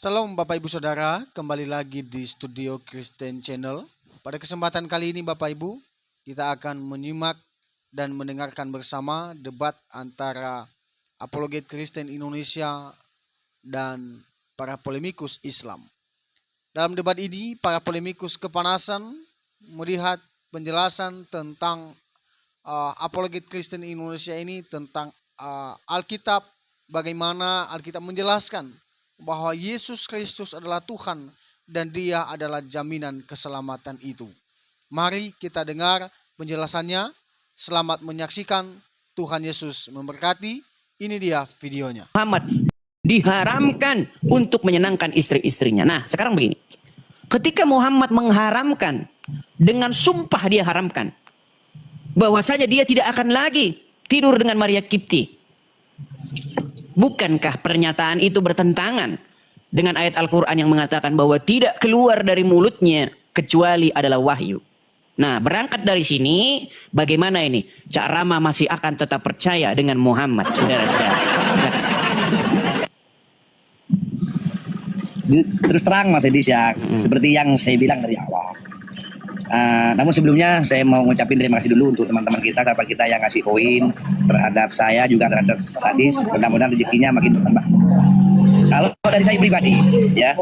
Salam Bapak Ibu Saudara, kembali lagi di Studio Kristen Channel. Pada kesempatan kali ini Bapak Ibu, kita akan menyimak dan mendengarkan bersama debat antara apologet Kristen Indonesia dan para polemikus Islam. Dalam debat ini, para polemikus kepanasan melihat penjelasan tentang apologet Kristen Indonesia ini tentang Alkitab, bagaimana Alkitab menjelaskan bahwa Yesus Kristus adalah Tuhan dan Dia adalah jaminan keselamatan itu. Mari kita dengar penjelasannya. Selamat menyaksikan. Tuhan Yesus memberkati. Ini dia videonya. Muhammad diharamkan untuk menyenangkan istri-istrinya. Nah, sekarang begini. Ketika Muhammad mengharamkan, dengan sumpah dia haramkan, bahwasanya dia tidak akan lagi tidur dengan Maria Kipti. Bukankah pernyataan itu bertentangan dengan ayat Al-Quran yang mengatakan bahwa tidak keluar dari mulutnya kecuali adalah wahyu? Nah, berangkat dari sini, bagaimana ini? Cak Rama masih akan tetap percaya dengan Muhammad, saudara-saudara. Terus terang Mas Edis ya, seperti yang saya bilang dari awal. Namun sebelumnya saya mau ngucapin terima kasih dulu untuk teman-teman kita, sahabat kita yang ngasih koin terhadap saya juga terhadap Sadis. Mudah-mudahan rezekinya makin bertambah. Kalau dari saya pribadi, ya,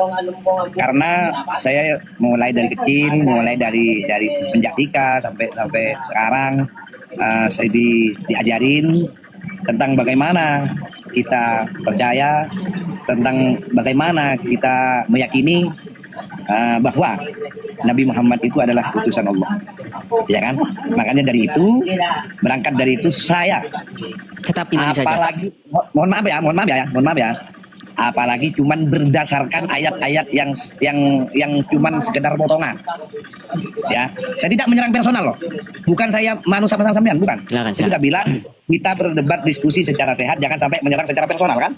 karena saya mulai dari kecil, mulai dari penjatika sampai sekarang, saya diajarin tentang bagaimana kita percaya, tentang bagaimana kita meyakini bahwa Nabi Muhammad itu adalah utusan Allah, ya kan? Makanya dari itu, berangkat dari itu saya Tetap iman saja. Apalagi, mohon maaf ya, apalagi cuman berdasarkan ayat-ayat yang cuman sekedar potongan, ya. Saya tidak menyerang personal loh, bukan saya manusia sama sampean, bukan. Silakan. Saya sudah bilang kita berdebat diskusi secara sehat, jangan sampai menyerang secara personal kan.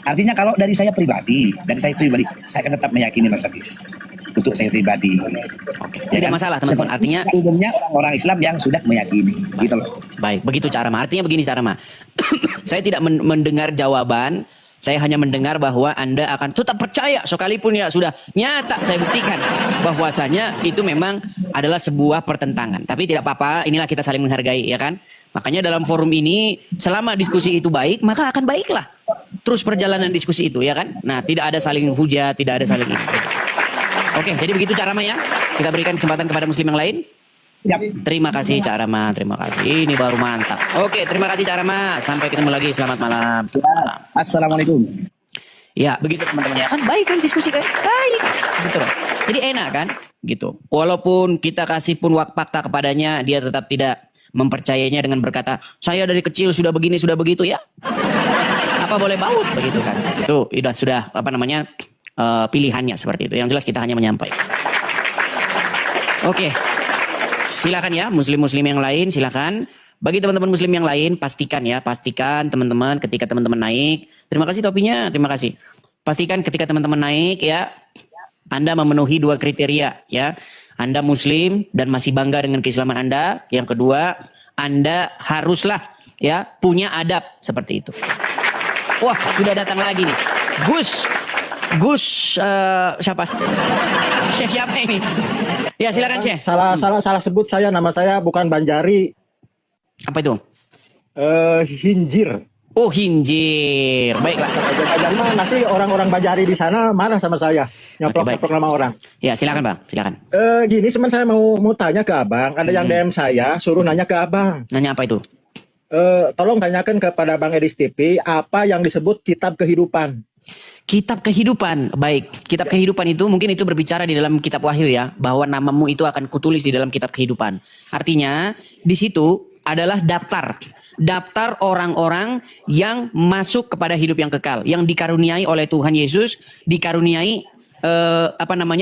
Artinya kalau dari saya pribadi, saya akan tetap meyakini Mas Sadis. Untuk saya pribadi. Oke. Tidak masalah teman-teman. Artinya umumnya orang Islam yang sudah meyakini, gitu loh. baik, begitu Cak Rama. Artinya begini Cak Rama. Saya tidak mendengar jawaban. Saya hanya mendengar bahwa Anda akan tetap percaya sekalipun ya sudah nyata saya buktikan bahwasanya itu memang adalah sebuah pertentangan. Tapi tidak apa-apa, inilah kita saling menghargai, ya kan? Makanya dalam forum ini selama diskusi itu baik, maka akan baiklah terus perjalanan diskusi itu, ya kan? Nah, tidak ada saling hujat, tidak ada saling ini. Oke, jadi begitu Cak Rama ya. Kita berikan kesempatan kepada muslim yang lain. Siap. Terima kasih Cak Rama, terima kasih. Ini baru mantap. Oke, terima kasih Cak Rama. Sampai ketemu lagi. Selamat malam. Assalamualaikum. Ya, begitu teman-teman ya. Kan baik kan diskusi kan? Baik. Gitu loh. Jadi enak kan? Gitu. Walaupun kita kasih pun fakta kepadanya, dia tetap tidak mempercayainya dengan berkata, saya dari kecil sudah begini, sudah begitu ya. Apa boleh baut begitu kan? Itu sudah apa namanya? Pilihannya seperti itu. Yang jelas kita hanya menyampaikan. Oke. Silakan ya muslim-muslim yang lain, silakan. Bagi teman-teman muslim yang lain, pastikan teman-teman ketika teman-teman naik. Terima kasih topinya, terima kasih. Pastikan ketika teman-teman naik ya, Anda memenuhi 2 kriteria ya. Anda muslim dan masih bangga dengan keislaman Anda. Yang kedua, Anda haruslah ya punya adab seperti itu. Wah, sudah datang lagi nih. Gus siapa? Syekh siapa ini? Ya silakan Syekh. Salah sebut saya, nama saya bukan Banjari. Apa itu? Hinjir. Oh, Hinjir. Baiklah. Jangan nanti orang-orang Banjari di sana marah sama saya. Nyaplok nama orang. Ya silakan Bang, silakan. Gini teman, saya mau tanya ke Abang. Ada yang DM saya suruh nanya ke Abang. Nanya apa itu? Tolong tanyakan kepada Bang Edis TV apa yang disebut kitab kehidupan. Kitab kehidupan, baik. Kitab kehidupan itu mungkin itu berbicara di dalam kitab Wahyu ya, bahwa namamu itu akan kutulis di dalam kitab kehidupan. Artinya di situ adalah daftar orang-orang yang masuk kepada hidup yang kekal, yang dikaruniai oleh Tuhan Yesus, dikaruniai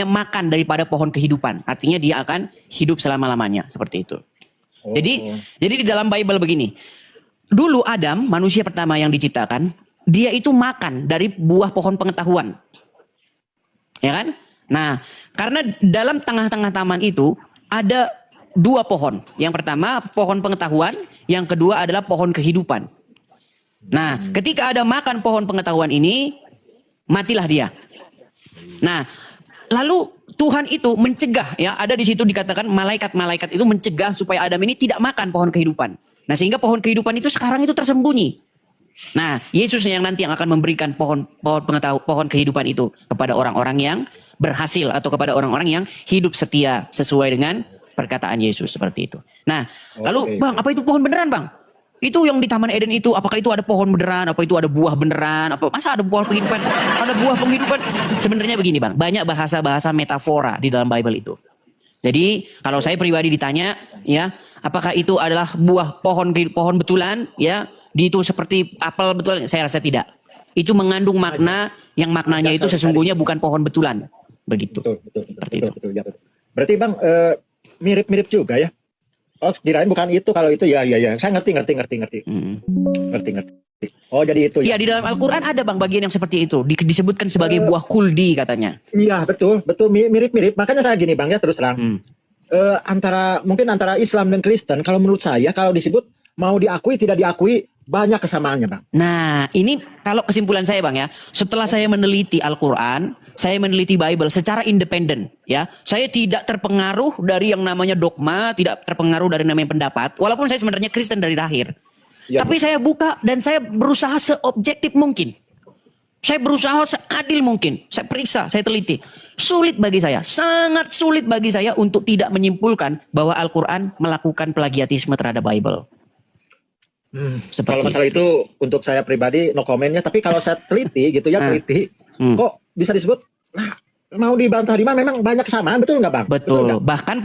makan daripada pohon kehidupan. Artinya dia akan hidup selama-lamanya, seperti itu. Jadi di dalam Bible begini. Dulu Adam, manusia pertama yang diciptakan, dia itu makan dari buah pohon pengetahuan. Ya kan? Nah, karena dalam tengah-tengah taman itu ada 2 pohon. Yang pertama pohon pengetahuan, yang kedua adalah pohon kehidupan. Nah, ketika ada makan pohon pengetahuan ini, matilah dia. Nah, lalu Tuhan itu mencegah, ya, ada di situ dikatakan malaikat-malaikat itu mencegah supaya Adam ini tidak makan pohon kehidupan. Nah, sehingga pohon kehidupan itu sekarang itu tersembunyi. Nah, Yesus yang nanti yang akan memberikan pohon kehidupan itu kepada orang-orang yang berhasil atau kepada orang-orang yang hidup setia sesuai dengan perkataan Yesus seperti itu. Nah, lalu Bang, apa itu pohon beneran, Bang? Itu yang di Taman Eden itu, apakah itu ada pohon beneran? Apa itu ada buah beneran? Apa masa ada buah kehidupan? Ada buah penghidupan? Sebenarnya begini, Bang. Banyak bahasa-bahasa metafora di dalam Bible itu. Jadi, kalau saya pribadi ditanya, ya, apakah itu adalah buah pohon betulan, ya, di itu seperti apel betulan? Saya rasa tidak. Itu mengandung makna yang maknanya itu sesungguhnya bukan pohon betulan. Begitu. Betul, Seperti itu. ya, betul. Berarti Bang mirip-mirip juga ya? Oh, kirain bukan itu, kalau itu ya. Saya ngerti. Ngerti. Oh, jadi itu ya. ya. Di dalam Al-Qur'an ada Bang bagian yang seperti itu. Disebutkan sebagai buah kuldi katanya. Iya, betul mirip-mirip. Makanya saya gini Bang ya, terus terang. Mungkin antara Islam dan Kristen, kalau menurut saya kalau disebut mau diakui tidak diakui banyak kesamaannya, Bang. Nah, ini kalau kesimpulan saya, Bang, ya. Setelah saya meneliti Al-Qur'an, saya meneliti Bible secara independen, ya. Saya tidak terpengaruh dari yang namanya dogma, tidak terpengaruh dari namanya pendapat, walaupun saya sebenarnya Kristen dari lahir. Ya, tapi saya buka dan saya berusaha seobjektif mungkin. Saya berusaha seadil mungkin. Saya periksa, saya teliti. Sulit bagi saya, sangat sulit bagi saya untuk tidak menyimpulkan bahwa Al-Qur'an melakukan plagiatisme terhadap Bible. Kalau masalah itu untuk saya pribadi no komennya, tapi kalau saya teliti gitu ya, kok bisa disebut mau dibantah di mana, memang banyak kesamaan, betul nggak Bang? Betul. Bahkan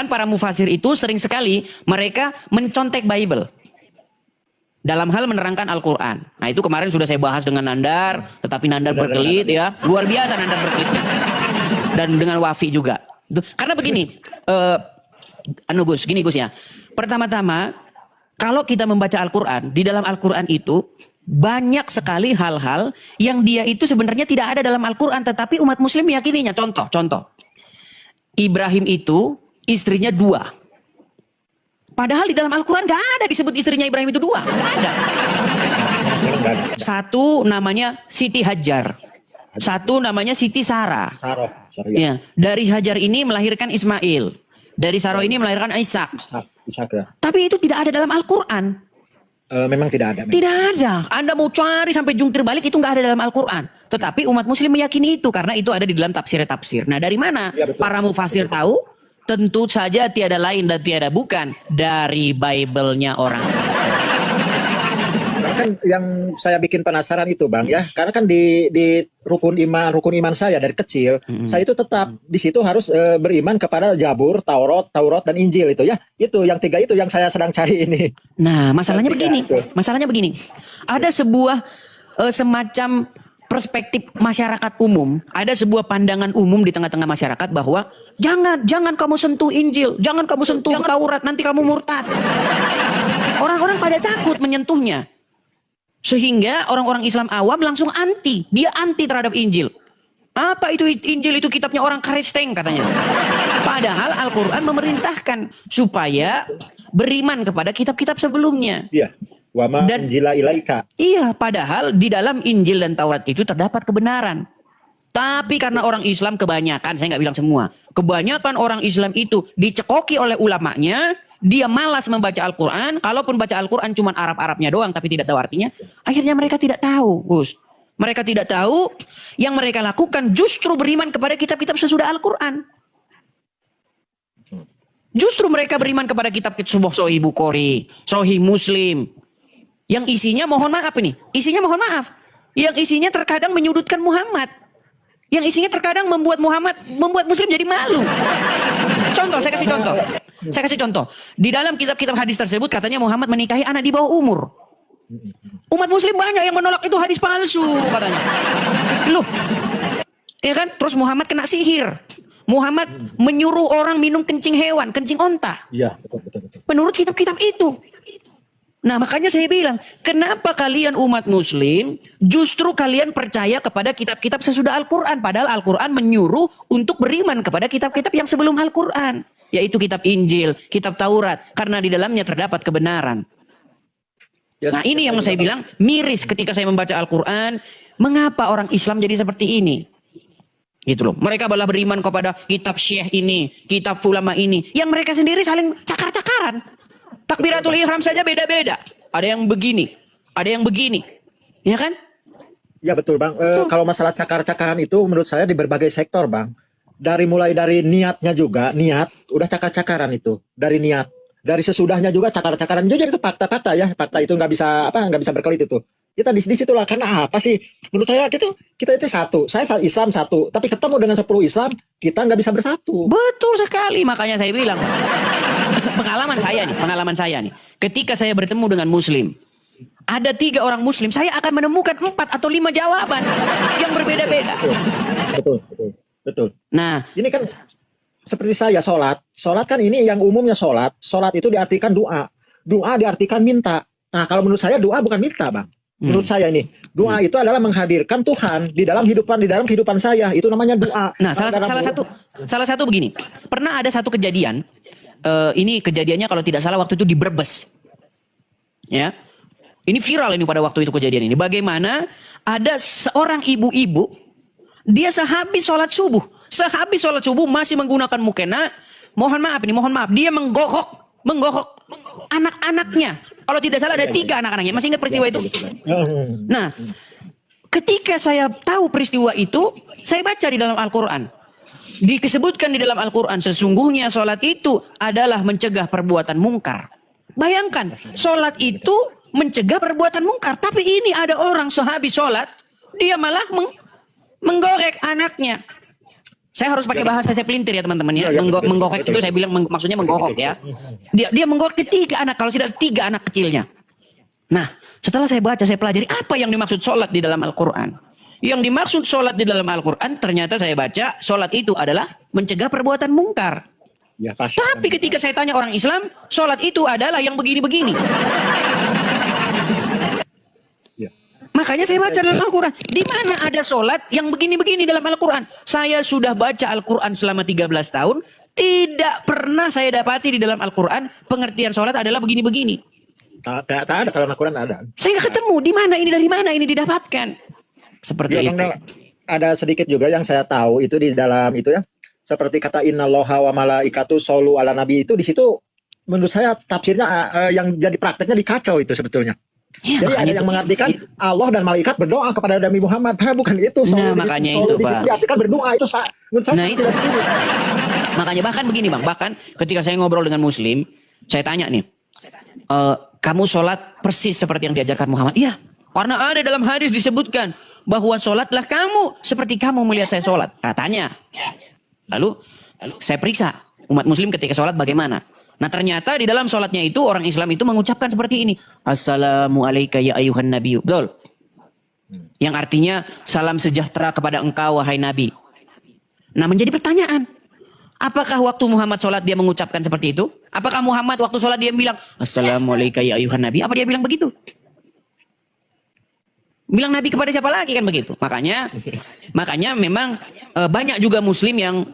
para mufasir itu sering sekali mereka mencontek Bible dalam hal menerangkan Al-Qur'an. Nah, itu kemarin sudah saya bahas dengan Nandar, tetapi Nandar berkelit ya. Luar biasa Nandar berkelitnya. Dan dengan Wafi juga. Karena begini, Gus ya. Pertama-tama kalau kita membaca Al-Qur'an, di dalam Al-Qur'an itu banyak sekali hal-hal yang dia itu sebenarnya tidak ada dalam Al-Qur'an, tetapi umat muslim meyakininya. Contoh. Ibrahim itu istrinya 2. Padahal di dalam Al-Qur'an gak ada disebut istrinya Ibrahim itu 2. Gak ada. Satu namanya Siti Hajar. Satu namanya Siti Sarah. Ya. Dari Hajar ini melahirkan Ismail. Dari Sarah ini melahirkan Ishak. Ya. Tapi itu tidak ada dalam Al-Qur'an. Memang tidak ada. Tidak ada. Anda mau cari sampai jungkir balik itu nggak ada dalam Al-Qur'an. Tetapi umat muslim meyakini itu karena itu ada di dalam tafsir-tafsir. Nah, dari mana para mufasir tahu? Tentu saja tiada lain dan tiada bukan dari Bible-nya orang. Kan yang saya bikin penasaran itu Bang ya, karena kan di rukun iman saya dari kecil, saya itu tetap di situ harus beriman kepada Zabur, Taurat dan Injil itu ya. Itu yang 3 itu yang saya sedang cari ini. Nah, masalahnya begini. Ada sebuah semacam perspektif masyarakat umum, ada sebuah pandangan umum di tengah-tengah masyarakat bahwa jangan kamu sentuh Injil, jangan kamu sentuh Taurat, nanti kamu murtad. Orang-orang pada takut menyentuhnya. Sehingga orang-orang Islam awam langsung anti. Dia anti terhadap Injil. Apa itu Injil? Itu kitabnya orang Kristen katanya. Padahal Al-Qur'an memerintahkan supaya beriman kepada kitab-kitab sebelumnya. Iya. Wa ma unzila ilaika. Iya, padahal di dalam Injil dan Taurat itu terdapat kebenaran. Tapi karena orang Islam kebanyakan, saya nggak bilang semua, kebanyakan orang Islam itu dicekoki oleh ulamanya, dia malas membaca Al-Qur'an, kalaupun baca Al-Qur'an cuma Arab-Arabnya doang tapi tidak tahu artinya, akhirnya mereka tidak tahu, Gus. Mereka tidak tahu, yang mereka lakukan justru beriman kepada kitab-kitab sesudah Al-Qur'an. Justru mereka beriman kepada kitab-kitab Sahih Bukhari, Sahih Muslim, yang isinya mohon maaf ini, yang isinya terkadang menyudutkan Muhammad. Yang isinya terkadang membuat Muslim jadi malu. Saya kasih contoh. Di dalam kitab-kitab hadis tersebut katanya Muhammad menikahi anak di bawah umur. Umat Muslim banyak yang menolak itu hadis palsu katanya. Loh, ya kan? Terus Muhammad kena sihir. Muhammad menyuruh orang minum kencing hewan, kencing onta. Iya, betul. Menurut kitab-kitab itu. Nah, makanya saya bilang, kenapa kalian umat muslim justru kalian percaya kepada kitab-kitab sesudah Al-Qur'an, padahal Al-Qur'an menyuruh untuk beriman kepada kitab-kitab yang sebelum Al-Qur'an, yaitu kitab Injil, kitab Taurat, karena di dalamnya terdapat kebenaran. Nah, ini yang saya bilang miris ketika saya membaca Al-Qur'an, mengapa orang Islam jadi seperti ini? Gitu loh. Mereka malah beriman kepada kitab syekh ini, kitab ulama ini, yang mereka sendiri saling cakar-cakaran. Takbiratul ihram saja beda-beda. Ada yang begini, ada yang begini. Ya kan? Ya betul Bang. Kalau masalah cakar-cakaran itu menurut saya di berbagai sektor Bang. Mulai dari niatnya juga, niat udah cakar-cakaran itu. Dari niat, dari sesudahnya juga cakar-cakaran. Jujur itu fakta-fakta ya. Fakta itu nggak bisa berkelit itu. Kita di situlah karena apa sih? Menurut saya kita itu satu. Saya Islam satu, tapi ketemu dengan 10 Islam, kita nggak bisa bersatu. Betul sekali, makanya saya bilang pengalaman saya nih. Ketika saya bertemu dengan Muslim, ada 3 orang Muslim, saya akan menemukan 4 atau 5 jawaban yang berbeda-beda. Betul. Nah, ini kan seperti saya sholat kan ini yang umumnya sholat itu diartikan doa diartikan minta. Nah kalau menurut saya doa bukan minta Bang. Menurut saya ini doa itu adalah menghadirkan Tuhan di dalam kehidupan saya, itu namanya doa. Nah salah satu begini, pernah ada satu kejadian, ini kejadiannya kalau tidak salah waktu itu di Brebes, ya, ini viral ini pada waktu itu kejadian ini. Bagaimana ada seorang ibu-ibu, dia sehabis sholat subuh masih menggunakan mukena, mohon maaf, dia menggokok anak-anaknya. Kalau tidak salah ada 3 anak-anaknya. Masih ingat peristiwa itu? Nah, ketika saya tahu peristiwa itu, saya baca di dalam Al-Quran. Disebutkan di dalam Al-Quran, sesungguhnya sholat itu adalah mencegah perbuatan mungkar. Bayangkan, sholat itu mencegah perbuatan mungkar. Tapi ini ada orang sehabis sholat, dia malah menggorek anaknya. Saya harus pakai bahasa saya pelintir ya teman-teman ya. Menggorek itu saya bilang maksudnya menggorok ya. Dia menggorek 3 anak, kalau tidak 3 anak kecilnya. Nah, setelah saya baca, saya pelajari apa yang dimaksud sholat di dalam Al-Quran. Yang dimaksud sholat di dalam Al-Quran, ternyata saya baca sholat itu adalah mencegah perbuatan mungkar. Ya, pasti. Tapi ketika saya tanya orang Islam, sholat itu adalah yang begini-begini. Makanya saya baca dalam Al-Quran. Di mana ada sholat yang begini-begini dalam Al-Quran? Saya sudah baca Al-Quran selama 13 tahun. Tidak pernah saya dapati di dalam Al-Quran pengertian sholat adalah begini-begini. Tak ada kalau Al-Quran ada. Saya nggak ketemu. Di mana ini didapatkan? Seperti Ya, itu. Bang, ada sedikit juga yang saya tahu itu di dalam itu ya. Seperti kata innallaha wa malaikatu shollu ala nabi, itu di situ menurut saya tafsirnya yang jadi prakteknya dikacau itu sebetulnya. Ya, jadi ada yang mengartikan Allah dan malaikat berdoa kepada Nabi Muhammad. Bukan itu. Nah, makanya itu, Pak. Diartikan berdoa itu menurut saya. Nah, itu. Makanya bahkan begini, Bang. Bahkan ketika saya ngobrol dengan Muslim, saya tanya nih, kamu sholat persis seperti yang diajarkan Muhammad? Iya. Karena ada dalam hadis disebutkan bahwa sholatlah kamu seperti kamu melihat saya sholat. Katanya. Lalu saya periksa umat Muslim ketika sholat bagaimana. Nah ternyata di dalam sholatnya itu orang Islam itu mengucapkan seperti ini. Assalamualaikum ya ayuhan nabiyu. Betul. Yang artinya salam sejahtera kepada engkau wahai nabi. Nah menjadi pertanyaan. Apakah waktu Muhammad sholat dia mengucapkan seperti itu? Apakah Muhammad waktu sholat dia bilang Assalamualaikum ya ayuhan nabi? Apa dia bilang begitu? Bilang nabi kepada siapa lagi kan begitu. Makanya memang banyak juga Muslim yang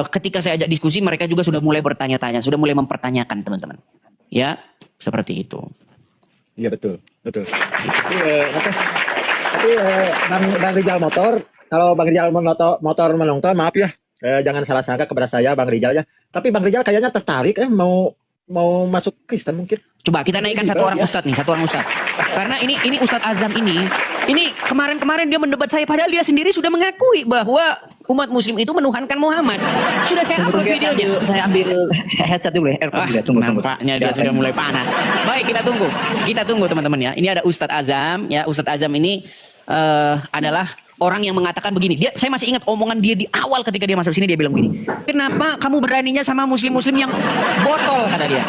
ketika saya ajak diskusi mereka juga sudah mulai bertanya-tanya, sudah mulai mempertanyakan teman-teman. Ya, seperti itu. Iya betul. Tapi Bang Rijal Motor, kalau Bang Rijal Motor menonton, maaf ya, jangan salah sangka kepada saya Bang Rijal ya. Tapi Bang Rijal kayaknya tertarik mau masuk Kristen mungkin. Coba kita naikkan satu orang ustadz. Karena ini Ustadz Azam ini kemarin dia mendebat saya padahal dia sendiri sudah mengakui bahwa umat Muslim itu menuhankan Muhammad. Sudah saya upload videonya. Saya ambil headset dulu ya. Tunggu. Nampaknya dia sudah mulai panas. Baik, kita tunggu teman-teman ya. Ini ada Ustadz Azam ya. Ustadz Azam ini adalah orang yang mengatakan begini. Saya masih ingat omongan dia di awal ketika dia masuk sini, dia bilang begini. Kenapa kamu beraninya sama muslim-muslim yang botol, kata dia.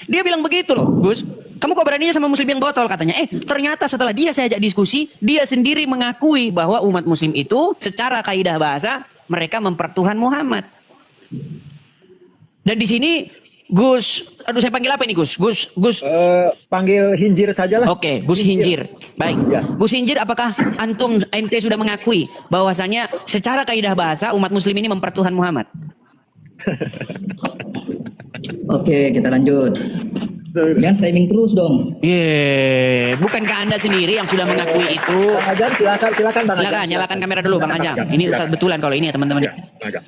Dia bilang begitu loh, Gus. Kamu kok beraninya sama muslim yang botol, katanya. Ternyata setelah saya ajak diskusi, dia sendiri mengakui bahwa umat muslim itu secara kaidah bahasa mereka mempertuhan Muhammad. Dan di sini Gus, saya panggil apa ini Gus? Gus. Panggil Hinjir saja lah. Oke, Gus Hinjir. Baik. Ya. Gus Hinjir, apakah ente sudah mengakui bahwasanya secara kaidah bahasa umat muslim ini mempertuhan Muhammad? Oke, kita lanjut. Jangan framing terus dong. Bukankah Anda sendiri yang sudah mengakui itu? Bang Ajam, silakan Bang Ajam. Silakan, nyalakan kamera dulu Bang Ajam. Ini Silakan. Ustadz betulan kalau ini ya teman-teman. Ya, Bang Ajam.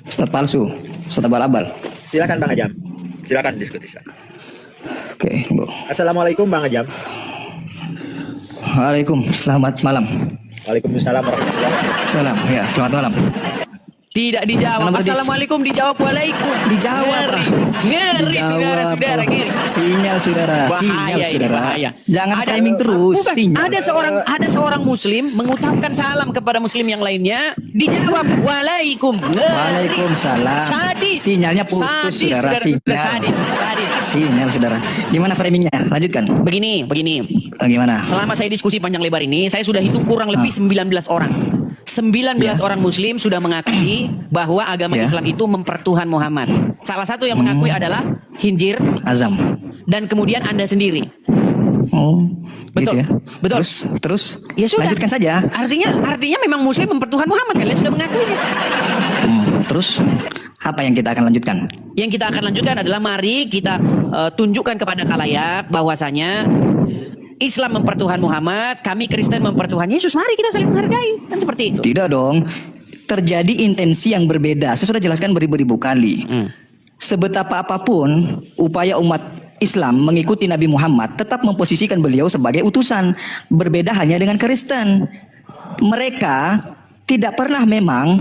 Ustadz palsu, Ustadz abal-abal. Silakan Bang Ajam. Silakan diskusi. Silakan. Oke, Bu. Assalamualaikum Bang Ajam. Waalaikum, selamat malam. Waalaikumsalam warahmatullahi wabarakatuh. Salam, ya, selamat malam. Tidak dijawab. Nomor Assalamualaikum dijawab waalaikum. Dijawab, Ngeri saudara-saudara, ngeri. Sinyal saudara, sinyal Bahaya ini, saudara. bahaya. Jangan Ada- framing terus. Bukan, Sinyal. ada seorang muslim mengucapkan salam kepada muslim yang lainnya, dijawab waalaikum. Ngeri. Waalaikumsalam. Sadis. Sinyalnya putus, Sadis, saudara. Sinyal. Sadis. Sinyal saudara. Gimana framingnya? Lanjutkan. Begini. Gimana? Selama saya diskusi panjang lebar ini, saya sudah hitung kurang lebih 19 orang. 19 orang muslim sudah mengakui bahwa agama Ya. Islam itu mempertuhan Muhammad. Salah satu yang mengakui adalah Khinzir Azam. dan kemudian Anda sendiri. Oh, Betul, gitu ya. betul. Terus, Ya sudah. lanjutkan saja. Artinya memang muslim mempertuhan Muhammad, kalian sudah mengakuinya. Terus, apa yang kita akan lanjutkan? Yang kita akan lanjutkan adalah mari kita tunjukkan kepada khalayak bahwasanya Islam mempertuhan Muhammad, kami Kristen mempertuhan Yesus. Mari kita saling menghargai. Kan seperti itu. Tidak dong. Terjadi intensi yang berbeda. Saya sudah jelaskan beribu-ribu kali. Sebetapa apapun upaya umat Islam mengikuti Nabi Muhammad tetap memposisikan beliau sebagai utusan. Berbeda hanya dengan Kristen. Mereka tidak pernah memang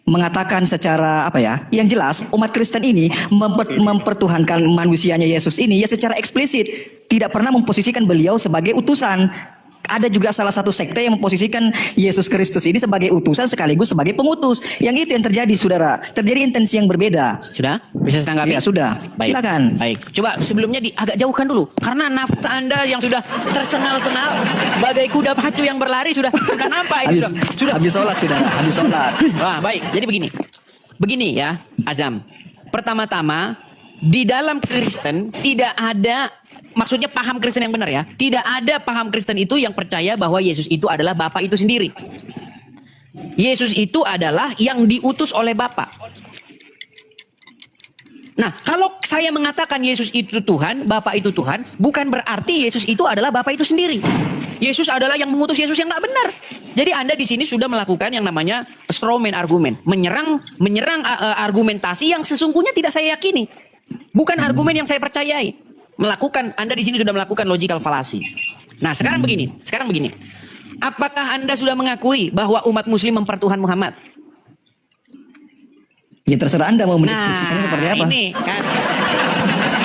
mengatakan secara apa ya? Yang jelas umat Kristen ini mempertuhankan manusianya Yesus ini ya secara eksplisit tidak pernah memposisikan beliau sebagai utusan. Ada juga salah satu sekte yang memposisikan Yesus Kristus ini sebagai utusan sekaligus sebagai pengutus. Yang itu yang terjadi, saudara. Terjadi intensi yang berbeda. Sudah? Bisa saya tanggapi? Ya sudah. Baik. Silakan. Baik. Coba sebelumnya agak jauhkan dulu. Karena nafta Anda yang sudah tersenal-senal bagai kuda pacu yang berlari sudah nampak itu. Habis sholat, saudara. Habis sholat. Wah, baik. Jadi begini. Begini ya, Azam. Pertama-tama, di dalam Kristen tidak ada, maksudnya paham Kristen yang benar ya, tidak ada paham Kristen itu yang percaya bahwa Yesus itu adalah Bapa itu sendiri. Yesus itu adalah yang diutus oleh Bapa. Nah, kalau saya mengatakan Yesus itu Tuhan, Bapa itu Tuhan, bukan berarti Yesus itu adalah Bapa itu sendiri. Yesus adalah yang mengutus Yesus yang tidak benar. Jadi Anda di sini sudah melakukan yang namanya strawman argumen, menyerang argumentasi yang sesungguhnya tidak saya yakini. Bukan argumen yang saya percayai. Anda di sini sudah melakukan logical fallacy. Nah, sekarang begini. Apakah Anda sudah mengakui bahwa umat muslim mempertuhan Muhammad? Ya terserah Anda mau mendiskusikannya seperti apa. Ini kan.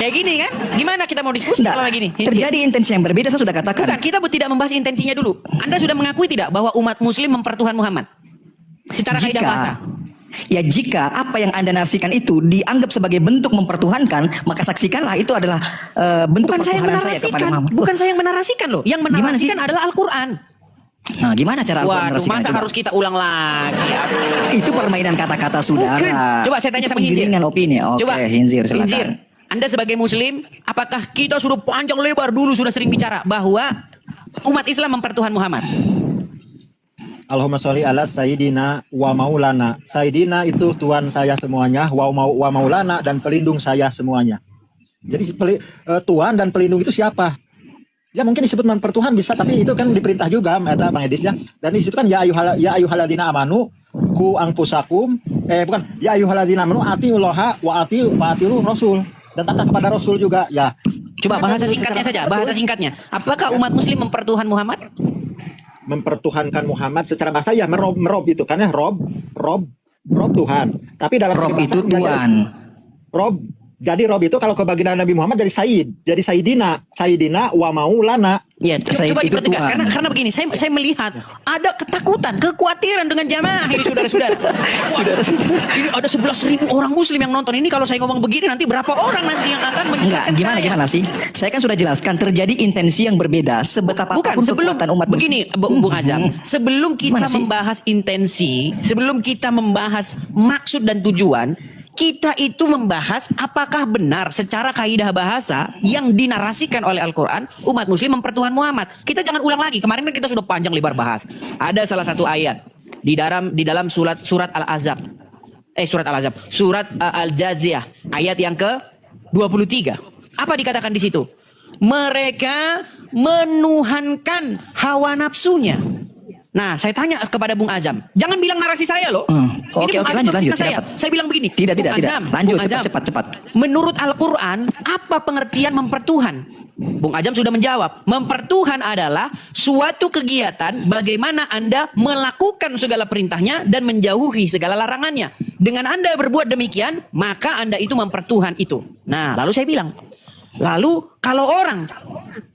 Kayak gini kan? Gimana kita mau diskusi Nggak, kalau kayak gini? terjadi intensi yang berbeda, saya sudah katakan. Bukan, kita tidak membahas intensinya dulu. Anda sudah mengakui tidak bahwa umat muslim mempertuhan Muhammad? Secara kaidah bahasa. Jika apa yang Anda narasikan itu dianggap sebagai bentuk mempertuhankan, maka saksikanlah itu adalah bentuk Bukan saya yang pertuhanan saya kepada menarasikan. Muhammad. Bukan saya yang menarasikan loh. Yang Gimana sih? menarasikan adalah Al-Quran. Nah, gimana cara Al-Quran Waduh, menarasikan masa coba? harus kita ulang lagi? Aduh. Itu permainan kata-kata saudara. Bukan. Coba saya tanya Itu sama Hinzir. penggiringan opini. Oke, Coba, Hinzir silakan. Hinzir, Anda sebagai muslim, apakah kita sudah panjang lebar dulu sudah sering bicara bahwa umat Islam mempertuhan Muhammad? Allahumma sholli ala Sayyidina wa maulana. Sayyidina itu Tuhan saya semuanya, wa maulana dan pelindung saya semuanya. Jadi Tuhan dan pelindung itu siapa? Ya mungkin disebut mempertuhan bisa, tapi itu kan diperintah juga kata Bang Edis ya. Dan di situ kan ya ayyuhalladzina amanu ku angpusakum bukan ya ayyuhalladzina amanu atiullaha wa atiur rasul dan taat kepada rasul juga ya. Coba bahasa singkatnya saja, bahasa singkatnya. Apakah umat muslim mempertuhan Muhammad? Mempertuhankan Muhammad secara bahasa ya merob itu kan ya rob Tuhan. Tapi dalam Rob itu peribahasa Tuhan. Rob. Jadi Rob itu kalau kebaginaan Nabi Muhammad jadi Sayyid, jadi Sayyidina wa maulana. Ya, Said coba itu dipertegas Tuhan. karena begini, saya melihat ada ketakutan, kekhawatiran dengan jamaah ini saudara-saudara. Ini ada 11.000 orang muslim yang nonton ini, kalau saya ngomong begini nanti berapa orang nanti yang akan Enggak, menyesatkan saya? gimana sih? Saya kan sudah jelaskan terjadi intensi yang berbeda sebetapa Bukan, apapun sebelum kekuatan umat muslim. begini, Bung Azam, sebelum kita Gimana sih? membahas intensi, sebelum kita membahas maksud dan tujuan, kita itu membahas apakah benar secara kaidah bahasa yang dinarasikan oleh Al-Quran umat muslim mempertuhan Muhammad. Kita jangan ulang lagi. Kemarin kan kita sudah panjang lebar bahas. Ada salah satu ayat di dalam surat Al-Ahzab. Surat Al-Ahzab, surat Al-Jaziyah, ayat yang ke 23. Apa dikatakan di situ? Mereka menuhankan hawa nafsunya. Nah, saya tanya kepada Bung Azam, jangan bilang narasi saya loh. Oke, Ini oke, Bung lanjut, Azam lanjut, fitnah saya. dapat. Saya bilang begini. Tidak, Bung tidak. Azam, Lanjut, Bung Azam. cepat. Menurut Al-Quran, apa pengertian mempertuhan? Bung Azam sudah menjawab. Mempertuhan adalah suatu kegiatan bagaimana Anda melakukan segala perintahnya dan menjauhi segala larangannya. Dengan Anda berbuat demikian, maka Anda itu mempertuhan itu. Nah, lalu saya bilang, lalu kalau orang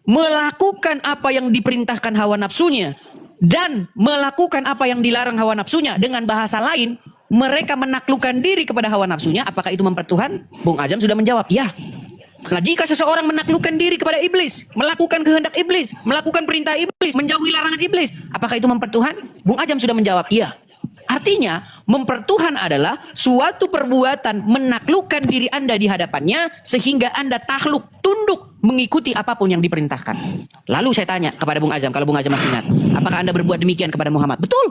melakukan apa yang diperintahkan hawa nafsunya dan melakukan apa yang dilarang hawa nafsunya, dengan bahasa lain mereka menaklukkan diri kepada hawa nafsunya, apakah itu mempertuhan? Bung Azam sudah menjawab, ya. Nah, jika seseorang menaklukkan diri kepada iblis, melakukan kehendak iblis, melakukan perintah iblis, menjauhi larangan iblis, apakah itu mempertuhan? Bung Azam sudah menjawab, iya. Artinya, mempertuhan adalah suatu perbuatan menaklukkan diri Anda di hadapannya sehingga Anda takluk, tunduk, mengikuti apapun yang diperintahkan. Lalu saya tanya kepada Bung Azam, kalau Bung Azam masih ingat, apakah Anda berbuat demikian kepada Muhammad? Betul.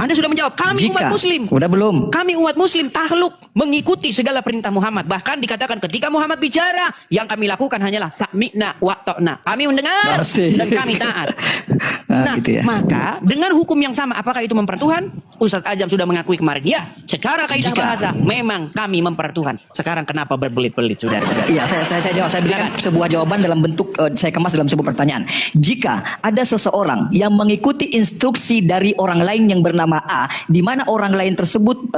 Anda sudah menjawab, kami umat muslim. Udah belum? Kami umat muslim takluk mengikuti segala perintah Muhammad. Bahkan dikatakan ketika Muhammad bicara, yang kami lakukan hanyalah sami'na wa ta'na. Kami mendengar dan kami taat. Nah, gitu ya. maka dengan hukum yang sama, apakah itu mempertuhan? Ustadz Azam sudah mengakui kemarin, ya, secara kaidah bahasa memang kami mempertuhan. Sekarang kenapa berbelit-belit, saudara-saudara? Iya, saya jawab. Saya berikan sebuah jawaban dalam bentuk saya kemas dalam sebuah pertanyaan. Jika ada seseorang yang mengikuti instruksi dari orang lain yang bernama A, di mana orang lain tersebut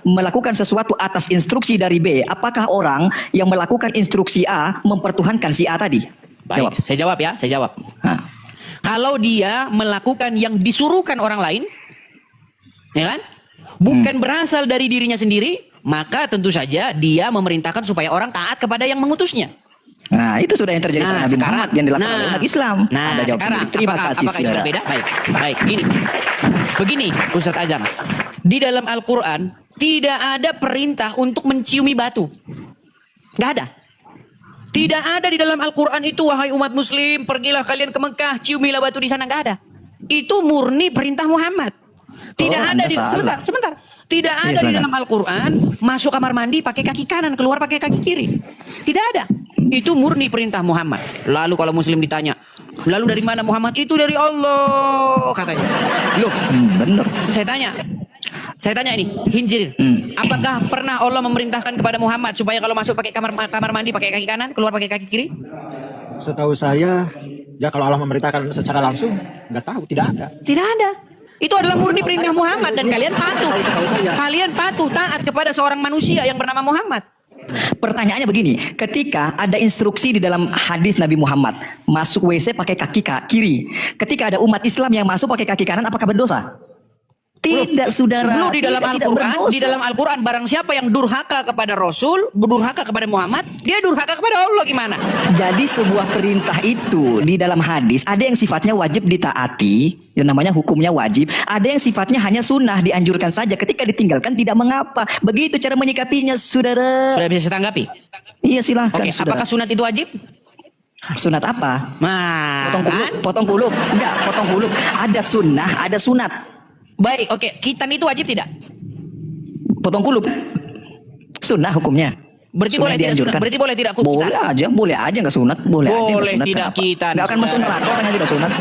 melakukan sesuatu atas instruksi dari B, apakah orang yang melakukan instruksi A mempertuhankan si A tadi? Baik, saya jawab ya, saya jawab. Hah. Kalau dia melakukan yang disuruhkan orang lain, ya kan? Bukan berasal dari dirinya sendiri, maka tentu saja dia memerintahkan supaya orang taat kepada yang mengutusnya. Nah, itu sudah yang terjadi pada Nabi Muhammad yang dilakukan oleh umat Islam. Nah, Anda jawab sekarang, sendiri. Terima kasih, apakah itu saudara. berbeda? Baik, gini. Begini, Ustadz Azam. Di dalam Al-Quran, tidak ada perintah untuk menciumi batu. Nggak ada. Tidak ada di dalam Al-Quran itu, wahai umat muslim, pergilah kalian ke Mekah, ciumilah batu di sana. Nggak ada. Itu murni perintah Muhammad. Tidak ada di sebentar. Tidak ada di dalam Al-Quran masuk kamar mandi pakai kaki kanan, keluar pakai kaki kiri. Tidak ada. Itu murni perintah Muhammad. Lalu kalau muslim ditanya, lalu dari mana Muhammad? Itu dari Allah, katanya. Loh, Benar. saya tanya ini, Hinjir, apakah pernah Allah memerintahkan kepada Muhammad supaya kalau masuk pakai kamar mandi pakai kaki kanan, keluar pakai kaki kiri? Setahu saya, ya kalau Allah memerintahkan secara langsung, nggak tahu, tidak ada. Tidak ada. Itu adalah murni perintah Muhammad dan kalian patuh. Kalian patuh taat kepada seorang manusia yang bernama Muhammad. Pertanyaannya begini, ketika ada instruksi di dalam hadis Nabi Muhammad, masuk WC pakai kaki kiri. Ketika ada umat Islam yang masuk pakai kaki kanan, apakah berdosa? Tidak, saudara. Dulu di dalam Tidak Al-Quran, berdosa. di dalam Al-Quran barang siapa yang durhaka kepada Rasul, durhaka kepada Muhammad, dia durhaka kepada Allah gimana? Jadi sebuah perintah itu di dalam hadis ada yang sifatnya wajib ditaati, yang namanya hukumnya wajib. Ada yang sifatnya hanya sunnah, dianjurkan saja. Ketika ditinggalkan tidak mengapa. Begitu cara menyikapinya, saudara. Sudah bisa saya tanggapi? Iya, silahkan, Oke, saudara. apakah sunat itu wajib? Sunat apa? Nah, Potong kuluk, kan? potong kuluk. Enggak, potong kuluk. Ada sunnah, ada sunat. Baik, oke. Khitan itu wajib tidak? Potong kuluk. Sunnah hukumnya. Berarti Sunnah boleh tidak sunat? Berarti boleh tidak Boleh khitan? boleh aja nggak sunat, boleh aja nggak Boleh sunat. tidak Kenapa? khitan, Nggak akan masuk saudara. neraka orang yang tidak sunat.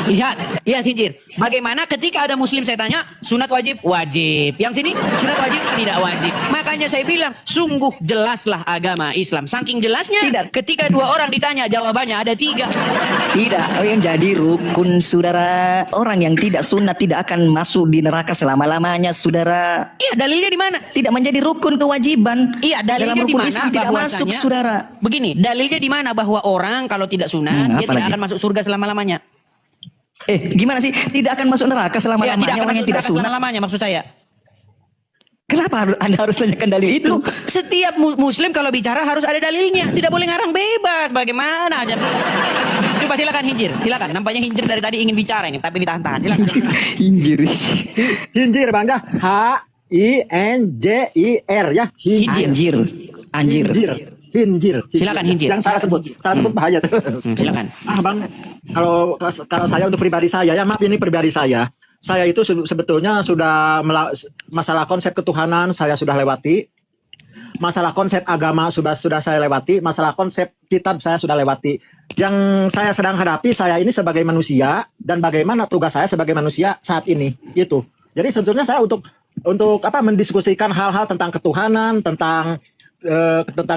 Lihat Hinjir. Bagaimana ketika ada muslim saya tanya, sunat wajib? Wajib. Yang sini, sunat wajib? Tidak wajib. Makanya saya bilang, sungguh jelaslah agama Islam. Saking jelasnya, Tidak. ketika dua orang ditanya, jawabannya ada 3. Tidak, yang jadi rukun, saudara. Orang yang tidak sunat tidak akan masuk di neraka selama-lamanya, saudara. Iya, dalilnya di mana? Tidak menjadi rukun kewajiban. Iya, dalilnya Dalam di rukun mana Islam tidak masuk, bahwasanya- saudara. Begini, dalilnya di mana bahwa orang kalau tidak sunat, dia apa tidak lagi? akan masuk surga selama-lamanya. Gimana sih? Tidak akan masuk neraka Iya, selama-lamanya tidak akan orang yang masuk tidak neraka sunat. selama-lamanya maksud saya. Kenapa Anda harus tanyakan dalil itu? Setiap muslim kalau bicara harus ada dalilnya, tidak boleh ngarang bebas. Bagaimana aja? Coba silakan Hinjir, silakan. Nampaknya Hinjir dari tadi ingin bicara ini, tapi ditahan-tahan. Silakan. Hinjir. Hinjir bang ya, Hinjir ya. Anjir. Hinjir. Silakan, Hinjir. Yang salah sebut bahaya tuh. Silakan. Bang, kalau saya untuk pribadi saya ya, maaf ini pribadi saya. Saya itu sebetulnya sudah masalah konsep ketuhanan saya sudah lewati. masalah konsep agama sudah saya lewati, masalah konsep kitab saya sudah lewati. Yang saya sedang hadapi, saya ini sebagai manusia dan bagaimana tugas saya sebagai manusia saat ini itu. Jadi sebetulnya saya untuk mendiskusikan hal-hal tentang ketuhanan, tentang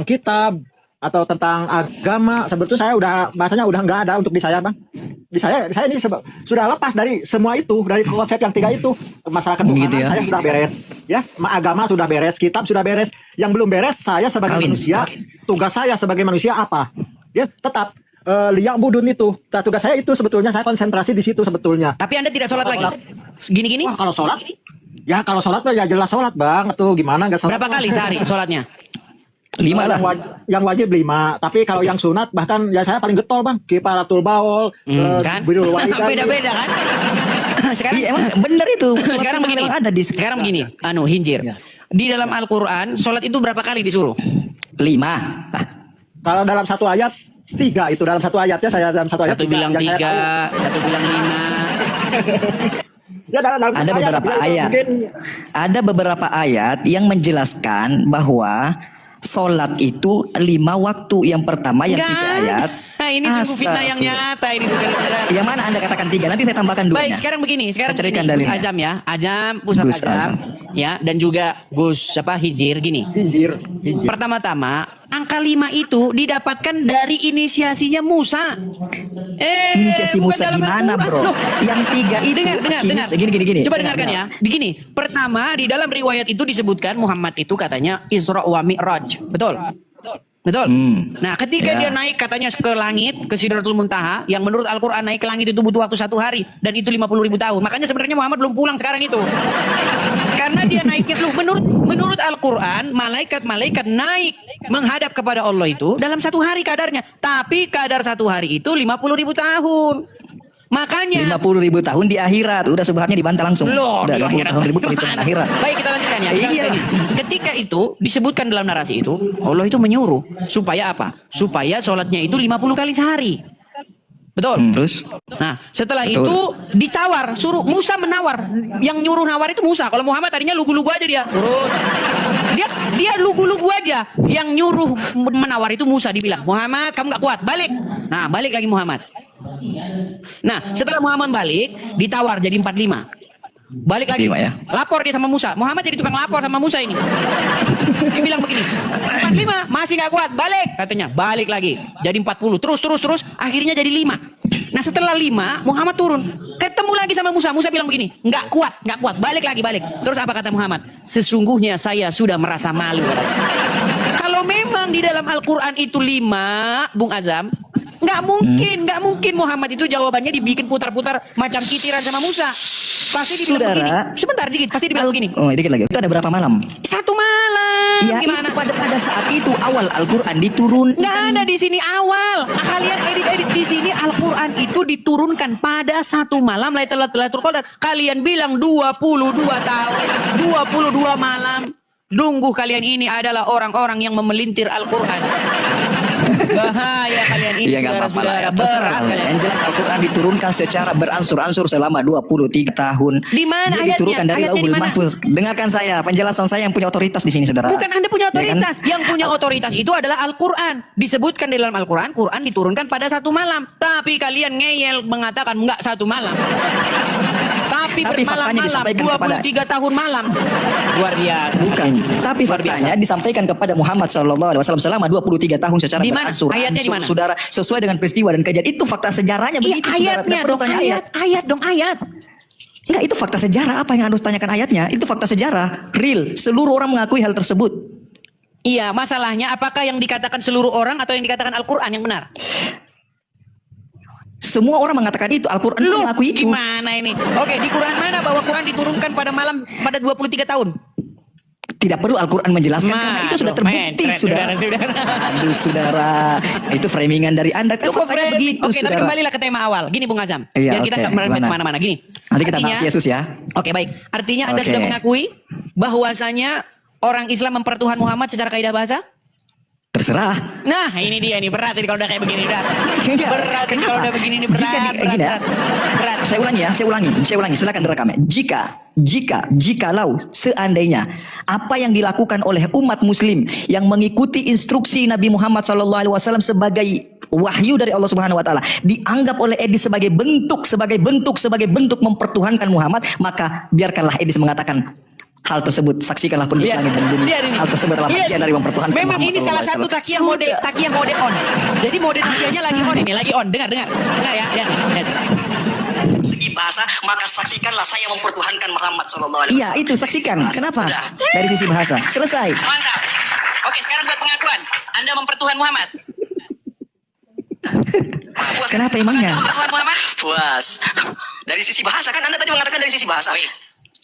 kitab atau tentang agama, sebetulnya saya bahasanya udah nggak ada untuk di saya, Bang. Di saya ini sudah lepas dari semua itu, dari konsep yang 3 itu. Masalah ketuhanan Gitu ya. saya sudah beres, ya. Agama sudah beres, kitab sudah beres. Yang belum beres saya sebagai manusia, tugas saya sebagai manusia apa? Ya, tetap liang budun itu. Nah, tugas saya itu sebetulnya saya konsentrasi di situ sebetulnya. Tapi Anda tidak sholat lagi. Gini-gini. Wah, kalau sholat, ya kalau sholat mah ya jelas sholat, Bang. Tuh gimana nggak sholat? Berapa kali sehari sholatnya? 5 lah. Yang wajib 5, tapi kalau yang sunat bahkan ya saya paling getol, Bang. Kifaratul baul, Kan? birrul walidain. Beda-beda kan? Sekarang Iya, emang benar itu. sekarang begini. Ada di Sekarang begini, Hinjir. Di dalam Al-Qur'an sholat itu berapa kali disuruh? 5. Kalau dalam satu ayat 3 itu dalam satu ayatnya saya dalam satu ayat Satu bilang yang saya 3, satu bilang 5. tahu. Ya, dalam Ada satu beberapa ayat. mungkin Ada beberapa ayat yang menjelaskan bahwa sholat itu 5 waktu. Yang pertama yang 3 ayat. Nah, ini sungguh fitnah yang nyata ini. Yang mana Anda katakan 3? Nanti saya tambahkan 2-nya. Baik, sekarang begini. Sekarang Saya cerikan begini. Gus dalilnya. Azam ya. Azam, Pusat Gus Azam. Azam. Ya, dan juga Gus Hijir gini. hijir. Pertama-tama, angka 5 itu didapatkan dari inisiasinya Musa. Inisiasi Bukan Musa dalam gimana, Al-Quran. bro? Loh, Yang 3 itu dengar. Gini. Coba dengarkan ya. Begini, pertama di dalam riwayat itu disebutkan Muhammad itu katanya Isra wa Mi'raj. Betul? Betul. Nah, ketika Ya. dia naik katanya ke langit, ke Sidratul Muntaha, yang menurut Al-Quran naik ke langit itu butuh waktu 1 hari dan itu 50.000 tahun. Makanya sebenarnya Muhammad belum pulang sekarang itu. Karena dia naiknya menurut Al-Quran, malaikat naik menghadap kepada Allah itu dalam 1 hari kadarnya. Tapi kadar 1 hari itu 50.000 tahun. Makanya 50.000 tahun di akhirat. Udah sebelahnya dibantah langsung. Loh, Udah di 50 akhirat tahun ribut perhitungan akhirat. Baik, kita lanjutkan ya. Iya. Ketika itu disebutkan dalam narasi itu, Allah itu menyuruh supaya apa? Supaya sholatnya itu 50 kali sehari. Betul. Terus? Nah, setelah Betul. itu ditawar, suruh Musa menawar. Yang nyuruh nawar itu Musa. Kalau Muhammad tadinya lugu-lugu aja dia. Turun. Dia lugu-lugu aja. Yang nyuruh menawar itu Musa, dibilang, "Muhammad, kamu nggak kuat, balik." Nah, balik lagi Muhammad. Nah, setelah Muhammad balik, ditawar jadi 45. Balik lagi, 45 ya. lapor dia sama Musa. Muhammad jadi tukang lapor sama Musa ini. Dia bilang begini, 45 masih nggak kuat, balik katanya. Balik lagi, jadi 40. Terus, akhirnya jadi 5. Nah, setelah 5, Muhammad turun. Ketemu lagi sama Musa. Musa bilang begini, nggak kuat, balik lagi. Terus apa kata Muhammad? Sesungguhnya saya sudah merasa malu. Kalau memang di dalam Al-Quran itu 5, Bung Azam, nggak mungkin Muhammad itu jawabannya dibikin putar-putar macam kitiran sama Musa. Pasti dibilang Saudara. begini. Sebentar dikit, pasti dibilang begini. Oh, dikit lagi. Itu ada berapa malam? 1 malam. Ya, Gimana? itu pada saat itu awal Al-Quran diturunkan. Nggak ada di sini awal. Kalian edit di sini Al-Quran itu diturunkan pada 1 malam Lailatul Qadar. Kalian bilang 22 tahun, 22 malam. Nunggu kalian ini adalah orang-orang yang memelintir Al-Quran. Bahaya kalian ini, Iya, nggak apa-apa lah ya. saudara-saudara. Terserah Berat lah. kalian. Yang jelas Al-Quran diturunkan secara beransur-ansur selama 23 tahun. Di mana Dia ayatnya? diturunkan dari Ayatnya di Lauhul mana? Mahfuz. Dengarkan saya, penjelasan saya yang punya otoritas di sini, saudara. Bukan Anda punya Ya kan? otoritas. Yang punya otoritas itu adalah Al-Quran. Disebutkan di dalam Al-Quran, Quran diturunkan pada 1 malam. Tapi kalian ngeyel mengatakan enggak 1 malam. Tapi faktanya bermalam-malam, disampaikan 23 tahun malam. Luar biasa. Bukan, tapi Luar faktanya biasa. disampaikan kepada Muhammad SAW selama 23 tahun secara Di mana? beransur. Ayatnya di mana? Saudara, sesuai dengan peristiwa dan kejadian. Itu fakta sejarahnya Iya, begitu, saudara. ayatnya Tidak perlu dong, tanya ayat dong, ayat. Enggak, itu fakta sejarah. Apa yang harus tanyakan ayatnya? Itu fakta sejarah. Real. Seluruh orang mengakui hal tersebut. Iya, masalahnya apakah yang dikatakan seluruh orang atau yang dikatakan Al-Quran yang benar? Semua orang mengatakan itu. Al-Quran Lu mengakui itu. gimana ini? Oke, di Quran mana bahwa Quran diturunkan pada malam pada 23 tahun? Tidak perlu Al-Quran menjelaskan karena itu sudah terbukti, saudara. Aduh, saudara. Itu framingan dari Anda. Cukup Faktanya begitu, Oke, tapi saudara. kembalilah ke tema awal. Gini Bung Azam, Iya, biar kita oke. nggak merembet Gimana? kemana-mana. Gini. Nanti kita Artinya- bahas Yesus ya. Oke, baik. Artinya Anda Oke. sudah mengakui bahwasanya orang Islam mempertuhan Muhammad secara kaidah bahasa? Terserah. Nah, ini dia nih, berat ini kalau udah kayak begini, berat. Enggak, Berat ini kenapa? kalau udah begini nih, berat, Jika berat, gini ya, berat. Saya ulangi. Silakan direkam ya. Jika jikalau seandainya apa yang dilakukan oleh umat muslim yang mengikuti instruksi Nabi Muhammad SAW sebagai wahyu dari Allah Subhanahu wa taala dianggap oleh Edis sebagai bentuk mempertuhankan Muhammad, maka biarkanlah Edis mengatakan hal tersebut, saksikanlah penduduk langit dan bumi. Hal tersebut adalah bagian dari mempertuhankan Memang Muhammad ini salah SAW. satu takiyah mode on. Jadi mode takiyahnya lagi on ini, lagi on. Dengar ya. Lihat. Segi bahasa, maka saksikanlah saya mempertuhankan Muhammad SAW. Iya, itu saksikan. Kenapa? Dari sisi bahasa. Selesai. Mantap. Oke, sekarang buat pengakuan. Anda mempertuhan Muhammad. Kenapa emangnya? Mempertuhan Muhammad? Puas. Dari sisi bahasa kan Anda tadi mengatakan dari sisi bahasa.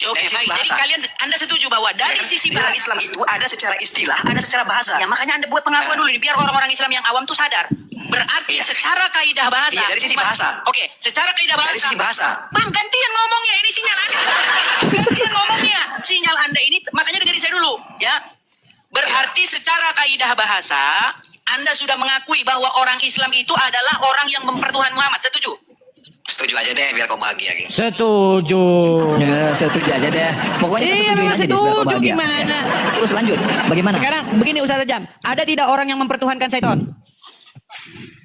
Oke, Dari sisi baik. Jadi bahasa. kalian Anda setuju bahwa dari sisi Dalam bahasa Islam itu ada secara istilah, ada secara bahasa. ya, makanya Anda buat pengakuan dulu ini biar orang-orang Islam yang awam tuh sadar. Berarti secara kaidah bahasa. Iya, dari sisi bahasa. Oke, secara kaidah bahasa. Dari sisi bahasa. Bang, gantian ngomongnya, ini sinyal Anda. Gantian ngomongnya. Sinyal Anda ini, makanya dengerin saya dulu, ya. Berarti secara kaidah bahasa, Anda sudah mengakui bahwa orang Islam itu adalah orang yang mempertuhan Muhammad. Setuju? Setuju aja deh biar kau bahagia gitu. Setuju. Ya, setuju aja deh. Pokoknya Iya, setuju memang aja deh biar kau setuju, bahagia. gimana? Terus lanjut. Bagaimana? Sekarang begini Ustaz Ajam, ada tidak orang yang mempertuhankan syaitan?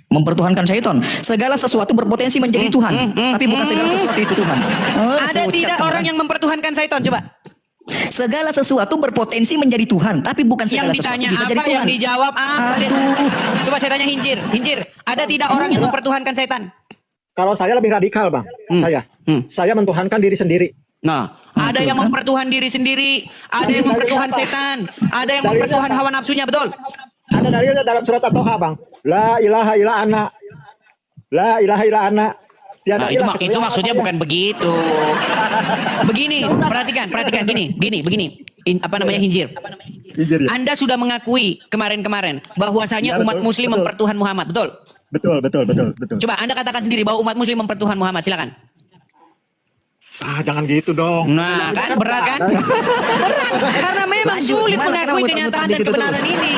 Mempertuhankan syaitan. Segala sesuatu berpotensi menjadi Tuhan, tapi bukan segala sesuatu itu Tuhan. Ada tidak orang yang mempertuhankan syaitan? Coba. Segala sesuatu berpotensi menjadi Tuhan, tapi bukan segala Yang sesuatu ditanya bisa jadi apa, Tuhan. yang dijawab apa? Coba saya tanya Hinjir, ada tidak orang yang mempertuhankan syaitan? Kalau saya lebih radikal, Bang. Saya mentuhankan diri sendiri. Nah, ada yang mempertuhan diri sendiri, ada yang mempertuhan setan, ada yang mempertuhan hawa nafsunya, betul? Ada dalilnya dalam surat At-Toha, Bang. La ilaha illa ana. La ilaha illa ana. Tiada Nah, ilah itu kecuali maksudnya Allah bukan begitu. Begini, perhatikan gini. Apa namanya Hinjir? Hinjir, ya. Anda sudah mengakui kemarin bahwasanya Ya, umat betul, muslim betul. mempertuhan Muhammad, betul? Betul. Coba Anda katakan sendiri bahwa umat muslim mempertuhan Muhammad, silakan. Jangan gitu dong. Nah, kan berat kan? Berat. Karena memang sulit Gimana, mengakui kenapa kenyataan muter-muter dan di situ kebenaran terus? ini.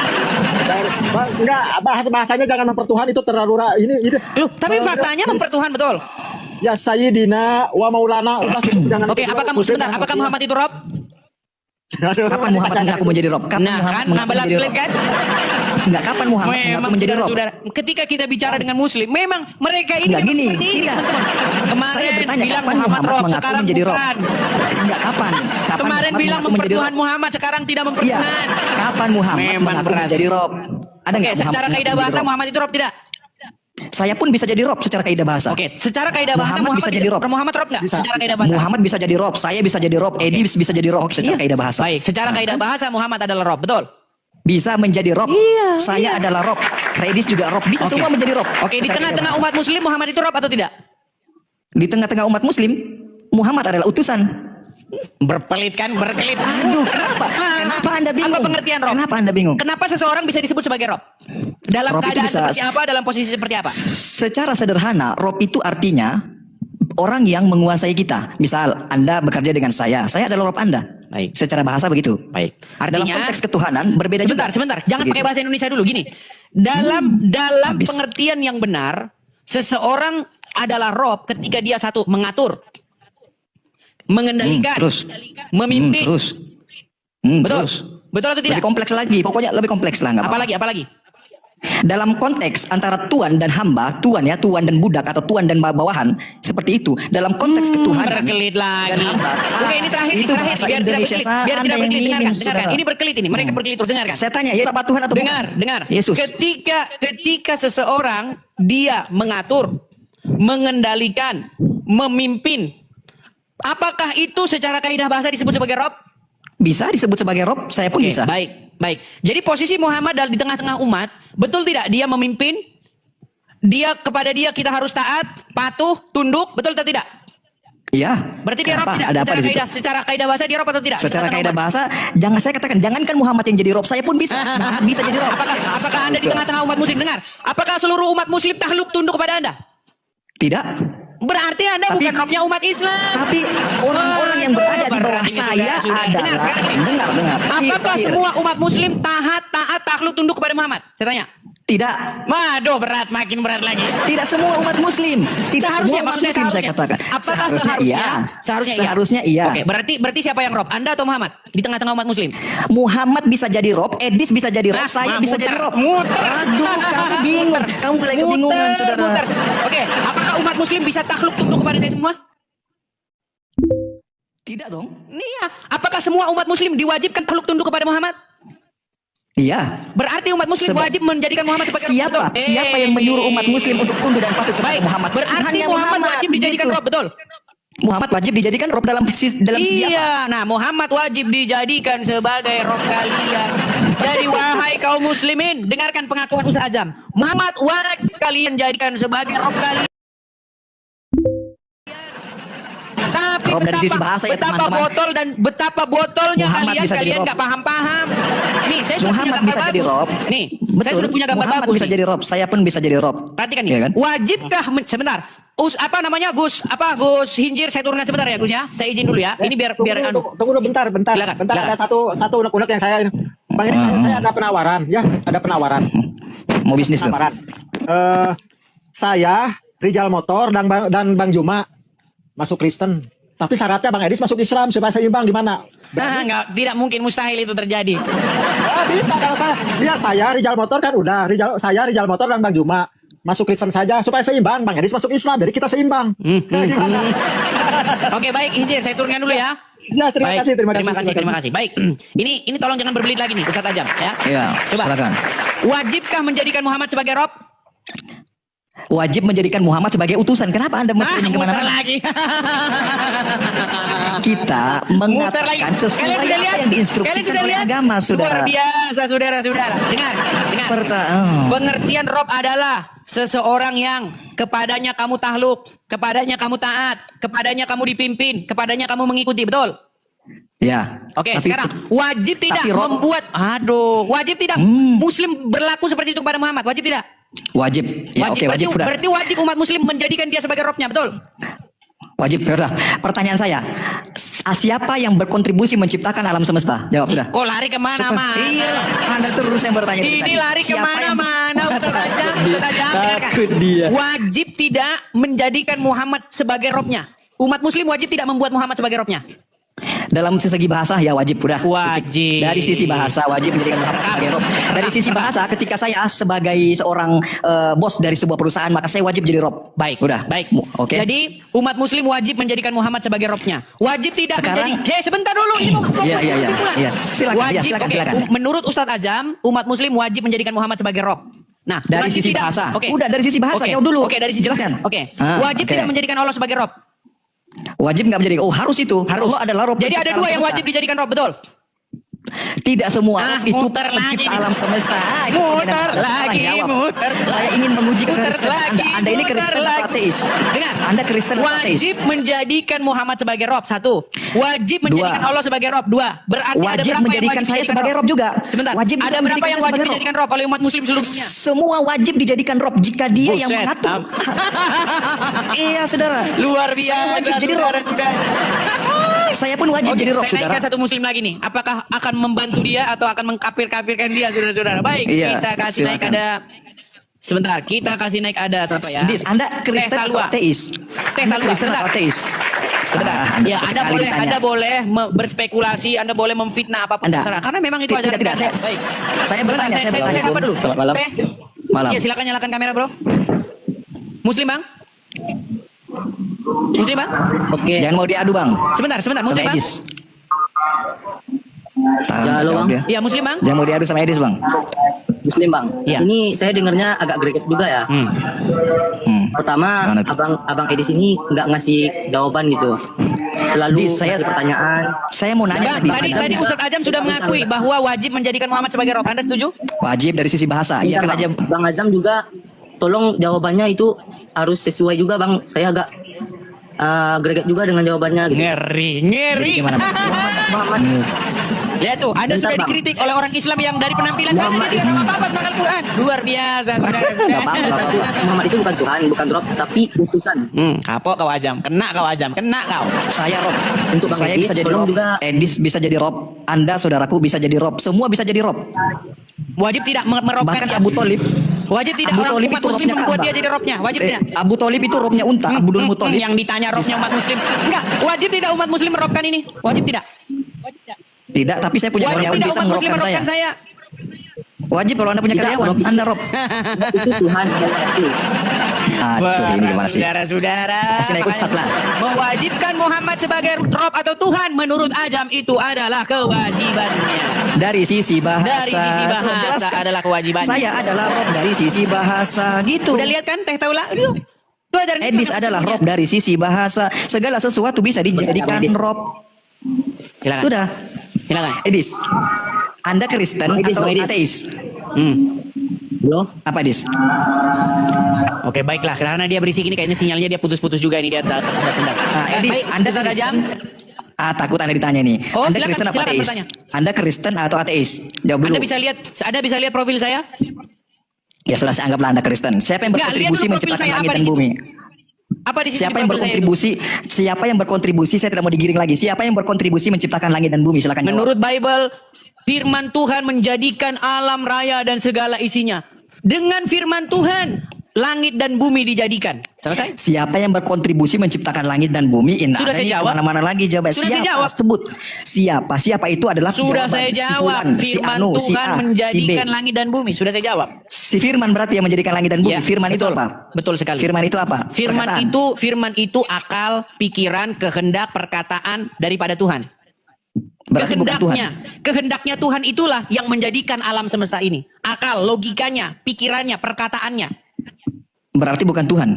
Bang, enggak, bahasanya jangan mempertuhan itu terlalu ini. Loh, tapi faktanya mempertuhan, betul? Ya Sayyidina wa Maulana udah cukup, jangan. Oke, apakah Muhammad itu Rob? Kapan Muhammad mengaku menjadi Rob? Kapan Nah, Muhammad kan mengaku nambah menjadi pelit Rob? kan? Enggak, kapan Muhammad mengaku Memang menjadi Rob? saudara, ketika kita bicara dengan muslim, memang mereka ini Enggak memang gini, seperti ini, tidak. teman-teman. Saya Kemarin bertanya bilang kapan Muhammad Rob, mengaku sekarang menjadi Rob? bukan. Enggak, kapan? Kemarin Muhammad bilang mengaku menjadi mempertuhan Rob? Muhammad, sekarang tidak Iya. mempertuhan. Kapan Muhammad Memang mengaku berat. menjadi Rob? Ada Oke, enggak secara Muhammad kaidah mengaku bahasa menjadi Rob? Muhammad itu Rob tidak? Saya pun bisa jadi Rob secara kaidah bahasa. Oke, secara kaidah bahasa Muhammad bisa jadi Rob. Muhammad Rob nggak? Secara kaidah bahasa. Muhammad bisa jadi Rob, saya bisa jadi Rob, Edi bisa jadi Rob secara kaidah bahasa. Baik, secara kaidah bahasa Muhammad adalah Rob, betul? Bisa menjadi Rob. Saya adalah Rob. Redis juga Rob. Bisa Oke. semua menjadi Rob. Oke, di Secara tengah-tengah kaidah umat muslim Muhammad itu Rob atau tidak? bahasa. Di tengah-tengah umat muslim, Muhammad adalah utusan. Berkelit. Aduh, kenapa Anda bingung? Apa pengertian Rob? Kenapa Anda bingung? Kenapa seseorang bisa disebut sebagai Rob? Dalam Rob itu keadaan bisa- seperti apa? Dalam posisi seperti apa? Secara sederhana, Rob itu artinya orang yang menguasai kita. Misal, Anda bekerja dengan saya adalah Rob Anda. Baik. Secara bahasa begitu. Baik. Dalam Artinya, konteks ketuhanan berbeda juga. sebentar. Jangan Begitu. pakai bahasa Indonesia dulu. Gini, dalam habis. pengertian yang benar, seseorang adalah Rob ketika dia satu mengatur, mengendalikan, terus. memimpin. Terus. Betul. Terus. Betul atau tidak? Lebih kompleks lagi. Pokoknya lebih kompleks lah. Nggak apa-apa. Apalagi? Dalam konteks antara tuan dan hamba, tuan dan budak atau tuan dan bawahan, seperti itu. Dalam konteks ketuhanan Berkelit lagi. dan hamba. Oke, ini terakhir. Itu terakhir. bahasa Biar Indonesia tidak berkelit. Biar Anda tidak yang berkelit. minim, Dengarkan. saudara. Ini berkelit ini. Mereka berkelit terus. Dengarkan. Saya tanya, ya apa Tuhan atau bukan? Dengar. Yesus. Ketika seseorang dia mengatur, mengendalikan, memimpin, apakah itu secara kaidah bahasa disebut sebagai Rob? Bisa disebut sebagai Rob, saya pun Oke, bisa. Baik. Jadi posisi Muhammad di tengah-tengah umat, betul tidak? Dia memimpin, kepada dia kita harus taat, patuh, tunduk, betul atau tidak? Iya. Berarti dia Rob Kenapa? tidak? Ada apa di situ? Secara kaidah bahasa dia Rob atau tidak? Secara Di tengah-tengah kaidah umat. bahasa, saya katakan, jangankan Muhammad yang jadi Rob, saya pun bisa. Muhammad bisa jadi Rob. Apakah Anda di tengah-tengah umat muslim? Dengar, apakah seluruh umat muslim takluk tunduk kepada Anda? Tidak. Berarti Anda Tapi- bukan Robnya umat Islam. Tapi orang-orang yang berada di bawah berat ini, saya sudah. Dengar, adalah sekarang gini. dengar. Apakah semua umat muslim taat takluk tunduk kepada Muhammad? Saya tanya. Tidak. Waduh, berat, makin berat lagi. Tidak semua umat muslim. Tidak Seharusnya, semua umat maksudnya muslim saya seharusnya. katakan. Apakah Seharusnya iya. Seharusnya iya. Oke, berarti siapa yang rob? Anda atau Muhammad? Di tengah-tengah umat muslim. Muhammad bisa jadi rob, Edis bisa jadi rob, saya bisa jadi rob. Aduh, kamu bingung. Kamu mulai kebingungan, saudara. Muter. Oke, apakah umat muslim bisa takluk tunduk kepada saya semua? Tidak dong. Iya. Apakah semua umat muslim diwajibkan takluk tunduk kepada Muhammad? Iya. Berarti umat muslim wajib menjadikan Muhammad sebagai Siapa? rob, betul? Siapa yang menyuruh umat muslim untuk tunduk dan patuh kepada Baik, Muhammad? berarti Hanya Muhammad wajib dijadikan gitu. rob, betul? Muhammad wajib dijadikan rob dalam segi apa? Iya, nah Muhammad wajib dijadikan sebagai rob kalian. Jadi wahai kaum muslimin, dengarkan pengakuan Ustaz Azam. Muhammad wajib kalian jadikan sebagai rob kalian. Tapi Rob dari sisi bahasa ya, betapa teman-teman. botol dan betapa botolnya Muhammad bisa jadi kalian rob. nggak paham-paham. Nih, saya sudah Muhammad punya bisa gambar jadi bagus. rob. Nih, saya sudah punya gambar Muhammad bagus. bisa nih. jadi rob, saya pun bisa jadi rob. Perhatikan nih, Iya kan? wajibkah sebentar. Apa namanya Gus Hinjir, saya turunkan sebentar ya Gus ya. Saya izin dulu ya. Ini biar anu. Tunggu dulu bentar. Silakan, Bentar, silakan. ada satu unek-unek yang saya Bang ini saya ada penawaran ya, ada penawaran. Mau bisnis tuh. Penawaran. Saya Rijal Motor dan Bang Juma masuk Kristen. Tapi syaratnya Bang Edis masuk Islam supaya seimbang gimana? Enggak, tidak mungkin, mustahil itu terjadi. Bisa kalau saya Rijal Motor kan udah Rijal Motor dan Bang Juma masuk Kristen saja supaya seimbang. Bang Edis masuk Islam, jadi kita seimbang. Gimana? Oke, baik Hinjir, saya turunkan dulu ya. Ya, terima Baik, kasih. terima kasih. Baik, ini tolong jangan berbelit lagi nih, Ustaz Ajam ya. Iya, Coba. silakan. Wajibkah menjadikan Muhammad sebagai rob? Wajib menjadikan Muhammad sebagai utusan. Kenapa Anda Muter kemana-mana? lagi. Kita Muter lagi. mengatakan sesuai apa yang diinstruksikan oleh agama, Luar saudara. biasa, saudara-saudara. Dengar. Pengertian rob adalah seseorang yang kepadanya kamu takluk, kepadanya kamu taat, kepadanya kamu dipimpin, kepadanya kamu mengikuti, betul? Ya. Oke, Tapi- sekarang wajib tidak tapi rob- wajib tidak Muslim berlaku seperti itu kepada Muhammad, wajib tidak? Wajib. Ya, oke, wajib sudah. berarti wajib umat Muslim menjadikan dia sebagai robnya, betul? Wajib, sudah. Pertanyaan saya, siapa yang berkontribusi menciptakan alam semesta? Jawab sudah. Kok lari kemana-mana? Iya, Anda terus yang bertanya dari Ini tadi. lari Siapa yang- kemana-mana, Ustaz Ajam, dengarkan. Wajib tidak menjadikan Muhammad sebagai robnya. Umat Muslim wajib tidak membuat Muhammad sebagai robnya. Dalam segi bahasa ya wajib, udah. Wajib. Dari sisi bahasa wajib menjadikan Muhammad sebagai rob. Dari sisi bahasa, ketika saya sebagai seorang bos dari sebuah perusahaan, maka saya wajib jadi rob. Baik, Udah. baik. Oke. Jadi umat Muslim wajib menjadikan Muhammad sebagai robnya. Wajib tidak Sekarang- menjadi. Sebentar dulu, ini mau Iya, iya, iya. kesimpulan. Iya, silakan, Wajib, iya, silakan, oke. silakan. Menurut Ustadz Azam, umat Muslim wajib menjadikan Muhammad sebagai rob. Nah, Dari wajib sisi tidak- bahasa. Oke. Udah, dari sisi bahasa, Oke. jawab dulu. Oke, dari sisi Jelaskan. Oke. Wajib oke. tidak menjadikan Allah sebagai rob. Wajib nggak menjadi. Oh, harus itu. Harus. Allah adalah rob. Jadi ada pencipta dua alam yang semesta. wajib dijadikan rob, betul? Tidak semua Ah, itu muter lagi pencipta nih. alam semesta. Itu Muter perbedaan. Salah lagi, jawab. muter. Saya ingin menguji Muter kekristenan lagi, Anda. Anda ini muter Kristen atau lagi. ateis? Dengar. Anda Kristen atau ateis? Wajib menjadikan Muhammad sebagai rob, satu. Wajib menjadikan Allah sebagai rob, dua. Berarti ada Wajib berapa yang menjadikan saya dijadikan sebagai rob juga. Sebentar. Wajib Ada juga berapa menjadikan yang saya wajib sebagai rob. dijadikan rob oleh umat Muslim seluruh dunia? Semua wajib dijadikan rob jika dia yang Buset, mengatur. Iya, saudara. Luar Saya biasa. wajib jadi rob. Saya pun wajib Oke, jadi rob, saya saudara. naikkan satu muslim lagi nih. Apakah akan membantu dia atau akan mengkafir-kafirkan dia, saudara-saudara? Baik, Iya, kita kasih naik silakan. ada. Sebentar, kita kasih naik ada siapa ya? Dis, Anda Kristen Teh atau Talua. ateis? Teh Anda Talua, Kristen atau sebentar. ateis? Sebentar. Ya, cepat Anda sekali boleh, ditanya. Anda boleh berspekulasi, Anda boleh memfitnah apapun Anda. terserah. Karena memang itu Tidak, ajaran tidak, Anda. saya- Baik. saya bertanya, Sebentar, saya bertanya. saya sapa dulu. Selamat malam. Teh. Malam. Ya, silakan nyalakan kamera, Bro. Muslim, Bang? Muslim, Bang? Oke. Jangan mau diadu, Bang. Sebentar, Muslim, Sama Bang? Edis. Ya, halo, Bang. Jawab dia. Iya, Muslim, Bang? Jangan mau diadu sama Edis, Bang. Muslim, Bang. Iya. Ini saya dengarnya agak greget juga ya. Pertama, Gimana tuh? abang Edis ini nggak ngasih jawaban gitu. Selalu Dis, saya- ngasih pertanyaan. Saya mau nanya Bang, tadi Ustadz Ajam sudah mengakui bahwa wajib menjadikan Muhammad sebagai rob. Anda setuju? wajib dari sisi bahasa. Iya kan Bentar, aja. Bang Azam juga tolong jawabannya itu harus sesuai juga, Bang. Saya agak greget juga dengan jawabannya gitu. Ngeri. Jadi gimana, Bang? Muhammad, Lihat tuh, Anda Bentar, sudah Bang. dikritik oleh orang Islam yang dari penampilan saja Muhammad. dia tidak apa-apa tentang Al-Quran. Luar biasa. Nggak apa-apa, nggak apa-apa. Muhammad itu bukan Tuhan, bukan Rob, tapi utusan. Kapok kau Azam, kena kau Azam, kena kau. Saya Rob. Untuk Bang Saya Edis, bisa jadi tolong Rob. juga. Edis bisa jadi Rob. Anda saudaraku bisa jadi Rob. Semua bisa jadi Rob. Wajib tidak merobkan Bahkan dia. Abu Thalib Wajib tidak Abu orang Thalib umat itu muslim robnya membuat Ka'bah. dia jadi robnya? Wajib tidak? Abu Thalib itu robnya unta, Abdul Muthalib. Yang ditanya robnya umat muslim. Enggak, wajib tidak umat muslim merobkan ini? Wajib tidak? Tidak, tapi saya punya Wajib karyawan tidak bisa umat muslim merobkan merobkan saya. saya? Wajib kalau Anda punya Tidak, karyawan, Rob. Anda rob. Itu Tuhan yang satu. Aduh, ini gimana sih? Saudara-saudara, Kasih naik ustad lah. mewajibkan Muhammad sebagai rob atau Tuhan menurut Ajam itu adalah kewajibannya. Dari sisi bahasa. Dari sisi bahasa Jelaskan. adalah kewajibannya. Saya adalah rob dari sisi bahasa gitu. Udah lihat kan Teh Taula? Itu ajaran Islam Edis adalah rob dari sisi bahasa. Segala sesuatu bisa dijadikan Edis. rob. Silakan. Sudah. Silakan. Edis, Anda Kristen Edis, atau Edis. ateis? Belum. Apa Edis? Oke, baiklah. Karena dia berisik ini kayaknya sinyalnya dia putus-putus juga ini dia tersendat-sendat. Edis, Baik, Anda Ustaz Ajam. Kristen? Takut Anda ditanya nih. Oh, Anda silakan, Kristen apa silakan ateis? bertanya. Anda Kristen atau ateis? Jawab dulu. Anda bisa lihat profil saya? Ya sudah, saya anggaplah Anda Kristen. Siapa yang Enggak, lihat berkontribusi dulu profil menciptakan saya, langit apa dan di situ? bumi? Apa di situ Siapa di yang profil saya itu? berkontribusi? Siapa yang berkontribusi? Saya tidak mau digiring lagi. Siapa yang berkontribusi menciptakan langit dan bumi? Silakan jawab. Menurut Bible, firman Tuhan menjadikan alam raya dan segala isinya. Dengan firman Tuhan, langit dan bumi dijadikan. Selesai? Siapa yang berkontribusi menciptakan langit dan bumi? Sudah saya jawab. Kemana-mana lagi jawab. Sudah saya Siapa? jawab. Sebut. Siapa? Siapa itu adalah Sudah jawaban. saya Si jawab. Fulan, si Firman Anu, si Tuhan A, si B. menjadikan langit dan bumi. Sudah saya jawab. Si Firman berarti yang menjadikan langit dan bumi. Ya, Firman itu betul. apa? Betul sekali. Firman itu apa? Perkataan. Firman itu akal, pikiran, kehendak, perkataan daripada Tuhan. Berarti bukan Tuhan. Kehendaknya Tuhan itulah yang menjadikan alam semesta ini. Akal, logikanya, pikirannya, perkataannya. Berarti bukan Tuhan.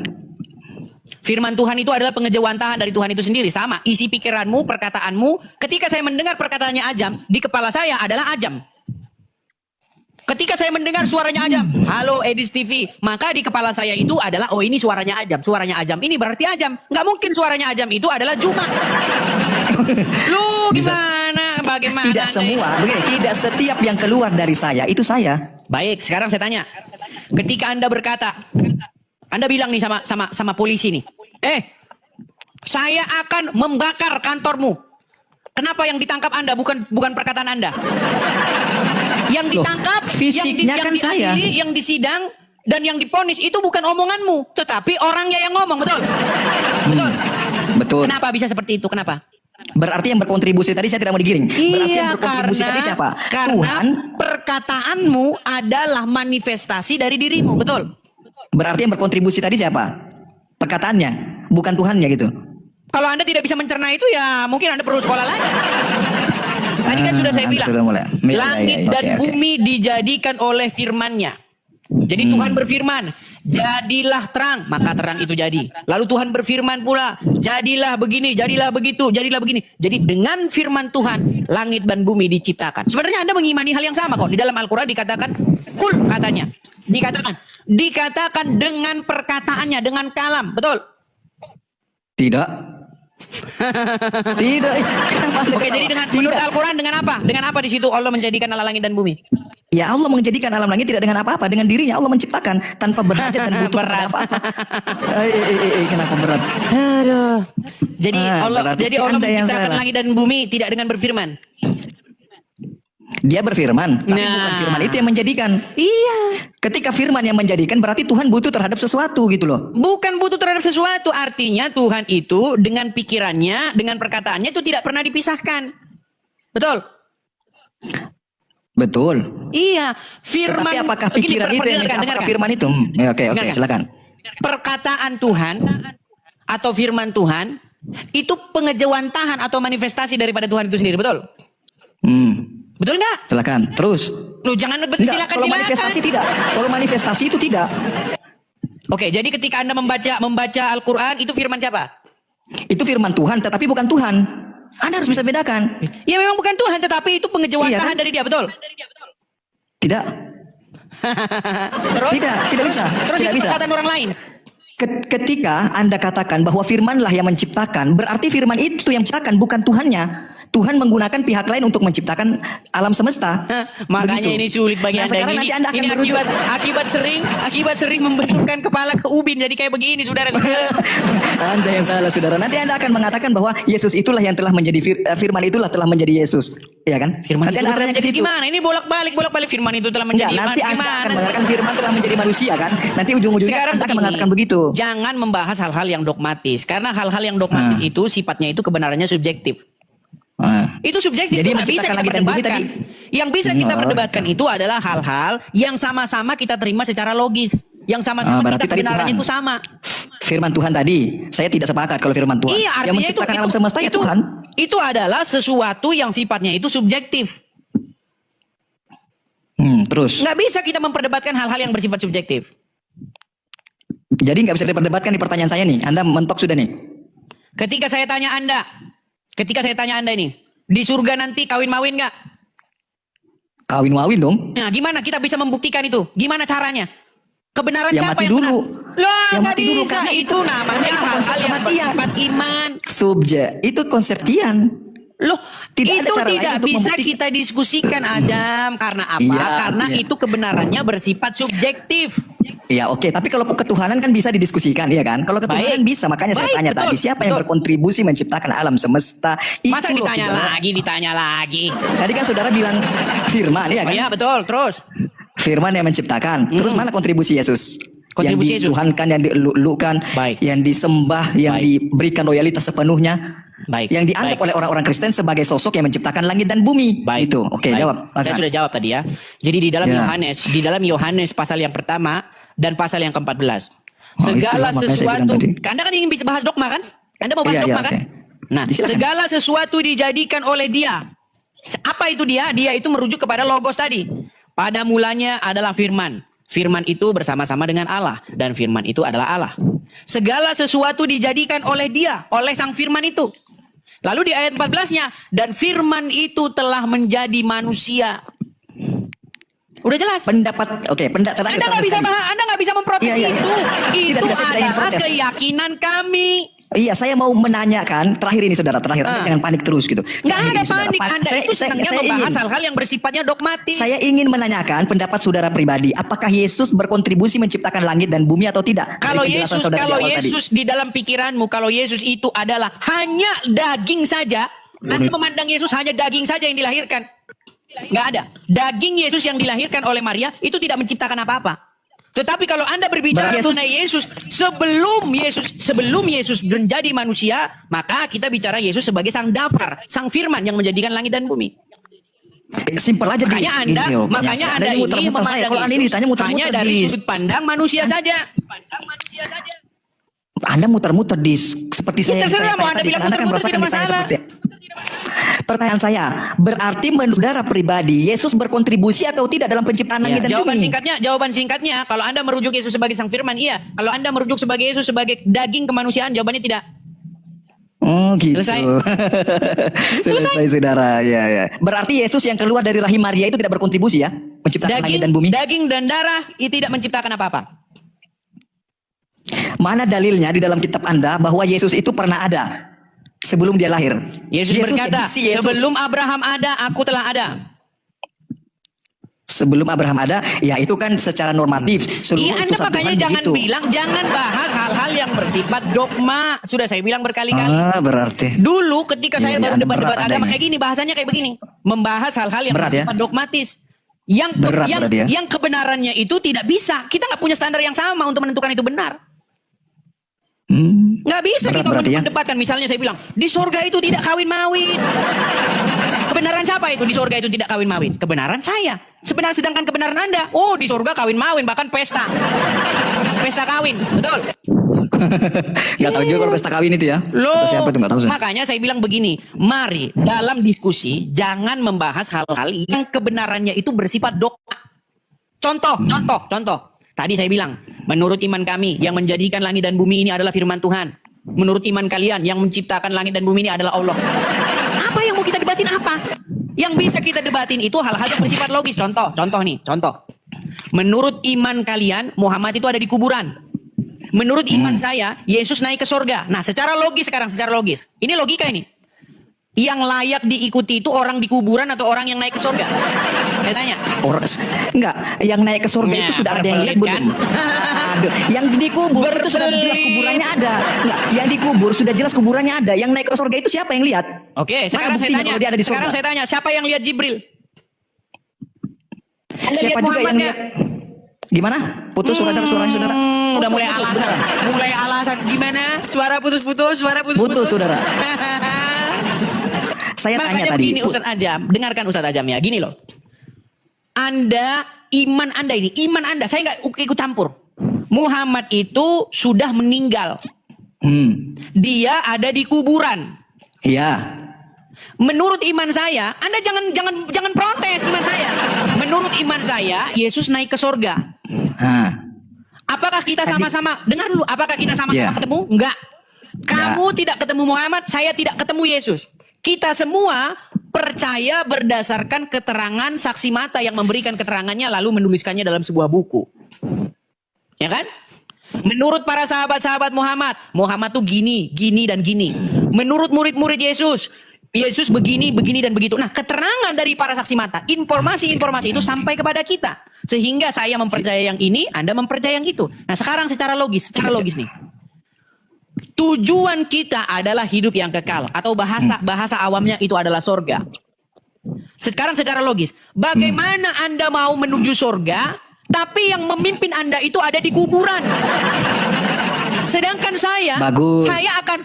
Firman Tuhan itu adalah pengejawantahan dari Tuhan itu sendiri. Sama, isi pikiranmu, perkataanmu. Ketika saya mendengar perkataannya Ajam, di kepala saya adalah Ajam. Ketika saya mendengar suaranya Ajam, halo Edis TV, maka di kepala saya itu adalah, oh ini suaranya Ajam. Suaranya Ajam ini berarti Ajam. Nggak mungkin suaranya Ajam itu adalah Juma. Lu gimana? Bagaimana? Tidak semua. Begini, tidak setiap yang keluar dari saya itu saya. Baik, sekarang saya tanya. Ketika Anda berkata, Anda bilang nih sama polisi nih, saya akan membakar kantormu. Kenapa yang ditangkap Anda bukan perkataan Anda? Yang ditangkap, fisiknya kan saya. diadili, yang disidang dan yang diponis itu bukan omonganmu, tetapi orangnya yang ngomong, betul? Betul. Betul. Kenapa bisa seperti itu? Kenapa? Berarti yang berkontribusi tadi saya tidak mau digiring. Berarti yang berkontribusi tadi siapa? Karena Tuhan. perkataanmu adalah manifestasi dari dirimu, betul? Berarti yang berkontribusi tadi siapa? Perkataannya, bukan Tuhannya gitu. Kalau Anda tidak bisa mencerna itu ya mungkin Anda perlu sekolah lagi. Tadi kan sudah saya Anda bilang, sudah mulai. langit Ya, dan oke. bumi dijadikan oleh firman-Nya. Jadi Tuhan berfirman, jadilah terang, maka terang itu jadi. Lalu Tuhan berfirman pula, jadilah begini, jadilah begitu, jadilah begini. Jadi dengan firman Tuhan, langit dan bumi diciptakan. Sebenarnya Anda mengimani hal yang sama kok. Di dalam Al-Quran dikatakan, kul katanya. Dikatakan dengan perkataannya, dengan kalam. Betul? Tidak. Tidak. Oke, jadi menurut Al-Quran dengan apa? Dengan apa di situ Allah menjadikan ala langit dan bumi? Ya Allah menjadikan alam langit tidak dengan apa-apa, dengan dirinya Allah menciptakan tanpa berhajat dan butuh kepada apa-apa. Kenapa berat? Aduh. Jadi Allah berarti Allah Anda yang menciptakan salah. langit dan bumi tidak dengan berfirman. Dia berfirman, tapi Nah. bukan firman itu yang menjadikan. Iya. Ketika firman yang menjadikan berarti Tuhan butuh terhadap sesuatu gitu loh. Bukan butuh terhadap sesuatu, artinya Tuhan itu dengan pikirannya, dengan perkataannya itu tidak pernah dipisahkan. Betul? Betul. Iya, firman. Tetapi apakah Begini, pikiran itu yang dengarkan, apakah dengarkan. firman itu? Oke, Dengarkan. silakan. Perkataan Tuhan atau firman Tuhan itu pengejawantahan atau manifestasi daripada Tuhan itu sendiri, betul? Betul nggak? Silakan. Terus. Lu jangan Enggak, silakan. kalau manifestasi tidak. Kalau manifestasi itu tidak. Oke, jadi ketika Anda membaca Al-Quran itu firman siapa? Itu firman Tuhan tetapi bukan Tuhan. Anda harus bisa bedakan. Ya memang bukan Tuhan, tetapi itu pengejawantahan Iya, kan? dari dia, betul? Tidak. Terus? Tidak bisa. Terus Tidak itu bisa. perkataan orang lain. Ketika Anda katakan bahwa firmanlah yang menciptakan, berarti firman itu yang menciptakan bukan Tuhannya. Tuhan menggunakan pihak lain untuk menciptakan alam semesta. Makanya Begitu. ini sulit bagi Nah, Anda. sekarang nanti Anda akan Ini merujuk. akibat sering membenturkan kepala ke ubin jadi kayak begini, saudara. Anda yang salah, saudara. Nanti Anda akan mengatakan bahwa Yesus itulah yang telah menjadi firman itulah telah menjadi Yesus, ya kan? Firman nanti itu Anda telah arahnya ke menjadi situ. gimana? Ini bolak-balik firman itu telah menjadi Enggak, nanti Anda gimana? akan mengatakan firman telah menjadi manusia kan? Nanti ujung-ujungnya Sekarang Anda akan begini, mengatakan begitu. Jangan membahas hal-hal yang dogmatis karena hal-hal yang dogmatis itu sifatnya itu kebenarannya subjektif. Itu subjektif, Jadi itu nggak bisa menciptakan kita langit dan bumi perdebatkan. tadi. Yang bisa kita Oh, perdebatkan itu adalah hal-hal yang sama-sama kita terima secara logis, yang sama-sama berarti kita tadi kebenarannya Tuhan. itu sama. Firman Tuhan tadi, saya tidak sepakat kalau firman Tuhan. Iya, yang artinya menciptakan alam semesta ya Tuhan. Itu adalah sesuatu yang sifatnya itu subjektif. Terus. Nggak bisa kita memperdebatkan hal-hal yang bersifat subjektif. Jadi nggak bisa diperdebatkan di pertanyaan saya nih. Anda mentok sudah nih. Ketika saya tanya Anda ini, di surga nanti kawin-mawin nggak? Kawin-wawin dong. Nah, gimana kita bisa membuktikan itu? Gimana caranya? Kebenaran Yang siapa mati yang dulu. benar? Loh, Yang nggak mati dulu, bisa. karena Itu namanya itu hal-hal konsep yang kematian. bersifat iman. Subjek itu konseptian. Loh, Tidak ada itu cara lain tidak untuk bisa membuktikan. kita diskusikan, Ajam. Karena apa? Iya, Karena iya. itu kebenarannya bersifat subjektif. Ya oke, tapi kalau ketuhanan kan bisa didiskusikan, iya kan? Kalau ketuhanan Baik. bisa, makanya saya Baik, tanya betul, tadi siapa yang betul. berkontribusi menciptakan alam semesta? Masa Itu loh, ditanya saudara. ditanya lagi. Tadi kan saudara bilang firman, iya kan? Iya, betul. Terus. Firman yang menciptakan. Terus mana kontribusi Yesus? Kontribusi yang Yesus. dituhankan, yang dilulukan, Baik. yang disembah, yang Baik. diberikan loyalitas sepenuhnya. Baik. Yang dianggap Baik. oleh orang-orang Kristen sebagai sosok yang menciptakan langit dan bumi. Baik. Itu. Oke, Baik. jawab. Saya Silakan. sudah jawab tadi ya. Jadi di dalam Yohanes pasal yang pertama dan pasal yang ke-14. Oh, itulah Segala makanya saya bilang sesuatu. tadi. Anda kan ingin bisa bahas dogma kan? Anda mau bahas Iya, iya, dogma kan? oke. Nah, Silakan. segala sesuatu dijadikan oleh Dia. Apa itu Dia? Dia itu merujuk kepada logos tadi. Pada mulanya adalah firman. Firman itu bersama-sama dengan Allah dan firman itu adalah Allah. Segala sesuatu dijadikan oleh Dia, oleh sang firman itu. Lalu di ayat 14-nya, dan firman itu telah menjadi manusia. Udah jelas. Pendapat, oke, pendapat Anda nggak bisa Anda nggak bisa memprotes Iya, iya, iya. itu. Tidak, Itu saya tidak ingin adalah protes. keyakinan kami. Iya, saya mau menanyakan terakhir ini saudara, terakhir. Anda jangan panik terus gitu. Nggak Terakhir ada ini, saudara. panik. Anda itu senangnya membahas hal-hal yang bersifatnya dogmatis. Saya ingin menanyakan pendapat saudara pribadi. Apakah Yesus berkontribusi menciptakan langit dan bumi atau tidak? Kalau Dari penjelasan saudara di awal tadi. Yesus di dalam pikiranmu, kalau Yesus itu adalah hanya daging saja, Anda memandang Yesus hanya daging saja yang dilahirkan. Nggak ada. Daging Yesus yang dilahirkan oleh Maria itu tidak menciptakan apa-apa. Tetapi kalau Anda berbicara Berarti mengenai Yesus sebelum Yesus menjadi manusia, maka kita bicara Yesus sebagai sang dafar, sang firman yang menjadikan langit dan bumi. Simpel aja Makanya Anda, Dio. makanya Anda Ada yang ini muter-muter saya. memandang Kalau Anda ini ditanya Yesus muter-muter hanya dari di sudut pandang manusia saja. Anda muter-muter di seperti Ya, saya. terserah, mau Anda tadi, bilang kan Anda kan muter-muter, merasakan tidak ditanya masalah. Pertanyaan saya, berarti menurut saudara pribadi Yesus berkontribusi atau tidak dalam penciptaan langit dan Jawaban bumi? singkatnya, kalau Anda merujuk Yesus sebagai sang firman, iya. Kalau Anda merujuk sebagai Yesus sebagai daging kemanusiaan, jawabannya tidak. Oh gitu. Selesai. Selesai saudara. Ya, ya. Berarti Yesus yang keluar dari rahim Maria itu tidak berkontribusi ya menciptakan langit dan bumi. Daging dan darah itu tidak menciptakan apa-apa. Mana dalilnya di dalam kitab Anda bahwa Yesus itu pernah ada sebelum dia lahir? Yesus berkata, diksi Yesus. sebelum Abraham ada, aku telah ada. Sebelum Abraham ada, ya itu kan secara normatif. Seluruh Iya, Anda utusan makanya Tuhan jangan begitu. bilang, jangan bahas hal-hal yang bersifat dogma. Sudah saya bilang berkali-kali. Ah, berarti. Dulu ketika saya Iya, baru Anda debat-debat berat agama adanya. kayak gini, bahasanya kayak begini. Membahas hal-hal yang Berat ya? bersifat dogmatis. Yang Berat berarti ya? yang kebenarannya itu tidak bisa. Kita nggak punya standar yang sama untuk menentukan itu benar. Nggak bisa Berat kita berarti ya? mendebatkan. Misalnya saya bilang, di surga itu tidak kawin-mawin. Kebenaran siapa itu di surga itu tidak kawin-mawin? Kebenaran saya. Sedangkan kebenaran Anda, oh di surga kawin-mawin, bahkan pesta. Pesta kawin, betul? Gak tahu juga kalau pesta kawin itu ya. Loh, Atau siapa itu gak tahu saya. makanya saya bilang begini, mari dalam diskusi jangan membahas hal-hal yang kebenarannya itu bersifat dogma. Contoh. Tadi saya bilang, menurut iman kami yang menjadikan langit dan bumi ini adalah firman Tuhan. Menurut iman kalian yang menciptakan langit dan bumi ini adalah Allah. Apa yang mau kita debatin apa? Yang bisa kita debatin itu hal-hal yang bersifat logis. Contoh. Menurut iman kalian, Muhammad itu ada di kuburan. Menurut iman saya, Yesus naik ke surga. Nah, secara logis. Ini logika ini. Yang layak diikuti itu orang di kuburan atau orang yang naik ke surga? Saya tanya. Enggak, yang naik ke surga Nah, itu sudah ada yang lihat berbelit, belum? Aduh, yang dikubur itu sudah jelas kuburannya ada. Enggak, yang dikubur sudah jelas kuburannya ada. Yang naik ke surga itu siapa yang lihat? Oke, sekarang saya buktinya tanya. kalau dia ada di Sekarang surga? saya tanya, siapa yang lihat Jibril? Anda Siapa lihat juga yang Muhammadnya? lihat? Gimana? Putus suaranya saudara. Udah mulai alasan. Mulai alasan gimana? Suara putus-putus, suara putus-putus. Putus, saudara. Saya tanya Makanya tadi. begini Ustadz Ajam, dengarkan Ustadz Ajam ya, gini loh. Anda, iman Anda, saya nggak ikut campur. Muhammad itu sudah meninggal. Dia ada di kuburan. Iya. Menurut iman saya, Anda jangan protes iman saya. Menurut iman saya, Yesus naik ke surga. Apakah kita sama-sama, dengar dulu, apakah kita sama-sama Iya. ketemu? Enggak. Kamu tidak ketemu Muhammad, saya tidak ketemu Yesus. Kita semua percaya berdasarkan keterangan saksi mata yang memberikan keterangannya lalu menuliskannya dalam sebuah buku. Ya kan? Menurut para sahabat-sahabat Muhammad, Muhammad tuh gini, gini dan gini. Menurut murid-murid Yesus, Yesus begini, begini dan begitu. Nah, keterangan dari para saksi mata, informasi-informasi itu sampai kepada kita. Sehingga saya mempercayai yang ini, Anda mempercayai yang itu. Nah, sekarang secara logis nih. Tujuan kita adalah hidup yang kekal atau bahasa awamnya itu adalah sorga. Sekarang secara logis, bagaimana Anda mau menuju sorga, tapi yang memimpin Anda itu ada di kuburan? Sedangkan Bagus.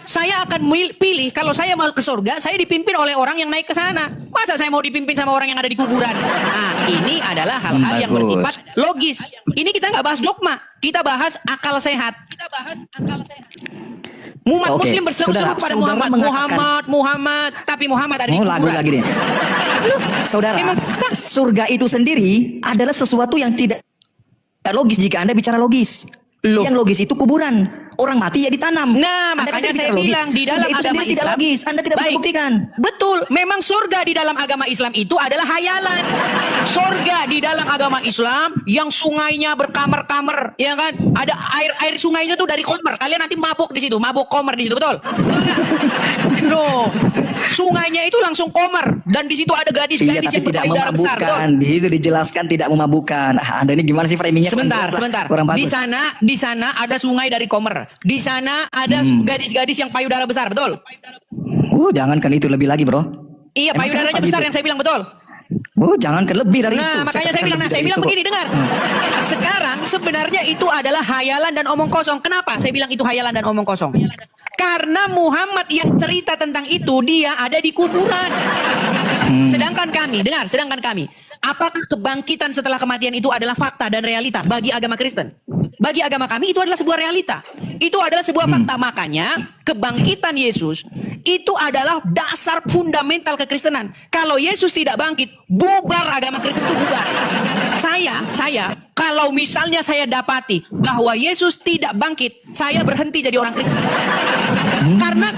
saya akan pilih kalau saya mau ke surga, saya dipimpin oleh orang yang naik ke sana. Masa saya mau dipimpin sama orang yang ada di kuburan? Nah, ini adalah hal-hal yang Bagus. bersifat logis. Ini kita nggak bahas dogma, kita bahas akal sehat. Umat Oke, Muslim berseru saudara, kepada saudara Muhammad, Muhammad, tapi Muhammad ada di Lagu kuburan. lagi nih. Saudara, Memang- surga itu sendiri adalah sesuatu yang tidak logis jika Anda bicara logis. Loh. Yang logis itu kuburan. Orang mati ya ditanam. Nah, Anda kan makanya tidak saya bicara logis. bilang di dalam Surga itu agama sendiri tidak Islam logis. Anda tidak bisa Baik. buktikan. Betul, memang surga di dalam agama Islam itu adalah hayalan. Surga di dalam agama Islam yang sungainya berkamar-kamar, ya kan? Ada air sungainya tuh dari komer. Kalian nanti mabuk di situ, mabuk komer di situ, betul? Betul nggak? No. Sungainya itu langsung komer dan di situ ada Iya, gadis-gadis tapi yang tidak berpayudara besar, betul? memabukkan. Di situ dijelaskan tidak memabukkan. Anda ini gimana sih framingnya? Sebentar. Kurang bagus. Di sana ada sungai dari komer. Di sana ada gadis-gadis yang payudara besar, betul? Jangankan itu lebih lagi, bro. Iya, Emang payudaranya kenapa besar gitu? yang saya bilang, betul? Jangankan lebih dari itu. Nah, makanya saya bilang, katakan lebih dari itu, begini, dengar. Sekarang sebenarnya itu adalah hayalan dan omong kosong. Kenapa saya bilang itu hayalan dan omong kosong? Karena Muhammad yang cerita tentang itu dia ada di kuburan. Sedangkan kami, apakah kebangkitan setelah kematian itu adalah fakta dan realita bagi agama Kristen? Bagi agama kami itu adalah sebuah realita. Itu adalah sebuah fakta. Makanya kebangkitan Yesus itu adalah dasar fundamental kekristenan. Kalau Yesus tidak bangkit, bubar agama Kristen itu bubar. Saya kalau misalnya saya dapati bahwa Yesus tidak bangkit, saya berhenti jadi orang Kristen. Karena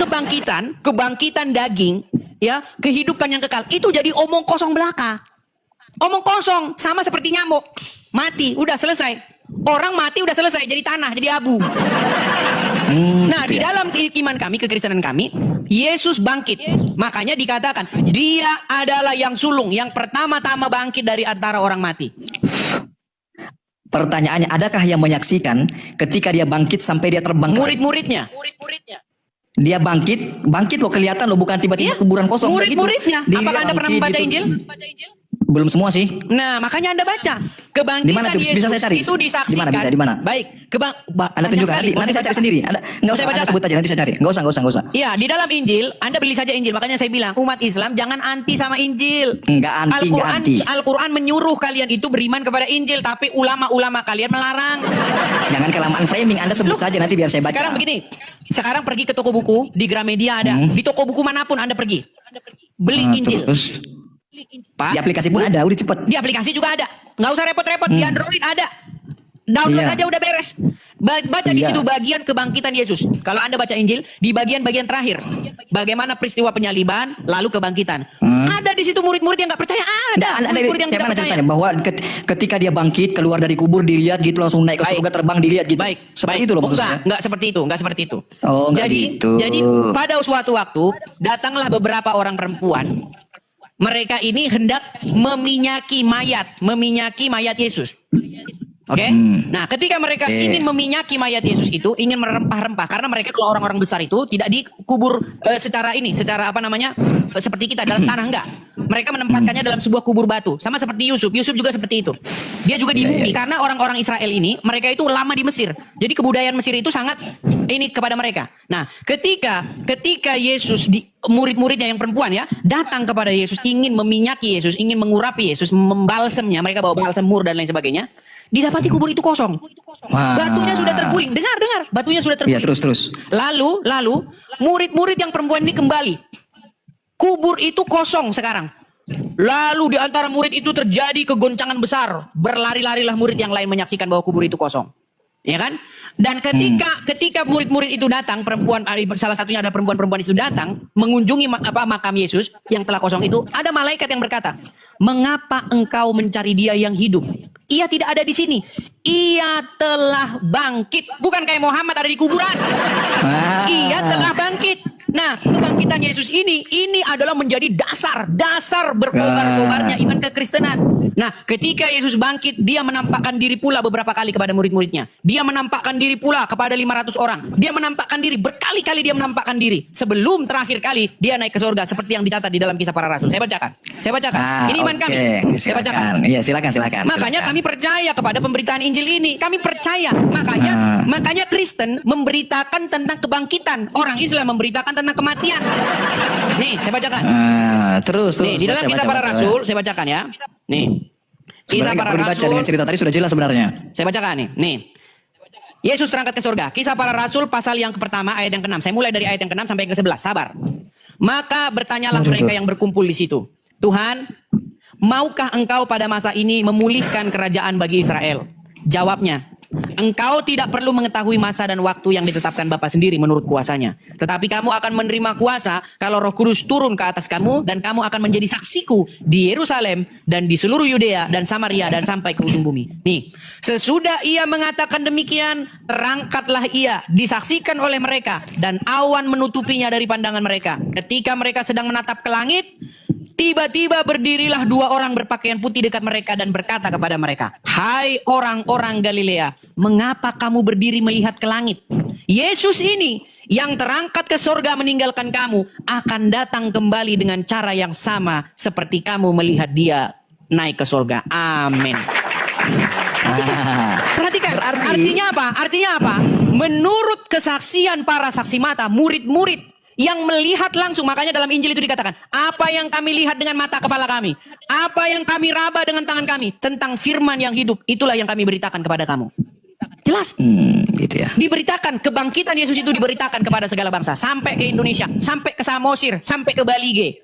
kebangkitan daging, ya, kehidupan yang kekal itu jadi omong kosong belaka. Omong kosong, sama seperti nyamuk. Mati, udah selesai. Orang mati udah selesai, jadi tanah, jadi abu. Nah, di dalam iman kami, kekristenan kami, Yesus bangkit. Makanya dikatakan, dia adalah yang sulung, yang pertama-tama bangkit dari antara orang mati. Pertanyaannya, adakah yang menyaksikan ketika dia bangkit sampai dia terbang? Murid-muridnya. Dia bangkit loh, kelihatan loh, bukan tiba-tiba kuburan kosong. Kayak gitu. Murid-muridnya. Dia Apakah Anda pernah bangkit membaca gitu. Injil? Belum semua sih. Nah, makanya Anda baca. Di Kebangkitan mana tuh? Yesus Bisa saya cari? itu disaksikan. Di mana? Baik. Anda tunjukkan nanti saya cari sendiri. Enggak usah Anda sebut aja, nanti saya cari. Enggak usah. Iya, di dalam Injil, Anda beli saja Injil. Makanya saya bilang, umat Islam jangan anti sama Injil. Enggak anti. Al-Quran menyuruh kalian itu beriman kepada Injil, tapi ulama-ulama kalian melarang. Jangan kelamaan framing, Anda sebut saja nanti biar saya baca. Sekarang begini, sekarang pergi ke toko buku, di Gramedia ada, di toko buku manapun Anda pergi. Beli Injil. Terus Pak, di aplikasi pun ada, udah cepet. di aplikasi juga ada. Nggak usah repot-repot, di Android ada. Download Iya. aja udah beres. Baca di Iya. situ bagian kebangkitan Yesus. Kalau Anda baca Injil di bagian-bagian terakhir, bagaimana peristiwa penyaliban lalu kebangkitan. Ada di situ murid-murid yang nggak percaya. Ada murid-murid yang Kayak tidak mana percaya. ceritanya bahwa ketika dia bangkit keluar dari kubur dilihat gitu langsung naik ke Baik. surga terbang dilihat gitu. Baik, Seperti baik. itu loh Oh, maksudnya. enggak seperti itu, enggak seperti itu. Oh, enggak jadi, gitu. jadi pada suatu waktu datanglah beberapa orang perempuan. Mereka ini hendak meminyaki mayat Yesus. Oke? Nah, ketika mereka Oke. ingin meminyaki mayat Yesus itu, ingin merempah-rempah karena mereka kalau orang-orang besar itu tidak dikubur secara seperti kita dalam tanah enggak. Mereka menempatkannya dalam sebuah kubur batu, sama seperti Yusuf. Yusuf juga seperti itu. Dia juga dibumi karena orang-orang Israel ini mereka itu lama di Mesir. Jadi kebudayaan Mesir itu sangat ini kepada mereka. Nah, ketika Yesus murid-muridnya yang perempuan ya datang kepada Yesus ingin meminyaki Yesus, ingin mengurapi Yesus, membalsemnya, mereka bawa balsam mur dan lain sebagainya. Didapati kubur itu kosong. Wah. Batunya sudah terguling. Dengar, batunya sudah terguling. Iya, terus. Lalu murid-murid yang perempuan ini kembali. Kubur itu kosong sekarang. Lalu di antara murid itu terjadi kegoncangan besar. Berlari-larilah murid yang lain menyaksikan bahwa kubur itu kosong. Ya kan? Dan ketika murid-murid itu datang, salah satunya ada perempuan-perempuan itu datang mengunjungi makam Yesus yang telah kosong itu, ada malaikat yang berkata, "Mengapa engkau mencari dia yang hidup? Ia tidak ada di sini. Ia telah bangkit." Bukan kayak Muhammad ada di kuburan. Ah. Ia telah bangkit. Nah, kebangkitan Yesus ini adalah menjadi dasar berkobar-kobarnya iman kekristenan. Nah, ketika Yesus bangkit, dia menampakkan diri pula beberapa kali kepada murid-muridnya. Dia menampakkan diri pula kepada 500 orang. Dia menampakkan diri, berkali-kali dia menampakkan diri. Sebelum terakhir kali dia naik ke surga seperti yang dicatat di dalam Kisah Para Rasul. Saya bacakan. Ini iman kami. Saya bacakan. Iya, silakan. Makanya kami percaya kepada pemberitaan Injil ini. Kami percaya. Makanya Kristen memberitakan tentang kebangkitan. Orang Islam memberitakan tentang kematian. Nih, saya bacakan. Terus. Nih, di dalam Kisah Para Rasul, saya bacakan ya. Nih. Kisah Para Baca Rasul. dengan cerita tadi sudah jelas sebenarnya. Saya bacakan nih. Nih. Yesus terangkat ke surga. Kisah Para Rasul pasal yang pertama ayat yang ke-6. Saya mulai dari ayat yang ke-6 sampai yang ke-11. Sabar. Maka bertanyalah mereka yang berkumpul di situ. Tuhan, maukah engkau pada masa ini memulihkan kerajaan bagi Israel? Jawabnya, engkau tidak perlu mengetahui masa dan waktu yang ditetapkan Bapa sendiri menurut kuasanya. Tetapi kamu akan menerima kuasa kalau Roh Kudus turun ke atas kamu dan kamu akan menjadi saksiku di Yerusalem dan di seluruh Yudea dan Samaria dan sampai ke ujung bumi. Nih, sesudah ia mengatakan demikian, terangkatlah ia, disaksikan oleh mereka dan awan menutupinya dari pandangan mereka. Ketika mereka sedang menatap ke langit, tiba-tiba berdirilah 2 orang berpakaian putih dekat mereka dan berkata kepada mereka, "Hai orang-orang Galilea, mengapa kamu berdiri melihat ke langit? Yesus ini yang terangkat ke sorga meninggalkan kamu akan datang kembali dengan cara yang sama seperti kamu melihat dia naik ke sorga." Amin. Perhatikan, artinya apa? Menurut kesaksian para saksi mata, murid-murid yang melihat langsung, makanya dalam Injil itu dikatakan, apa yang kami lihat dengan mata kepala kami, apa yang kami raba dengan tangan kami, tentang firman yang hidup, itulah yang kami beritakan kepada kamu. Jelas? Gitu ya. Diberitakan, kebangkitan Yesus itu diberitakan kepada segala bangsa, sampai ke Indonesia, sampai ke Samosir, sampai ke Balige.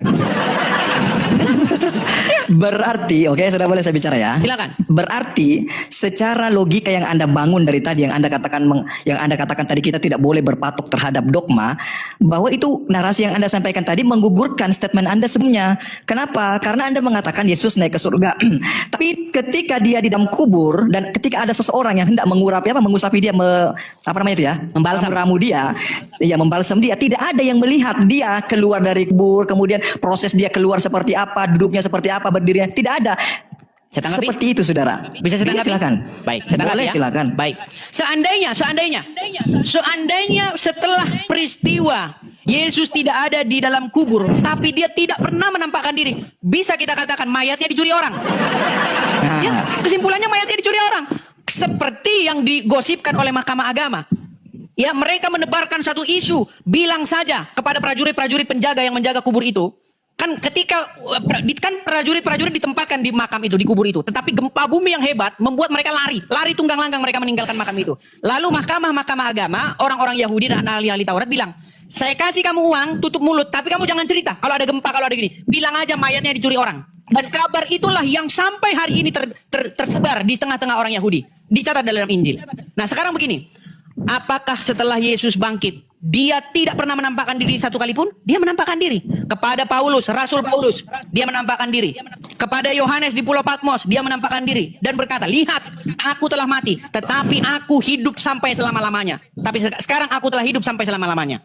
Berarti, oke, sudah boleh saya bicara ya. Silakan. Berarti secara logika yang Anda bangun dari tadi, yang Anda katakan tadi, kita tidak boleh berpatok terhadap dogma, bahwa itu narasi yang Anda sampaikan tadi menggugurkan statement Anda sebelumnya. Kenapa? Karena Anda mengatakan Yesus naik ke surga. Tapi ketika dia di dalam kubur dan ketika ada seseorang yang hendak mengusapi dia, Membalsam. meramu dia, membalsam dia, tidak ada yang melihat dia keluar dari kubur, kemudian proses dia keluar seperti apa, duduknya seperti apa, berdirinya, tidak ada. Saya tanggapi? Seperti itu, saudara. Bisa saya Iya, tanggapi? silakan. Baik, saya tanggapi Boleh, ya. silakan. Baik. Seandainya setelah peristiwa Yesus tidak ada di dalam kubur, tapi dia tidak pernah menampakkan diri, bisa kita katakan mayatnya dicuri orang. Ya, kesimpulannya mayatnya dicuri orang. Seperti yang digosipkan oleh Mahkamah Agama. Ya, mereka menebarkan satu isu, bilang saja kepada prajurit-prajurit penjaga yang menjaga kubur itu. Kan prajurit-prajurit ditempatkan di makam itu, di kubur itu. Tetapi gempa bumi yang hebat membuat mereka lari tunggang langgang, mereka meninggalkan makam itu. Lalu Mahkamah Agama, orang-orang Yahudi dan ahli-ahli Taurat bilang, saya kasih kamu uang, tutup mulut, tapi kamu jangan cerita. Kalau ada gempa, kalau ada gini, bilang aja mayatnya dicuri orang. Dan kabar itulah yang sampai hari ini tersebar di tengah-tengah orang Yahudi. Dicatat dalam Injil. Nah, sekarang begini. Apakah setelah Yesus bangkit, dia tidak pernah menampakkan diri satu kali pun? Dia menampakkan diri. Kepada Paulus, Rasul Paulus, dia menampakkan diri. Kepada Yohanes di Pulau Patmos, dia menampakkan diri. Dan berkata, lihat, aku telah mati, tetapi aku hidup sampai selama-lamanya. Tapi sekarang aku telah hidup sampai selama-lamanya.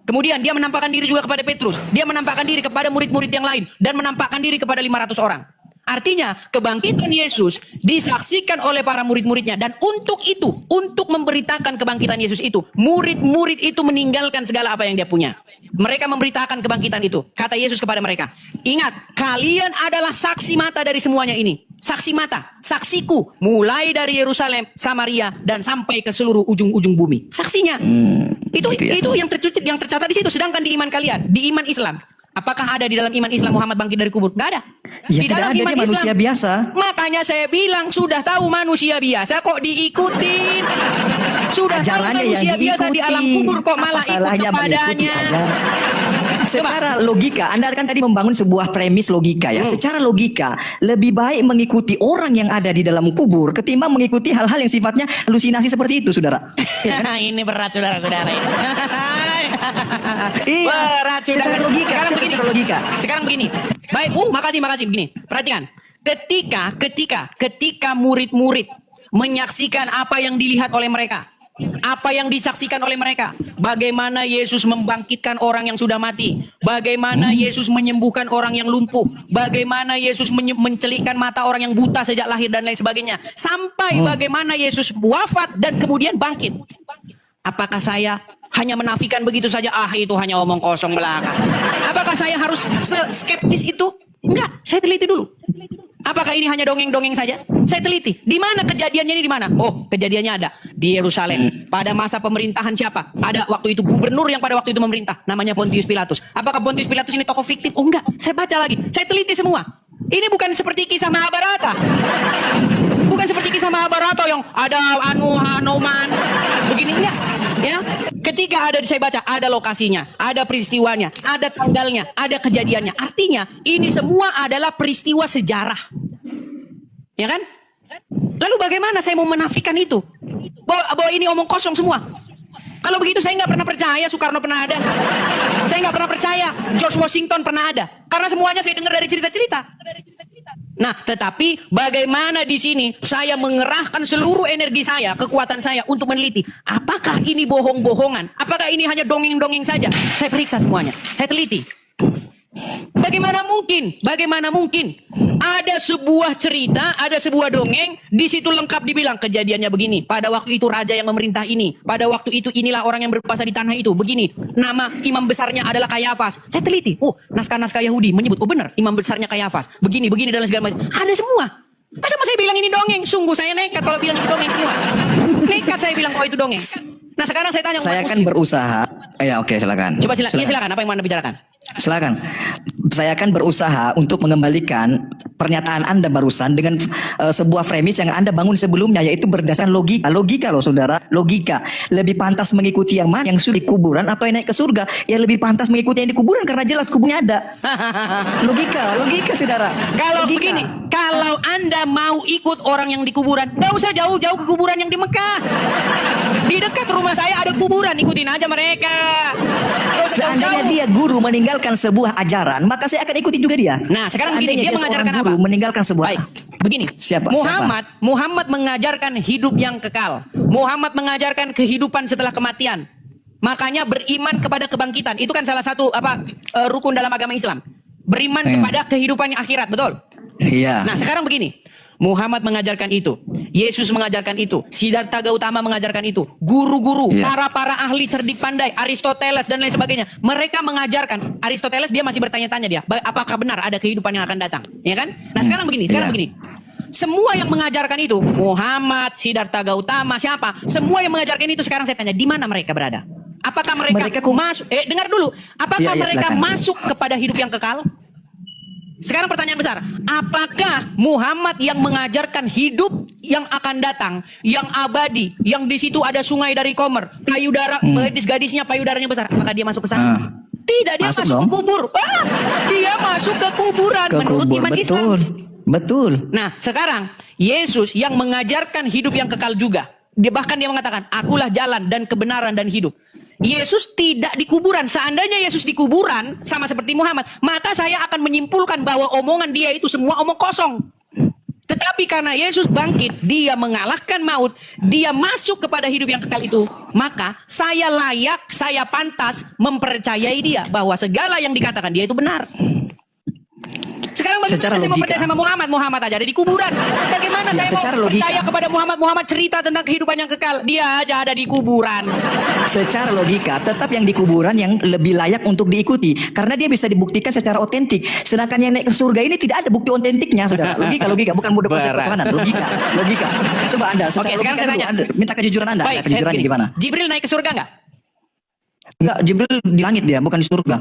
Kemudian dia menampakkan diri juga kepada Petrus. Dia menampakkan diri kepada murid-murid yang lain. Dan menampakkan diri kepada 500 orang. Artinya kebangkitan Yesus disaksikan oleh para murid-muridnya. Dan untuk itu, untuk memberitakan kebangkitan Yesus itu, murid-murid itu meninggalkan segala apa yang dia punya. Mereka memberitakan kebangkitan itu. Kata Yesus kepada mereka, ingat, kalian adalah saksi mata dari semuanya ini. Saksi mata, saksiku, mulai dari Yerusalem, Samaria, dan sampai ke seluruh ujung-ujung bumi. Saksinya. Itu yang tercatat di situ. Sedangkan di iman kalian, di iman Islam, apakah ada di dalam iman Islam Muhammad bangkit dari kubur? Nggak ada. Ya, Di tidak dalam ada, iman dia manusia Islam, biasa. makanya saya bilang sudah tahu manusia biasa kok diikutin. Sudah tahu Ajarannya yang manusia biasa di diikuti. alam kubur kok Apa malah ikut salahnya mengikuti kepadanya. ajaran? Secara logika, Anda kan tadi membangun sebuah premis logika ya. Secara logika, lebih baik mengikuti orang yang ada di dalam kubur ketimbang mengikuti hal-hal yang sifatnya halusinasi seperti itu, saudara. Ya kan? Ini berat saudara-saudara. Iya, Berat saudara. secara logika, secara logika. Sekarang begini. Baik, makasih begini. Perhatikan. Ketika murid-murid menyaksikan apa yang dilihat oleh mereka, apa yang disaksikan oleh mereka, bagaimana Yesus membangkitkan orang yang sudah mati, bagaimana Yesus menyembuhkan orang yang lumpuh, bagaimana Yesus mencelikkan mata orang yang buta sejak lahir dan lain sebagainya, sampai bagaimana Yesus wafat dan kemudian bangkit. Apakah saya hanya menafikan begitu saja? Itu hanya omong kosong belaka. Apakah saya harus skeptis itu? Enggak, saya teliti dulu. Apakah ini hanya dongeng-dongeng saja? Saya teliti. Di mana kejadiannya ini di mana? Oh, kejadiannya ada di Yerusalem. Pada masa pemerintahan siapa? Ada waktu itu gubernur yang pada waktu itu memerintah. Namanya Pontius Pilatus. Apakah Pontius Pilatus ini tokoh fiktif? Oh enggak. Saya baca lagi. Saya teliti semua. Ini bukan seperti kisah Mahabharata. Bukan seperti kisah Mahabharata yang ada Hanuman. Begini enggak. Ya, ketika saya baca, ada lokasinya, ada peristiwanya, ada tanggalnya, ada kejadiannya. Artinya, ini semua adalah peristiwa sejarah. Ya kan? Lalu bagaimana saya mau menafikan itu? Bahwa ini omong kosong semua. Kalau begitu saya nggak pernah percaya Soekarno pernah ada. Saya nggak pernah percaya George Washington pernah ada. Karena semuanya saya dengar dari cerita-cerita. Nah, tetapi bagaimana di sini saya mengerahkan seluruh energi saya, kekuatan saya untuk meneliti. Apakah ini bohong-bohongan? Apakah ini hanya dongeng-dongeng saja? Saya periksa semuanya. Saya teliti. Bagaimana mungkin? Bagaimana mungkin? Ada sebuah cerita, ada sebuah dongeng, di situ lengkap dibilang kejadiannya begini. Pada waktu itu raja yang memerintah ini. Pada waktu itu inilah orang yang berkuasa di tanah itu. Begini. Nama imam besarnya adalah Kayafas. Saya teliti. Oh, naskah-naskah Yahudi menyebut, oh benar, imam besarnya Kayafas. Begini, dan segala macam. Ada semua. Masa mau saya bilang ini dongeng? Sungguh saya nekat kalau bilang ini dongeng semua. Nekat saya bilang, oh itu dongeng. Nah sekarang saya tanya. Saya akan berusaha. Ya oke, silakan. Coba silakan. Ya, silakan. Apa yang mau Anda bicarakan? Silakan. Saya akan berusaha untuk mengembalikan pernyataan Anda barusan dengan sebuah premis yang Anda bangun sebelumnya, yaitu berdasarkan logika. Logika loh saudara, logika. Lebih pantas mengikuti yang mana, yang sudah di kuburan atau yang naik ke surga? Ya lebih pantas mengikuti yang di kuburan karena jelas kuburnya ada. Logika saudara. Kalau logika. begini, kalau Anda mau ikut orang yang di kuburan, nggak usah jauh-jauh ke kuburan yang di Mekah. Di dekat rumah saya ada kuburan, ikutin aja mereka. Seandainya dia guru meninggalkan sebuah ajaran, maka saya akan ikuti juga dia. Nah, sekarang begini, dia mengajarkan guru apa? meninggalkan sebuah. Baik, begini. Muhammad mengajarkan hidup yang kekal. Muhammad mengajarkan kehidupan setelah kematian. Makanya beriman kepada kebangkitan. Itu kan salah satu rukun dalam agama Islam. Beriman kepada kehidupan yang akhirat, betul? Iya. Nah, sekarang begini. Muhammad mengajarkan itu, Yesus mengajarkan itu, Siddhartha Gautama mengajarkan itu, guru-guru, para ahli cerdik pandai, Aristoteles dan lain sebagainya, mereka mengajarkan. Aristoteles dia masih bertanya-tanya dia, apakah benar ada kehidupan yang akan datang, ya kan? Nah sekarang begini, semua yang mengajarkan itu, Muhammad, Siddhartha Gautama, siapa? Semua yang mengajarkan itu sekarang saya tanya, di mana mereka berada? Apakah mereka masuk? Dengar dulu, apakah mereka masuk kepada hidup yang kekal? Sekarang pertanyaan besar, apakah Muhammad yang mengajarkan hidup yang akan datang, yang abadi, yang di situ ada sungai dari Komer, payudara, gadis-gadisnya payudaranya besar, apakah dia masuk ke sana? Tidak, dia masuk ke kubur. Dia masuk ke kuburan menurut iman Islam. Betul. Nah, sekarang Yesus yang mengajarkan hidup yang kekal juga. Bahkan dia mengatakan, akulah jalan dan kebenaran dan hidup. Yesus tidak di kuburan. Seandainya Yesus di kuburan sama seperti Muhammad, maka saya akan menyimpulkan bahwa omongan dia itu semua omong kosong. Tetapi karena Yesus bangkit, dia mengalahkan maut, dia masuk kepada hidup yang kekal itu, maka saya layak, saya pantas mempercayai dia bahwa segala yang dikatakan dia itu benar. Sekarang bagaimana Secara saya mau logika. percaya sama Muhammad? Muhammad aja ada di kuburan. Bagaimana Ya, saya mau secara logika. percaya kepada Muhammad? Muhammad cerita tentang kehidupan yang kekal. Dia aja ada di kuburan. Secara logika, tetap yang di kuburan yang lebih layak untuk diikuti. Karena dia bisa dibuktikan secara otentik. Sedangkan yang naik ke surga ini tidak ada bukti otentiknya, saudara. Logika, bukan budak konsep Berat. ketuhanan. Logika. Coba Anda, secara Oke, sekarang logika saya dulu, tanya. Anda, minta kejujuran Anda. Baik, saya Kejujurannya begini. gimana? Jibril naik ke surga nggak? Enggak, Jibril di langit dia, bukan di surga.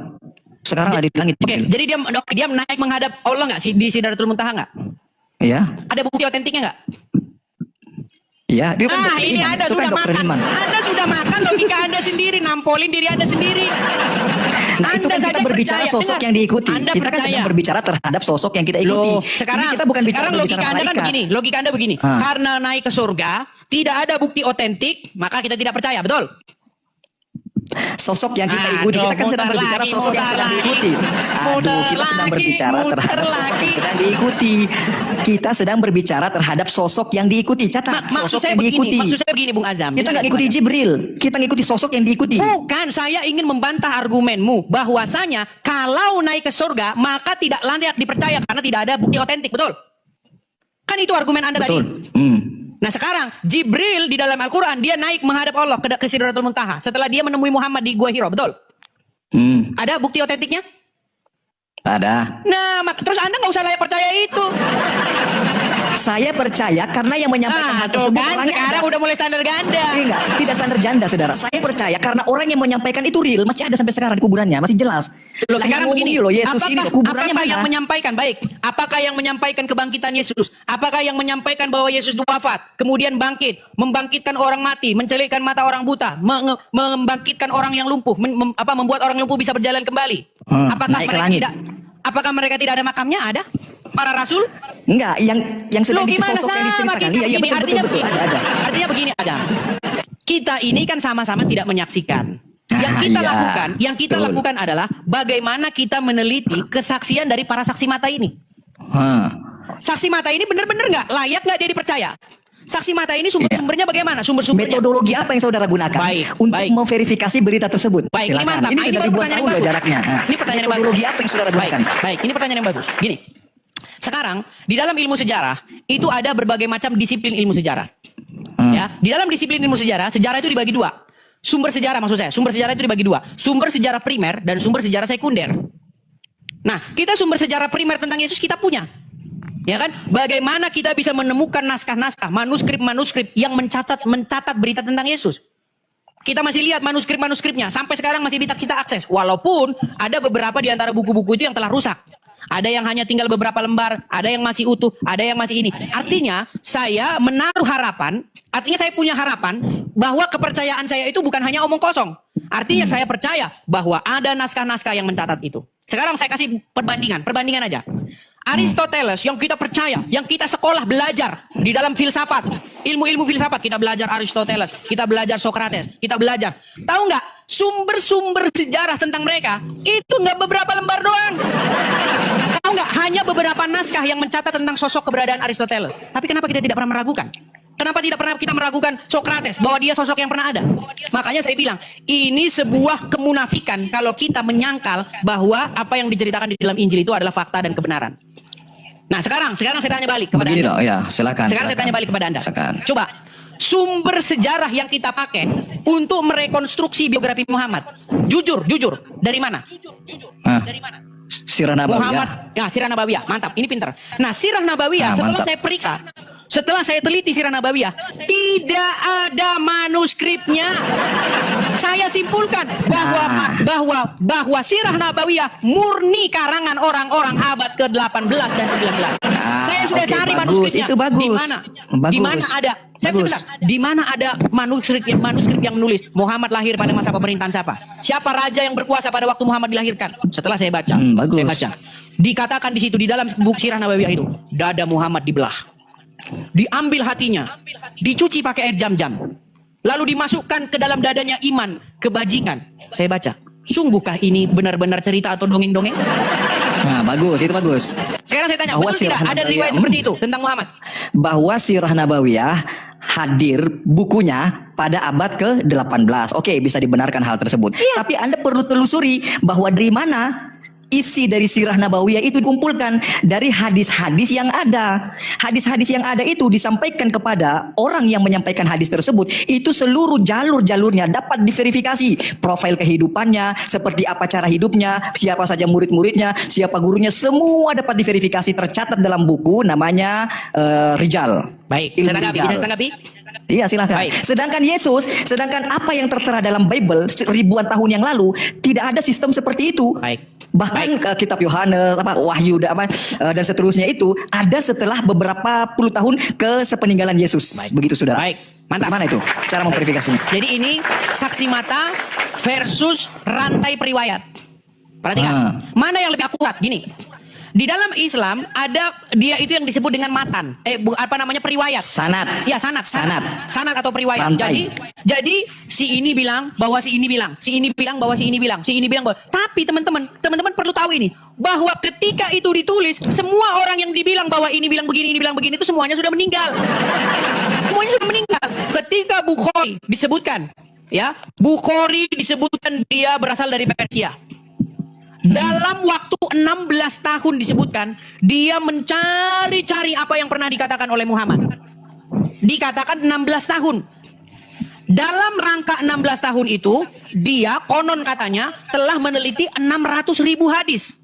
Sekarang ada di langit. Oke, Jibril. jadi dia naik menghadap Allah nggak sih di Sidratul Muntaha nggak? Iya. Ada bukti otentiknya nggak? Iya, dia kan Ah, dokter ini iman. Anda Itu kan sudah dokter makan. iman. Anda sudah makan logika Anda sendiri, nampolin diri Anda sendiri. Nah, itu kan Anda kita saja berbicara percaya. sosok Dengar, yang diikuti. Anda Kita kan percaya. sedang berbicara terhadap sosok yang kita ikuti. Loh, sekarang Ini kita bukan bicara sekarang logika Anda kan malaikat. begini, logika Anda begini. Ah. Karena naik ke surga, tidak ada bukti otentik, maka kita tidak percaya, betul? Sosok yang kita Aduh, ikuti, kita kan sedang muter berbicara lagi, sosok yang muter sedang lagi. diikuti. Muter Kita sedang lagi, berbicara muter terhadap sosok lagi. yang sedang diikuti. Kita sedang berbicara terhadap sosok yang diikuti. Catat, Maksud sosok saya yang begini, diikuti. maksud saya begini, Bung Azam. Kita Dengar, nggak Bung ikuti Azam. Jibril, kita ngikuti sosok yang diikuti. Bukan, saya ingin membantah argumenmu bahwasanya kalau naik ke surga maka tidak layak dipercaya karena tidak ada bukti otentik, betul? Kan itu argumen Anda Betul. tadi. Nah sekarang Jibril di dalam Al-Quran dia naik menghadap Allah ke Sidratul Muntaha setelah dia menemui Muhammad di Gua Hiro, betul? Ada bukti otentiknya? Ada. Nah, terus Anda nggak usah layak percaya itu. Saya percaya karena yang menyampaikan hal Tuh tersebut kan orangnya sekarang ada. udah mulai standar ganda. Enggak, tidak standar janda, saudara. Saya percaya karena orang yang menyampaikan itu real, masih ada sampai sekarang di kuburannya, masih jelas. Loh, Lah, sekarang yang begini, ngomong loh, Yesus ini loh, kuburannya apakah yang mana? menyampaikan baik? Apakah yang menyampaikan kebangkitan Yesus? Apakah yang menyampaikan bahwa Yesus wafat, kemudian bangkit, membangkitkan orang mati, mencelikkan mata orang buta, membangkitkan orang yang lumpuh, membuat orang lumpuh bisa berjalan kembali? Naik ke langit. Apakah mereka tidak ada makamnya? Ada? Para rasul? Enggak, yang sedang Loh, gimana sosok yang sama diceritakan. kita Iya, begini? betul, Artinya betul, begini. ada. Artinya begini aja. Kita ini kan sama-sama tidak menyaksikan. Yang kita iya. lakukan, Betul. adalah bagaimana kita meneliti kesaksian dari para saksi mata ini. Saksi mata ini benar-benar nggak layak nggak dia dipercaya? Saksi mata ini sumber-sumbernya bagaimana? Sumber-sumbernya. Metodologi apa yang saudara gunakan Baik, untuk baik. memverifikasi berita tersebut? Baik, ini Silakan. mantap. Ini Ini sudah baru ribuan pertanyaan tahun yang loh bagus. jaraknya. Ini pertanyaan yang Metodologi bagus. apa yang saudara Baik, gunakan? baik. Ini pertanyaan yang bagus. Gini. Sekarang di dalam ilmu sejarah itu ada berbagai macam disiplin ilmu sejarah. Ya, di dalam disiplin ilmu sejarah, sejarah itu dibagi dua. Sumber sejarah maksud saya, sumber sejarah itu dibagi dua. Sumber sejarah primer dan sumber sejarah sekunder. Nah, kita sumber sejarah primer tentang Yesus kita punya. Ya kan? Bagaimana kita bisa menemukan naskah-naskah, manuskrip-manuskrip yang mencatat berita tentang Yesus? Kita masih lihat manuskrip-manuskripnya sampai sekarang masih bisa kita akses. Walaupun ada beberapa di antara buku-buku itu yang telah rusak. Ada yang hanya tinggal beberapa lembar, ada yang masih utuh, ada yang masih ini. Artinya saya menaruh harapan, artinya saya punya harapan bahwa kepercayaan saya itu bukan hanya omong kosong. Artinya saya percaya bahwa ada naskah-naskah yang mencatat itu. Sekarang saya kasih perbandingan aja. Aristoteles yang kita percaya, yang kita sekolah belajar di dalam filsafat, ilmu-ilmu filsafat, kita belajar Aristoteles, kita belajar Socrates, kita belajar. Tahu nggak sumber-sumber sejarah tentang mereka itu nggak beberapa lembar doang. Tahu nggak hanya beberapa naskah yang mencatat tentang sosok keberadaan Aristoteles. Tapi kenapa kita tidak pernah meragukan? Kenapa tidak pernah kita meragukan Socrates bahwa dia sosok yang pernah ada? Makanya saya bilang, ini sebuah kemunafikan kalau kita menyangkal bahwa apa yang diceritakan di dalam Injil itu adalah fakta dan kebenaran. Nah, sekarang saya tanya balik kepada Begini Anda. loh, ya, silakan. Sekarang saya tanya balik kepada Anda. Silakan. Coba, sumber sejarah yang kita pakai untuk merekonstruksi biografi Muhammad. Jujur, dari mana? Dari mana? Sirah Nabawiyah. Muhammad, ya Sirah Nabawiyah, mantap, ini pinter. Nah Sirah Nabawiyah setelah mantap. saya periksa, setelah saya teliti Sirah Nabawiyah, tidak ada manuskripnya. Saya simpulkan bahwa Sirah Nabawiyah murni karangan orang-orang abad ke-18 dan 19. Saya sudah oke, cari bagus, manuskripnya. itu bagus. Di mana? Bagus. Di mana ada? Saya Bagus. bilang, di mana ada manuskrip yang menulis Muhammad lahir pada masa pemerintahan siapa? Siapa raja yang berkuasa pada waktu Muhammad dilahirkan? Setelah saya baca, Bagus. saya baca. Dikatakan di situ di dalam buku Sirah Nabawiyah itu, dada Muhammad dibelah. Diambil hatinya, dicuci pakai air jam-jam. Lalu dimasukkan ke dalam dadanya iman, kebajikan. Saya baca, sungguhkah ini benar-benar cerita atau dongeng-dongeng? Nah, bagus, itu bagus. Sekarang saya tanya, Bahwa betul tidak Sirah ada riwayat Nabawiyah, seperti itu tentang Muhammad? Bahwa Sirah Nabawiyah hadir bukunya pada abad ke-18. Oke, bisa dibenarkan hal tersebut. Tapi Anda perlu telusuri bahwa dari mana isi dari Sirah Nabawiyah itu dikumpulkan dari hadis-hadis yang ada. Hadis-hadis yang ada itu disampaikan kepada orang yang menyampaikan hadis tersebut. Itu seluruh jalur-jalurnya dapat diverifikasi. Profil kehidupannya, seperti apa cara hidupnya, siapa saja murid-muridnya, siapa gurunya, semua dapat diverifikasi, tercatat dalam buku namanya Rijal. Baik, Ilmu saya tanggapi, Rijal. saya tanggapi. Iya, silakan. Baik. Sedangkan apa yang tertera dalam Bible ribuan tahun yang lalu tidak ada sistem seperti itu. Baik. Bahkan kitab Yohanes, Wahyu, dan seterusnya itu ada setelah beberapa puluh tahun ke sepeninggalan Yesus. Begitu, saudara. Baik, mantap. Bagaimana itu cara memverifikasinya? Jadi ini saksi mata versus rantai periwayat. Perhatikan, mana yang lebih akurat? Gini, di dalam Islam ada dia itu yang disebut dengan matan. Periwayat. Sanad. Ya, sanad atau periwayat. Rantai. Jadi si ini bilang bahwa si ini bilang, si ini bilang bahwa si ini bilang, si ini bilang bahwa. Tapi teman-teman perlu tahu ini, bahwa ketika itu ditulis, semua orang yang dibilang bahwa ini bilang begini, ini bilang begini itu semuanya sudah meninggal. Semuanya sudah meninggal. Ketika Bukhari disebutkan, ya, Bukhari disebutkan dia berasal dari Persia. Dalam waktu 16 tahun disebutkan, dia mencari-cari apa yang pernah dikatakan oleh Muhammad. Dikatakan 16 tahun. Dalam rangka 16 tahun itu, dia konon katanya telah meneliti 600.000 hadis.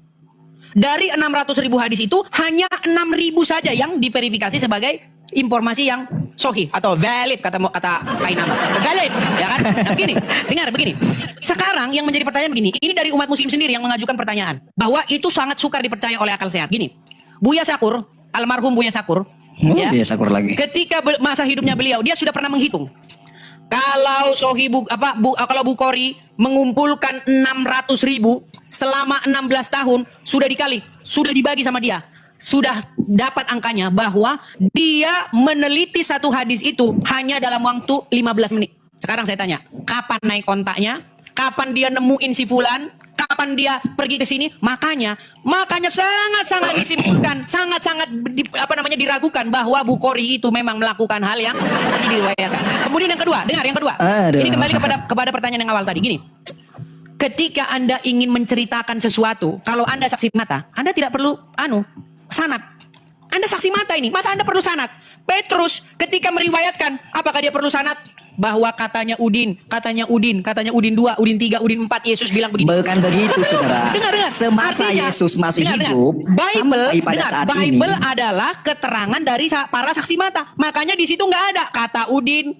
Dari 600.000 hadis itu, hanya 6.000 saja yang diverifikasi sebagai informasi yang sahih atau valid, kata Kainama. Valid, ya kan? Nah, begini. Sekarang yang menjadi pertanyaan begini, ini dari umat muslim sendiri yang mengajukan pertanyaan bahwa itu sangat sukar dipercaya oleh akal sehat. Gini, Buya Sakur, almarhum Buya Sakur, Buya Sakur lagi. ketika masa hidupnya beliau, dia sudah pernah menghitung. Kalau kalau Bukhari mengumpulkan 600.000 selama 16 tahun, sudah dibagi sama dia. Sudah dapat angkanya bahwa dia meneliti satu hadis itu hanya dalam waktu 15 menit. Sekarang saya tanya, kapan naik kontaknya? Kapan dia nemuin si fulan? Kapan dia pergi ke sini? Makanya sangat-sangat disimpulkan, sangat-sangat diragukan bahwa Bukhari itu memang melakukan hal yang seperti diriwayatkan. Kemudian yang kedua, dengar yang kedua. Ini kembali kepada pertanyaan yang awal tadi. Gini, ketika Anda ingin menceritakan sesuatu, kalau Anda saksi mata, Anda tidak perlu sanad. Anda saksi mata ini, masa Anda perlu sanad? Petrus ketika meriwayatkan, apakah dia perlu sanad? Bahwa katanya Udin 2, Udin 3, Udin 4, Yesus bilang begini. Bukan begitu, saudara. Dengar. Semasa Artinya, Yesus masih dengar. hidup, sampai pada saat ini. Bible adalah keterangan dari para saksi mata. Makanya di situ nggak ada kata Udin.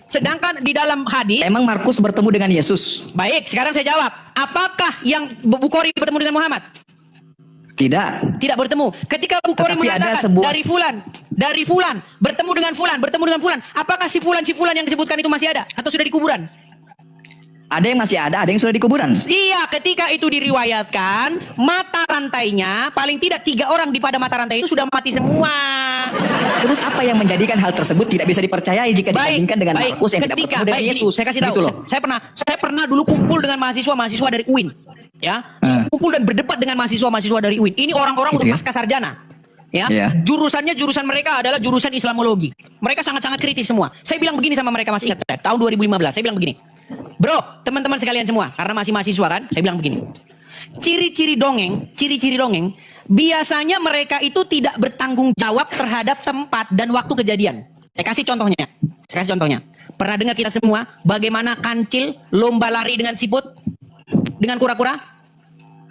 Sedangkan di dalam hadis. Emang Markus bertemu dengan Yesus? Baik, sekarang saya jawab. Apakah yang Bukhari bertemu dengan Muhammad? Tidak bertemu. Ketika Bukhari Tetapi ada mengatakan sebuah- dari fulan bertemu dengan fulan, apakah si fulan yang disebutkan itu masih ada atau sudah di kuburan? Ada yang masih ada yang sudah di kuburan. Iya, ketika itu diriwayatkan, mata rantainya paling tidak 3 orang di pada mata rantai itu sudah mati semua. Terus apa yang menjadikan hal tersebut tidak bisa dipercayai jika dibandingkan dengan Markus yang tidak bertemu dengan Yesus? Saya kasih tahu. Gitu loh. Saya pernah dulu kumpul dengan mahasiswa dari UIN. Ya, saya kumpul dan berdebat dengan mahasiswa dari UIN. Ini orang-orang Gitu udah ya? pasca sarjana. Ya, Iya. jurusan mereka adalah jurusan Islamologi. Mereka sangat-sangat kritis semua. Saya bilang begini sama mereka, masih ingat tahun 2015. Saya bilang begini, bro, teman-teman sekalian semua, karena masih mahasiswa kan, saya bilang begini. Ciri-ciri dongeng, biasanya mereka itu tidak bertanggung jawab terhadap tempat dan waktu kejadian. Saya kasih contohnya. Pernah dengar kita semua bagaimana kancil lomba lari dengan siput, dengan kura-kura?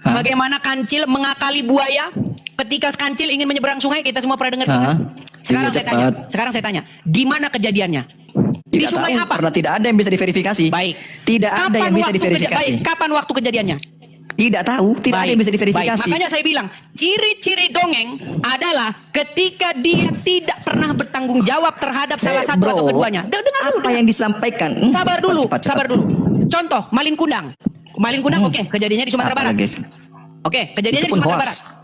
Bagaimana kancil mengakali buaya ketika kancil ingin menyeberang sungai? Kita semua pernah dengar. Sekarang saya tanya, di mana kejadiannya? Di Tidak sungai tahu, apa? karena tidak ada yang bisa diverifikasi. Baik. Tidak ada yang bisa diverifikasi. Kapan waktu kejadiannya? Tidak tahu, tidak ada yang bisa diverifikasi. Makanya saya bilang, ciri-ciri dongeng adalah ketika dia tidak pernah bertanggung jawab terhadap salah satu Bro, atau keduanya. Dengar dulu. apa yang disampaikan? Sabar dulu, Cepat. sabar dulu. Contoh, Malin Kundang. Malin Kundang oke, kejadiannya di Sumatera Barat. Apalagi? Oke, kejadiannya Itu di pun Sumatera hoax. Barat.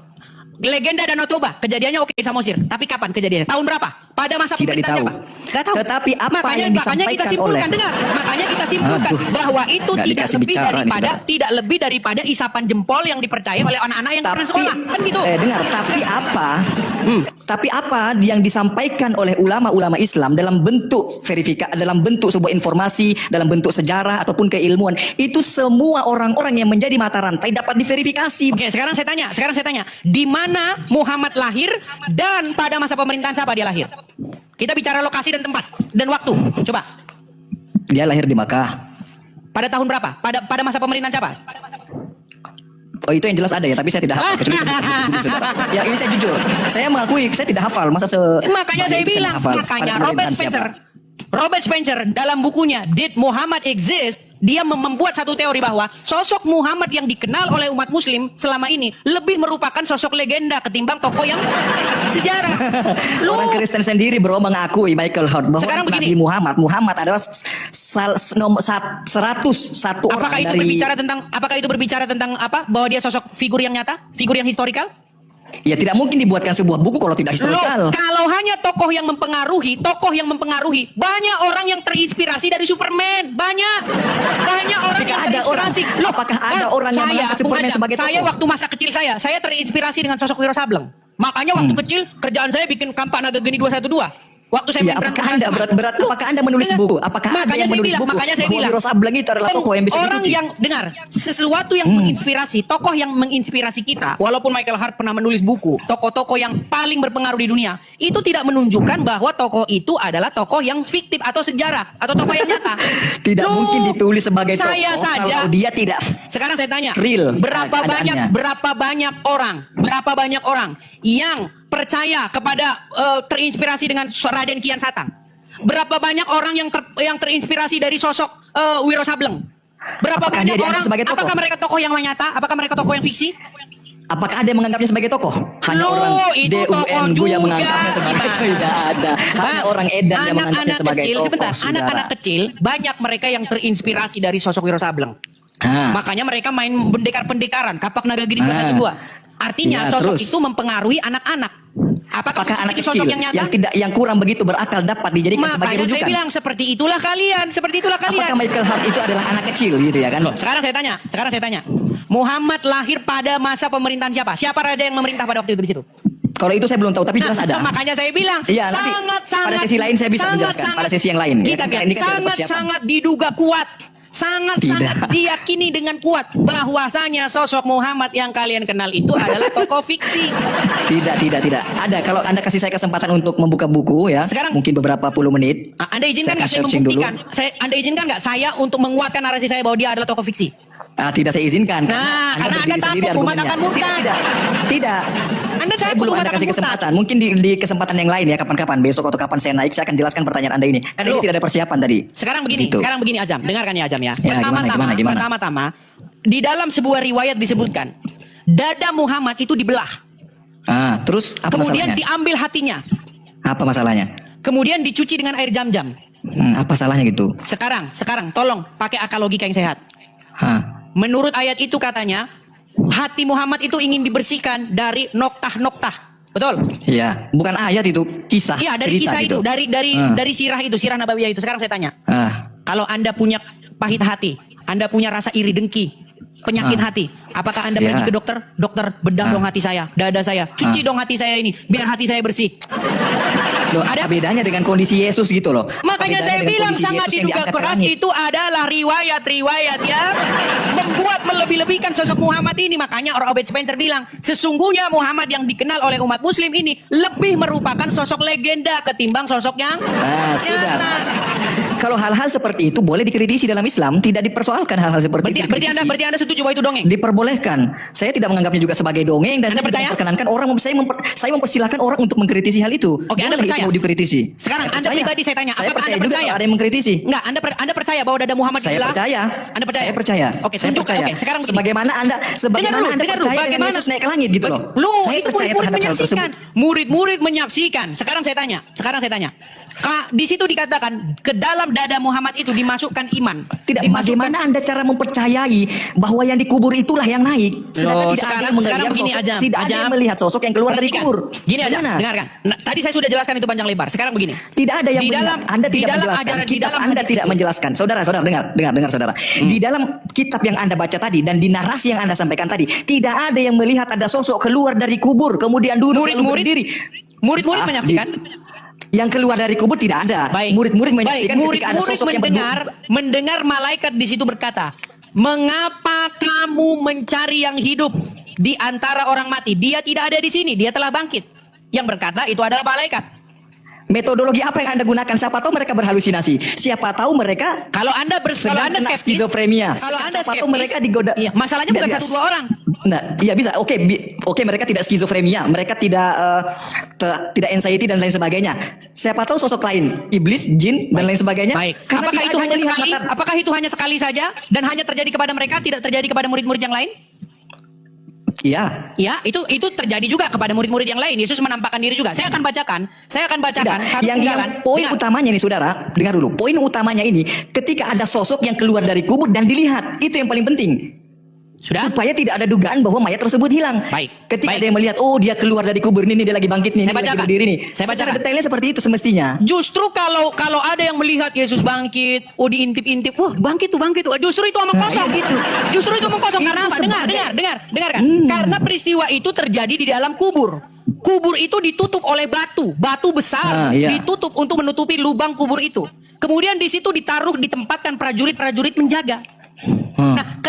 Legenda Danau Toba, kejadiannya oke di Samosir. Tapi kapan kejadiannya? Tahun berapa? Pada masa Tidak pemerintahan ditahu. siapa? Nggak tahu. Tetapi apa makanya, yang makanya kita disampaikan simpulkan, oleh- dengar. Makanya kita simpulkan Aduh, bahwa itu nggak tidak dikasih lebih bicara nih, daripada saudara. tidak lebih daripada isapan jempol yang dipercaya oleh anak-anak yang pernah sekolah. Kan gitu. Dengar, tapi apa? Tapi apa yang disampaikan oleh ulama-ulama Islam dalam bentuk dalam bentuk sebuah informasi, dalam bentuk sejarah ataupun keilmuan, itu semua orang-orang yang menjadi mata rantai dapat diverifikasi. Oke, sekarang saya tanya, di mana Muhammad lahir dan pada masa pemerintahan siapa dia lahir? Kita bicara lokasi dan tempat dan waktu. Coba. Dia lahir di Makkah. Pada tahun berapa? Pada masa pemerintahan siapa? Oh, itu yang jelas ada ya, tapi saya tidak hafal. Kecuali saudara. Ya, ini saya jujur. Saya mengakui saya tidak hafal. Makanya saya itu bilang, hafal. makanya Pada Robert pemerintahan siapa? Robert Spencer dalam bukunya Did Muhammad Exist, dia membuat satu teori bahwa sosok Muhammad yang dikenal oleh umat muslim selama ini lebih merupakan sosok legenda ketimbang tokoh yang sejarah. Orang Kristen sendiri bro mengakui Michael Hart bahwa Sekarang Nabi begini. Muhammad adalah nomor 101 orang Apakah itu dari berbicara tentang apa? Bahwa dia sosok figur yang nyata, figur yang historikal? ya tidak mungkin dibuatkan sebuah buku kalau tidak historikal. Loh, kalau hanya tokoh yang mempengaruhi, banyak orang yang terinspirasi dari Superman, banyak orang Jika yang ada orang, terinspirasi. apakah ada orang yang mengangkat Superman sebagai tokoh? Saya waktu masa kecil saya terinspirasi dengan sosok Wiro Sableng. Makanya waktu kecil kerjaan saya bikin kampak Naga Geni 212. Waktu saya Ya, apakah Anda apakah Anda menulis buku? Apakah Anda yang menulis buku? Makanya saya bahwa bilang, Wiro Sableng itu adalah tokoh yang bisa orang diikuti. yang dengar sesuatu yang menginspirasi, tokoh yang menginspirasi kita. Walaupun Michael Hart pernah menulis buku, tokoh-tokoh yang paling berpengaruh di dunia, itu tidak menunjukkan bahwa tokoh itu adalah tokoh yang fiktif atau sejarah atau tokoh yang nyata. Tidak Loh, mungkin ditulis sebagai tokoh saya saja. kalau dia tidak Sekarang saya tanya, real berapa keadaannya. banyak orang yang percaya kepada terinspirasi dengan Raden Kian Satang? Berapa banyak orang yang terinspirasi dari sosok Wiro Sableng? Berapa Apakah banyak dia dianggap orang? sebagai tokoh? Apakah mereka tokoh yang nyata? Apakah mereka tokoh yang fiksi? Apakah ada yang menganggapnya sebagai tokoh? Hanya Loh, orang itu tokoh DUNU yang juga. menganggapnya sebagai Gimana? tidak ada. Hanya orang edan yang menganggapnya sebagai kecil, tokoh. sebentar, saudara. anak-anak kecil banyak mereka yang terinspirasi dari sosok Wiro Sableng. Ah. Makanya mereka main pendekar-pendekaran, kapak naga gini 212. Artinya Ya, sosok terus. itu mempengaruhi anak-anak. Apakah Apakah anak itu kecil sosok yang nyata? yang kurang begitu berakal dapat dijadikan sebagai Makanya saya rujukan? bilang seperti itulah kalian. Apakah Michael Hart itu adalah anak kecil gitu ya kan? Sekarang saya tanya. Muhammad lahir pada masa pemerintahan siapa? Siapa raja yang memerintah pada waktu itu di situ? Kalau itu saya belum tahu, tapi jelas ada. Makanya saya bilang Iya, nanti pada sesi lain saya bisa menjelaskan. Pada sesi yang lain. Ya, Kita kan, ini kan tidak ada persiapan. sangat diduga kuat. Sangat diyakini dengan kuat bahwasanya sosok Muhammad yang kalian kenal itu adalah tokoh fiksi. Tidak. Ada. Kalau Anda kasih saya kesempatan untuk membuka buku ya, Sekarang- mungkin beberapa puluh menit. Anda izinkan Saya nggak saya searching dulu. membuktikan? Anda izinkan nggak saya untuk menguatkan narasi saya bahwa dia adalah tokoh fiksi? Tidak saya izinkan. Nah, karena berdiri Anda sendiri takut umat argumennya. akan murtad. Tidak. Anda Saya takut belum umat Anda akan kasih murtad. kesempatan. Mungkin di kesempatan yang lain ya, kapan-kapan besok atau kapan saya naik, saya akan jelaskan pertanyaan Anda ini. Karena ini Loh. tidak ada persiapan tadi. Sekarang begini Azam, dengarkan ya Azam ya. Ya, gimana? Pertama-tama, di dalam sebuah riwayat disebutkan dada Muhammad itu dibelah. Terus apa Kemudian masalahnya? diambil hatinya. Apa masalahnya? Kemudian dicuci dengan air jam-jam. Apa salahnya gitu? Sekarang tolong pakai akal logika yang sehat. Menurut ayat itu katanya, hati Muhammad itu ingin dibersihkan dari noktah-noktah. Betul? Iya, bukan ayat itu, kisah. Iya, dari cerita kisah gitu. itu, dari sirah Nabawiyah itu. Sekarang saya tanya, kalau Anda punya pahit hati, Anda punya rasa iri dengki, penyakit hati, apakah Anda pergi ke dokter? Dokter, bedah dong hati saya, dada saya, cuci dong hati saya ini, biar hati saya bersih. Loh, Ada- apa bedanya dengan kondisi Yesus gitu loh? Makanya Apa saya bedanya dengan bilang kondisi sangat Yesus yang diduga diangkat ke keras langit? itu adalah riwayat-riwayat yang membuat melebih-lebihkan sosok Muhammad ini. Makanya Robert Spencer bilang, sesungguhnya Muhammad yang dikenal oleh umat muslim ini lebih merupakan sosok legenda ketimbang sosok yang Sudah. nyata. Kalau hal-hal seperti itu boleh dikritisi dalam Islam, tidak dipersoalkan hal-hal seperti itu. Berarti dikritisi. anda setuju setuju bahwa itu dongeng? Diperbolehkan. Saya tidak menganggapnya juga sebagai dongeng dan Anda saya tidak percaya? memperkenankan orang, saya mempersilahkan orang untuk mengkritisi hal itu. Oke, Anda Boleh percaya? itu mau dikritisi. Sekarang Saya Anda percaya. pribadi saya tanya, Saya apakah percaya Anda juga percaya? kalau ada yang mengkritisi. Enggak, Anda percaya bahwa dada Muhammad Saya dibelah? percaya. Anda percaya? Saya percaya. Oke, Saya tunjuk. percaya. Oke, sekarang begini. Sebagaimana Anda Dengar dulu, percaya dengan Yesus naik ke langit gitu loh. Saya itu percaya murid-murid terhadap hal menyaksikan. tersebut. Murid-murid menyaksikan. Sekarang saya tanya. Di situ dikatakan ke dalam dada Muhammad itu dimasukkan iman. Tidak, Dimasukkan- bagaimana Anda cara mempercayai bahwa yang dikubur itulah yang naik? Sedangkan Loh, tidak ada sekarang yang melihat begini sosok, aja. tidak ada yang melihat sosok yang keluar dari Perhatikan. kubur. Gini aja, Gimana? dengarkan. Nah, tadi saya sudah jelaskan itu panjang lebar. Sekarang begini. Tidak ada yang Di melihat. dalam- Anda di tidak dalam menjelaskan. ajaran- di Kitab dalam Anda hadis tidak itu. menjelaskan. Saudara, dengar, saudara. Di dalam kitab yang Anda baca tadi dan di narasi yang Anda sampaikan tadi, tidak ada yang melihat ada sosok keluar dari kubur kemudian duduk lalu berdiri. Murid-murid Ah, menyaksikan. Yang keluar dari kubur tidak ada. Baik. Murid-murid Baik, menyaksikan ketika ada murid-murid sosok yang mendengar malaikat di situ berkata, "Mengapa kamu mencari yang hidup di antara orang mati? Dia tidak ada di sini, dia telah bangkit." Yang berkata itu adalah malaikat. Metodologi apa yang Anda gunakan? Siapa tahu mereka berhalusinasi. Siapa tahu mereka Kalau Anda sedang kena skeptis, skizofrenia. kalau Anda Siapa tahu skeptis, mereka digoda. iya, masalahnya bukan Tidak, satu dua orang. Nah, iya bisa. Oke, mereka tidak skizofrenia, mereka tidak tidak anxiety dan lain sebagainya. Siapa tahu sosok lain, iblis, jin dan lain sebagainya. Baik. Karena Apakah tidak itu ada hanya yang melihat sekali? mata- Apakah itu hanya sekali saja dan hanya terjadi kepada mereka, tidak terjadi kepada murid-murid yang lain? Iya. Ya, itu terjadi juga kepada murid-murid yang lain. Yesus menampakkan diri juga. Saya akan bacakan Tidak. satu Yang penggalan. poin Dengar. utamanya nih saudara, dengar dulu. Poin utamanya ini ketika ada sosok yang keluar dari kubur dan dilihat, itu yang paling penting. Sudah? Supaya tidak ada dugaan bahwa mayat tersebut hilang. Baik. Ketika Baik. ada yang melihat, oh dia keluar dari kubur ini, dia lagi bangkit nih, Saya ini lagi bacakan. berdiri nih. Saya Secara bacakan. detailnya seperti itu semestinya. Justru kalau ada yang melihat Yesus bangkit, diintip-intip, wah bangkit tuh. Justru itu omong Nah, kosong. iya gitu. Justru itu omong kosong. Itu Karena apa? sebagai- Dengarkan. Karena peristiwa itu terjadi di dalam kubur. Kubur itu ditutup oleh batu besar, Nah, iya. ditutup untuk menutupi lubang kubur itu. Kemudian di situ ditempatkan prajurit-prajurit menjaga. Nah,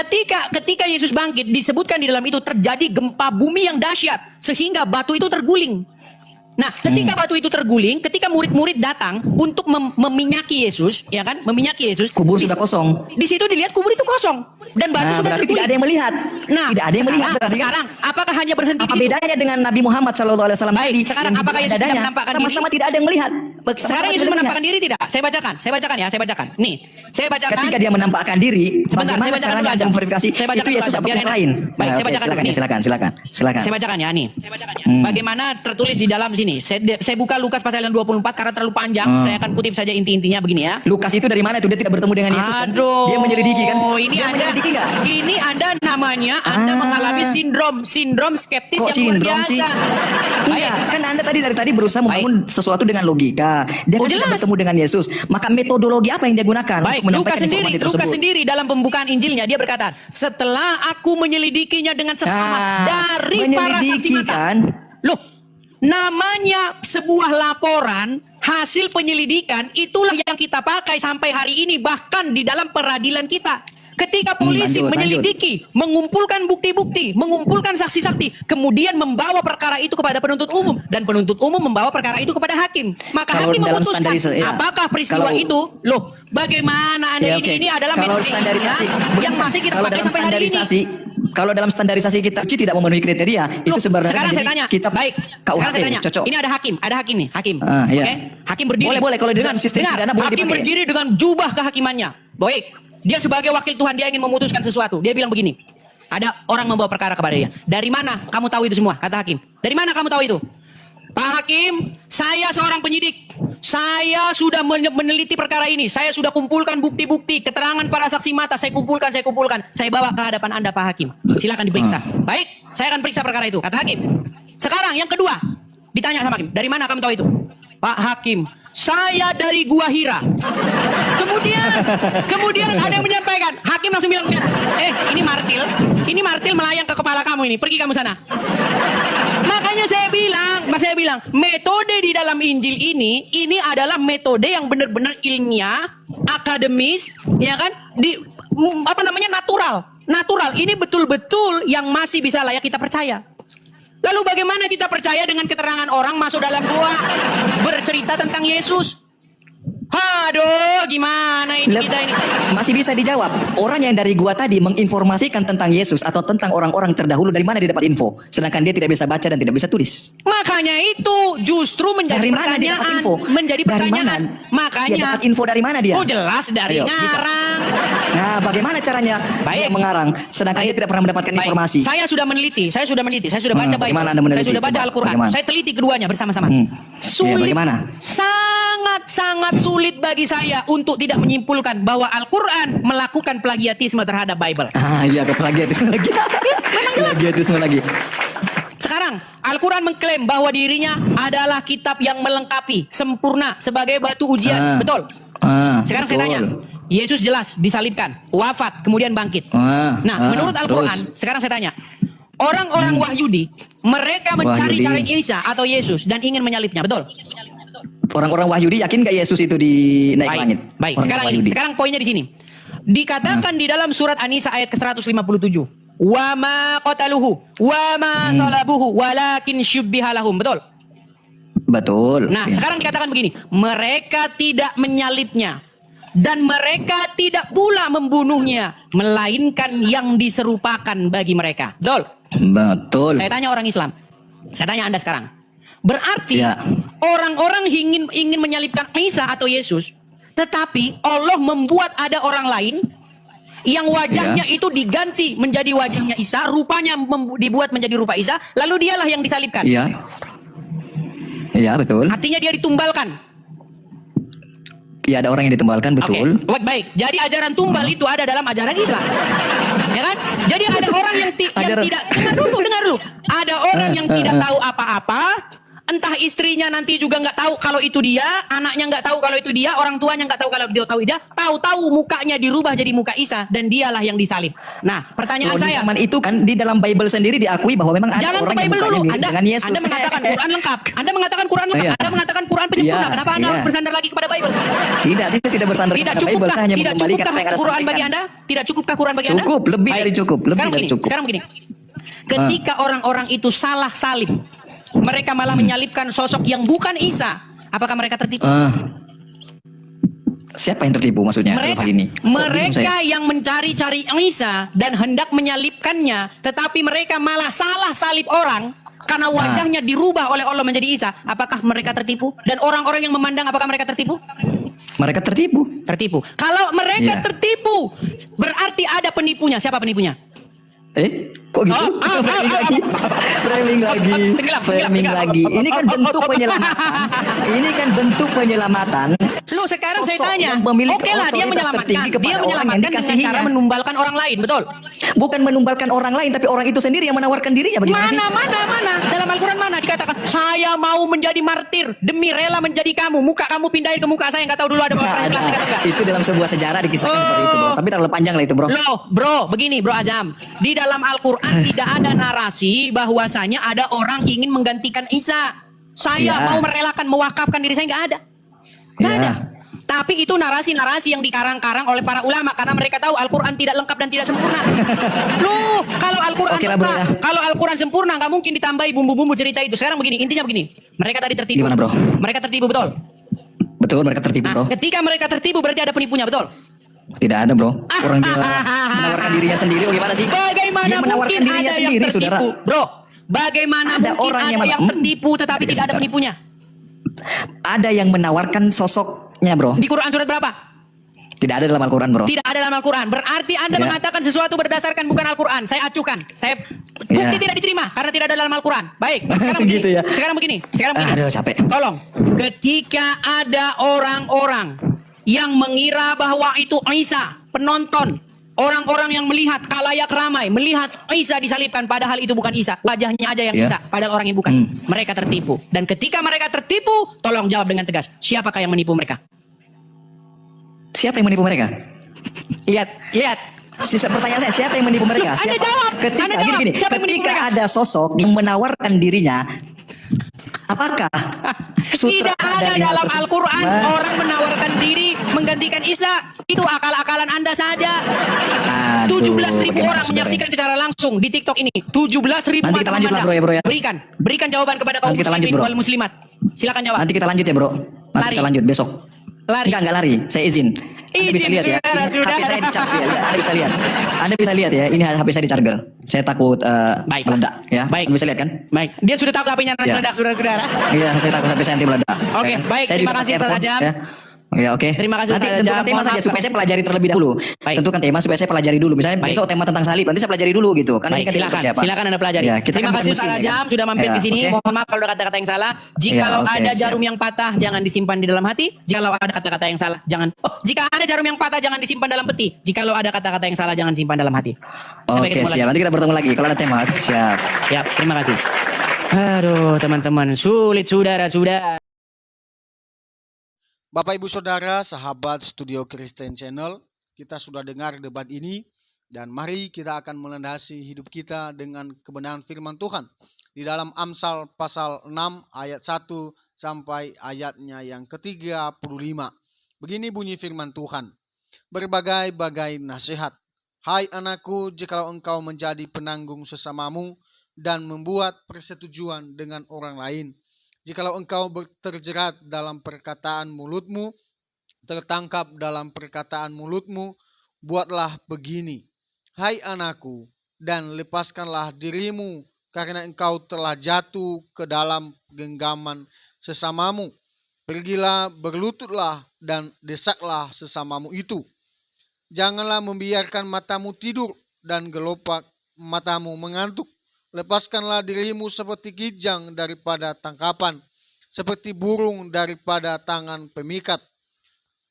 ketika Yesus bangkit, disebutkan di dalam itu terjadi gempa bumi yang dahsyat sehingga batu itu terguling. Nah, ketika batu itu terguling, ketika murid-murid datang untuk meminyaki Yesus, ya kan? Meminyaki Yesus. Kubur di- sudah kosong. Di situ dilihat kubur itu kosong dan batu Nah, sudah berarti terguling. tidak ada yang melihat. Nah, tidak ada yang melihat. berarti kan? sekarang apakah hanya berhenti Apa di situ? bedanya dengan Nabi Muhammad SAW Baik, tadi? sekarang yang apakah di Yesus tidak dadanya? menampakkan Sama-sama diri? tidak ada yang melihat. Sekarang Sama-sama Yesus tidak ada menampakkan yang diri tidak? Saya bacakan ya. Nih, saya melihat. bacakan. Ketika dia menampakkan diri, Sebentar, saya bagaimana bacakan caranya dulu Anda aja. memverifikasi Saya bacakan itu dulu Yesus aja, atau biar yang enak. lain? Baik, Nah, saya oke, bacakan dulu. Nih. silakan. Saya bacakan ya nih. Bagaimana tertulis di dalam sini. Saya buka Lukas pasal yang 24 karena terlalu panjang. Saya akan kutip saja inti-intinya begini ya. Lukas itu dari mana itu? Dia tidak bertemu dengan Yesus kan? Aduh. Dia menyelidiki kan? Ini Dia Anda menyelidiki nggak? Ini Anda namanya Anda Ah. mengalami sindrom skeptis Kok yang luar sindrom biasa. sih? Baik. Iya, kan Anda dari tadi berusaha membangun sesuatu dengan logika. Dia Oh, kan tidak jelas. bertemu dengan Yesus. Maka metodologi apa yang dia gunakan Baik, untuk menyampaikan Lukas informasi tersebut? sendiri dalam pembukaan Injilnya dia berkata, setelah aku menyelidikinya dengan seksama dari para saksi menyelidiki mata. kan? Loh, namanya sebuah laporan hasil penyelidikan itulah yang kita pakai sampai hari ini bahkan di dalam peradilan kita. Ketika polisi lanjut. menyelidiki, mengumpulkan bukti-bukti, mengumpulkan saksi-saksi, kemudian membawa perkara itu kepada penuntut umum dan penuntut umum membawa perkara itu kepada hakim. Maka Kalau hakim dalam memutuskan standarisasi, ya. apakah peristiwa Kalau- itu, loh, bagaimana Anda Ya, ini adalah kalau metode standarisasi yang masih kita kalau pakai dalam sampai hari ini. kalau dalam standarisasi kita tidak memenuhi kriteria itu Loh, sebenarnya sekarang saya menjadi tanya, kitab baik. KUHP Sekarang saya tanya, cocok. ini ada hakim nih, hakim. Ah, iya. Oke, hakim berdiri. Boleh, kalau di dalam sistem pidana boleh hakim dipakai. berdiri dengan jubah kehakimannya. Baik, dia sebagai wakil Tuhan dia ingin memutuskan sesuatu. Dia bilang begini, ada orang membawa perkara kepada dia. Dari mana kamu tahu itu semua? Kata hakim. Dari mana kamu tahu itu? Pak Hakim, saya seorang penyidik. Saya sudah meneliti perkara ini. Saya sudah kumpulkan bukti-bukti, keterangan para saksi mata. Saya kumpulkan. Saya bawa ke hadapan Anda, Pak Hakim. Silakan diperiksa. Baik, saya akan periksa perkara itu. Kata Hakim. Sekarang yang kedua, ditanya sama Hakim. Dari mana kamu tahu itu? Pak Hakim, saya dari Gua Hira. Kemudian ada yang menyampaikan. Hakim langsung bilang, ini martil melayang ke kepala kamu ini. Pergi kamu sana. Makanya saya bilang, metode di dalam Injil ini adalah metode yang benar-benar ilmiah, akademis, ya kan? Natural. Ini betul-betul yang masih bisa layak kita percaya. Lalu bagaimana kita percaya dengan keterangan orang masuk dalam gua bercerita tentang Yesus? Aduh, gimana ini Lep- kita ini? Masih bisa dijawab. Orang yang dari gua tadi menginformasikan tentang Yesus atau tentang orang-orang terdahulu, dari mana dia dapat info? Sedangkan dia tidak bisa baca dan tidak bisa tulis. Makanya itu justru menjadi Dari mana dia dapat pertanyaan. info? Menjadi Dari pertanyaan. mana? Dia Makanya. dapat info dari mana dia? Oh jelas dari Ayo, bisa. ngarang. Nah, bagaimana caranya Baik. dia mengarang sedangkan dia tidak pernah mendapatkan Baik. informasi? Saya sudah meneliti, saya sudah baca Bible. Bagaimana Anda meneliti? Saya sudah baca Coba, Al-Quran. bagaimana? Saya teliti keduanya bersama-sama. Ya, bagaimana? Sangat sulit bagi saya untuk tidak menyimpulkan bahwa Al-Quran melakukan plagiatisme terhadap Bible. Ah, iya, ke plagiatisme lagi. Plagiatisme lagi. Sekarang Al-Quran mengklaim bahwa dirinya adalah kitab yang melengkapi, sempurna sebagai batu ujian. Betul? Sekarang saya tanya, Yesus jelas disalibkan, wafat, kemudian bangkit. Menurut Al-Quran, sekarang saya tanya, orang-orang Wahyudi, mereka mencari-cari Isa atau Yesus dan ingin menyalibnya, betul? Orang-orang Wahyudi yakin gak Yesus itu dinaik ke langit? Baik. Orang-orang Sekarang poinnya di sini. Dikatakan di dalam surat An-Nisa ayat ke-157, wa ma qataluhu wa ma salabuhu walakin syubbiha lahum, betul? Betul. Nah, sekarang dikatakan begini, mereka tidak menyalibnya dan mereka tidak pula membunuhnya, melainkan yang diserupakan bagi mereka. Betul? Betul. Saya tanya orang Islam. Saya tanya Anda sekarang. Berarti Ya. orang-orang ingin menyalibkan Isa atau Yesus, tetapi Allah membuat ada orang lain yang wajahnya itu diganti menjadi wajahnya Isa, rupanya dibuat menjadi rupa Isa, lalu dialah yang disalibkan. Iya. Iya, betul. Artinya dia ditumbalkan. Iya, ada orang yang ditumbalkan, betul. Oke, baik. Jadi ajaran tumbal itu ada dalam ajaran Islam. Ya kan? Jadi ada orang yang Ajaran- tidak dengar dulu. Ada orang yang tidak tahu apa-apa. Entah istrinya nanti juga nggak tahu kalau itu dia, anaknya nggak tahu kalau itu dia, orang tuanya nggak tahu kalau dia tahu dia, tahu-tahu mukanya dirubah jadi muka Isa dan dialah yang disalib. Nah, pertanyaan Kalau di saya, zaman itu kan di dalam Bible sendiri diakui bahwa memang ada jangan ke orang yang Bible mukanya dulu. mirip Anda, dengan Yesus. Anda mengatakan Quran lengkap. Anda mengatakan Quran lengkap. Iya. Anda mengatakan Quran penyempurna. Iya, Kenapa Anda iya. bersandar lagi kepada Bible? Tidak bersandar Tidak kepada Bible. cukupkah? Saya hanya Tidak mengembalikan cukupkah apa yang Anda Quran sampaikan. bagi Anda? Tidak cukupkah Quran bagi Anda? Cukup, lebih Baik. dari cukup, lebih Sekarang dari begini, cukup. Sekarang begini. Ketika orang-orang itu salah salib, mereka malah menyalibkan sosok yang bukan Isa. Apakah mereka tertipu? Siapa yang tertipu maksudnya dalam hal ini? Kok bingung saya? Mereka yang mencari-cari Isa dan hendak menyalibkannya, tetapi mereka malah salah salib orang karena wajahnya dirubah oleh Allah menjadi Isa. Apakah mereka tertipu? Dan orang-orang yang memandang, apakah mereka tertipu? Mereka tertipu. Tertipu. Kalau mereka Iya. tertipu, berarti ada penipunya. Siapa penipunya? Kok gitu? Framing lagi. Framing lagi. Framing lagi. Ini kan bentuk penyelamatan. Ini kan bentuk penyelamatan. Lu sekarang saya Sosok tanya, yang memiliki oke lah dia otoritas menyelamatkan, tertinggi kepada dia orang yang menyelamatkan dengan dikasihinya. cara menumbalkan orang lain, betul? Bukan menumbalkan orang lain, tapi orang itu sendiri yang menawarkan dirinya. Bagaimana sih? Mana dalam Al-Quran mana dikatakan saya mau menjadi martir demi rela menjadi kamu, muka kamu pindahin ke muka saya, nggak tahu dulu ada orang Nah, plastik atau enggak. itu dalam sebuah sejarah dikisahkan seperti itu, bro. Tapi terlalu panjang lah itu, bro. Loh, bro, begini, bro Azam. Di dalam Al-Quran tidak ada narasi bahwasanya ada orang ingin menggantikan Isa. Saya Iya. mau merelakan, mewakafkan diri saya, nggak ada. Nggak Iya. ada. Tapi itu narasi-narasi yang dikarang-karang oleh para ulama karena mereka tahu Al-Quran tidak lengkap dan tidak sempurna. Loh, kalau Al-Quran Oke lah, bro, lengkap, ya. kalau Al-Quran sempurna nggak mungkin ditambahi bumbu-bumbu cerita itu. Sekarang begini, intinya begini. Mereka tadi tertipu. Gimana, bro? Mereka tertipu, betul. Betul, mereka tertipu, Nah, bro. ketika mereka tertipu berarti ada penipunya, betul. Tidak ada, bro. Orang dia menawarkan dirinya sendiri. Bagaimana sih? Bagaimana Dia menawarkan mungkin dirinya ada yang sendiri, tertipu, saudara. bro? Bagaimana Ada mungkin orang ada yang yang tertipu tetapi tidak ada penipunya? Ada yang menawarkan sosoknya, bro. Di Quran surat berapa? Tidak ada dalam Al-Quran, bro. Tidak ada dalam Al-Quran. Berarti Anda Ya. mengatakan sesuatu berdasarkan bukan Al-Quran. Saya acukan. Bukti Ya. tidak diterima karena tidak ada dalam Al-Quran. Baik. Sekarang begini. Gitu ya. Sekarang begini. Sekarang begini. Aduh, capek. Tolong. Ketika ada orang-orang yang mengira bahwa itu Isa, penonton, orang-orang yang melihat khalayak ramai, melihat Isa disalibkan, padahal itu bukan Isa, wajahnya aja yang Ya. Isa, padahal orang yang bukan. Mereka tertipu. Dan ketika mereka tertipu, tolong jawab dengan tegas. Siapakah yang menipu mereka? Siapa yang menipu mereka? Lihat. Pertanyaan saya, siapa yang menipu mereka? Anda Siapa? jawab. Ketika Anda jawab. gini, Siapa yang menipu ketika mereka? ada sosok yang menawarkan dirinya, apakah Tidak ada di hal dalam tersebut? Al-Quran Nah, orang menawarkan diri menggantikan Isa. Itu akal-akalan Anda saja. aduh, 17.000 bagaimana orang saudara? menyaksikan secara langsung di TikTok ini. 17.000 Nanti kita lanjut lah, bro, ya. Berikan jawaban kepada kaum Nanti kita muslimin lanjut, bro. wal muslimat. Silakan jawab. Nanti kita lanjut ya, bro. Nanti Lari. kita lanjut besok. Lari. Enggak lari. Saya izin. Anda bisa Izin, lihat ya. saudara, Ini saudara. HP saya dicas ya. Anda bisa lihat. Anda bisa lihat ya. Ini HP saya dicharger. Saya takut Baik. meledak ya. Baik. Anda bisa lihat kan? Baik. Dia sudah tahu HP-nya Ya. meledak, saudara-saudara. Iya, saya takut HP saya nanti meledak. Oke, Ya kan? baik. Saya Terima juga kasih, pakai Ustaz earphone, Ajam. ya. Ya, oke. Terima kasih, Nanti Ustaz tentukan Ajam. tema Mohon saja maaf, supaya saya pelajari terlebih dahulu. Baik. Tentukan tema supaya saya pelajari dulu. Misalnya Baik. besok tema tentang salib, nanti saya pelajari dulu gitu. Kan ini Baik, kan silakan. persiapan. Silakan Anda pelajari. Ya, kita Terima kan kasih bukan Ustaz mesin, ya Ajam kan? sudah mampir Ya, di sini. oke. Mohon maaf kalau ada kata-kata yang salah. Jikalau oke, ada siap. jarum yang patah, jangan disimpan di dalam hati. Jikalau ada kata-kata yang salah, jangan. Oh, jika ada jarum yang patah, jangan disimpan dalam peti. Jikalau ada kata-kata yang salah, jangan simpan dalam hati. Sampai Oke, ketemu siap. lagi. Nanti kita bertemu lagi kalau ada tema. Siap. Siap, terima kasih. Aduh, teman-teman, sulit saudara. Bapak Ibu Saudara, sahabat Studio Kristen Channel, kita sudah dengar debat ini dan mari kita akan melandasi hidup kita dengan kebenaran firman Tuhan di dalam Amsal pasal 6 ayat 1 sampai ayatnya yang ke-35. Begini bunyi firman Tuhan. Berbagai-bagai nasihat. Hai anakku, jikalau engkau menjadi penanggung sesamamu dan membuat persetujuan dengan orang lain, jikalau engkau terjerat dalam perkataan mulutmu, tertangkap dalam perkataan mulutmu, buatlah begini. Hai anakku, dan lepaskanlah dirimu, karena engkau telah jatuh ke dalam genggaman sesamamu. Pergilah, berlututlah, dan desaklah sesamamu itu. Janganlah membiarkan matamu tidur, dan gelopak matamu mengantuk. Lepaskanlah dirimu seperti kijang daripada tangkapan, seperti burung daripada tangan pemikat.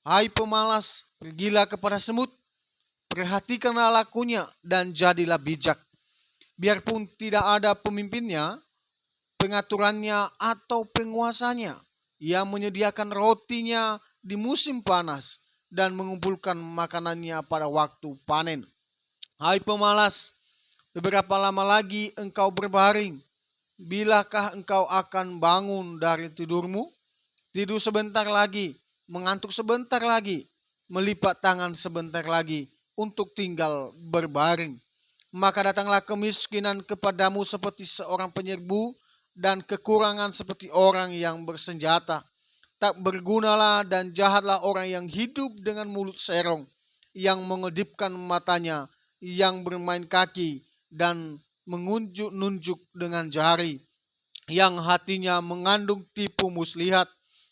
Hai pemalas, pergilah kepada semut, perhatikanlah lakunya dan jadilah bijak. Biarpun tidak ada pemimpinnya, pengaturannya atau penguasanya, ia menyediakan rotinya di musim panas dan mengumpulkan makanannya pada waktu panen. Hai pemalas, beberapa lama lagi engkau berbaring? Bilakah engkau akan bangun dari tidurmu? Tidur sebentar lagi, mengantuk sebentar lagi, melipat tangan sebentar lagi untuk tinggal berbaring. Maka datanglah kemiskinan kepadamu seperti seorang penyerbu dan kekurangan seperti orang yang bersenjata. Tak bergunalah dan jahatlah orang yang hidup dengan mulut serong, yang mengedipkan matanya, yang bermain kaki dan mengunjuk-nunjuk dengan jari, yang hatinya mengandung tipu muslihat,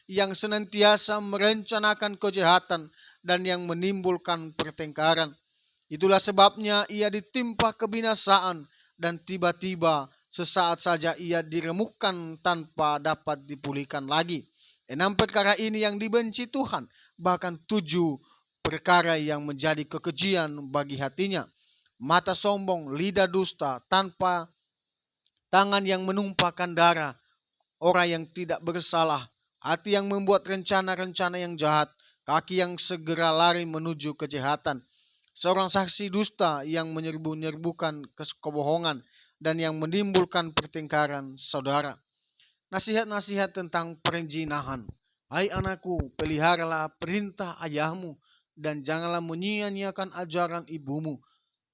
yang senantiasa merencanakan kejahatan dan yang menimbulkan pertengkaran. Itulah sebabnya ia ditimpa kebinasaan dan tiba-tiba sesaat saja ia diremukkan tanpa dapat dipulihkan lagi. 6 perkara ini yang dibenci Tuhan, bahkan 7 perkara yang menjadi kekejian bagi hatinya. Mata sombong, lidah dusta, tanpa tangan yang menumpahkan darah, orang yang tidak bersalah, hati yang membuat rencana-rencana yang jahat, kaki yang segera lari menuju kejahatan, seorang saksi dusta yang menyerbu-nyerbukan kebohongan dan yang menimbulkan pertengkaran saudara. Nasihat-nasihat tentang perzinahan. Hai anakku, peliharalah perintah ayahmu dan janganlah menyia-nyiakan ajaran ibumu.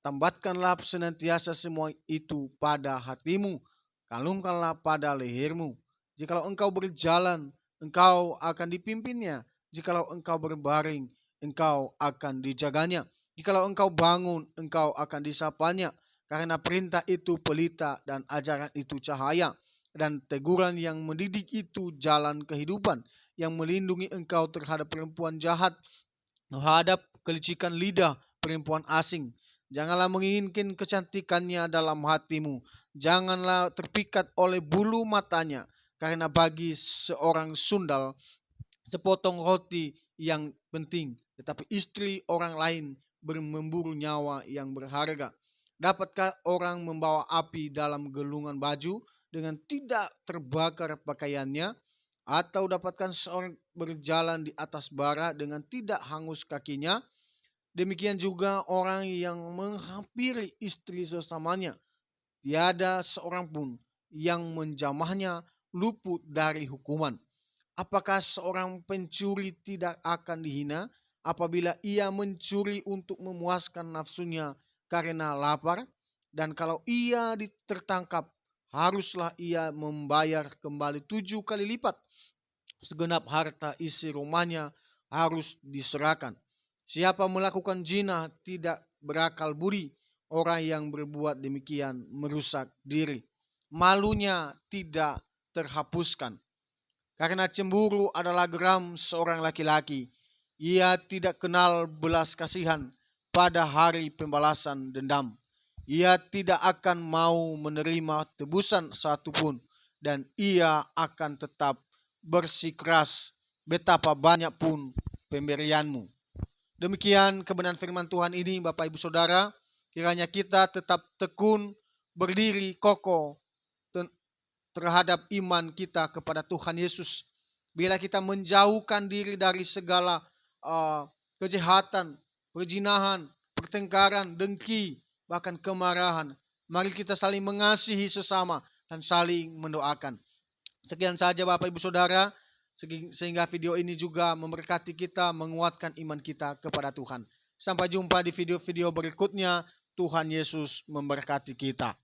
Tambatkanlah senantiasa semua itu pada hatimu, kalungkanlah pada lehermu. Jikalau engkau berjalan, engkau akan dipimpinnya. Jikalau engkau berbaring, engkau akan dijaganya. Jikalau engkau bangun, engkau akan disapanya. Karena perintah itu pelita dan ajaran itu cahaya. Dan teguran yang mendidik itu jalan kehidupan, yang melindungi engkau terhadap perempuan jahat, terhadap kelicikan lidah perempuan asing. Janganlah menginginkan kecantikannya dalam hatimu. Janganlah terpikat oleh bulu matanya. Karena bagi seorang sundal, sepotong roti yang penting, tetapi istri orang lain memburu nyawa yang berharga. Dapatkah orang membawa api dalam gelungan baju dengan tidak terbakar pakaiannya? Atau dapatkah seorang berjalan di atas bara dengan tidak hangus kakinya? Demikian juga orang yang menghampiri istri sesamanya. Tiada seorang pun yang menjamahnya luput dari hukuman. Apakah seorang pencuri tidak akan dihina apabila ia mencuri untuk memuaskan nafsunya karena lapar? Dan kalau ia tertangkap, haruslah ia membayar kembali 7 kali lipat segenap harta isi rumahnya. harus diserahkan. Siapa melakukan zina tidak berakal budi. Orang yang berbuat demikian merusak diri. Malunya tidak terhapuskan. Karena cemburu adalah geram seorang laki-laki. Ia tidak kenal belas kasihan pada hari pembalasan dendam. Ia tidak akan mau menerima tebusan satupun. Dan ia akan tetap bersikeras betapa banyak pun pemberianmu. Demikian kebenaran firman Tuhan ini, Bapak Ibu Saudara. Kiranya kita tetap tekun, berdiri kokoh terhadap iman kita kepada Tuhan Yesus. Bila kita menjauhkan diri dari segala kejahatan, perzinahan, pertengkaran, dengki, bahkan kemarahan, mari kita saling mengasihi sesama dan saling mendoakan. Sekian saja Bapak Ibu Saudara, sehingga video ini juga memberkati kita, menguatkan iman kita kepada Tuhan. Sampai jumpa di video-video berikutnya. Tuhan Yesus memberkati kita.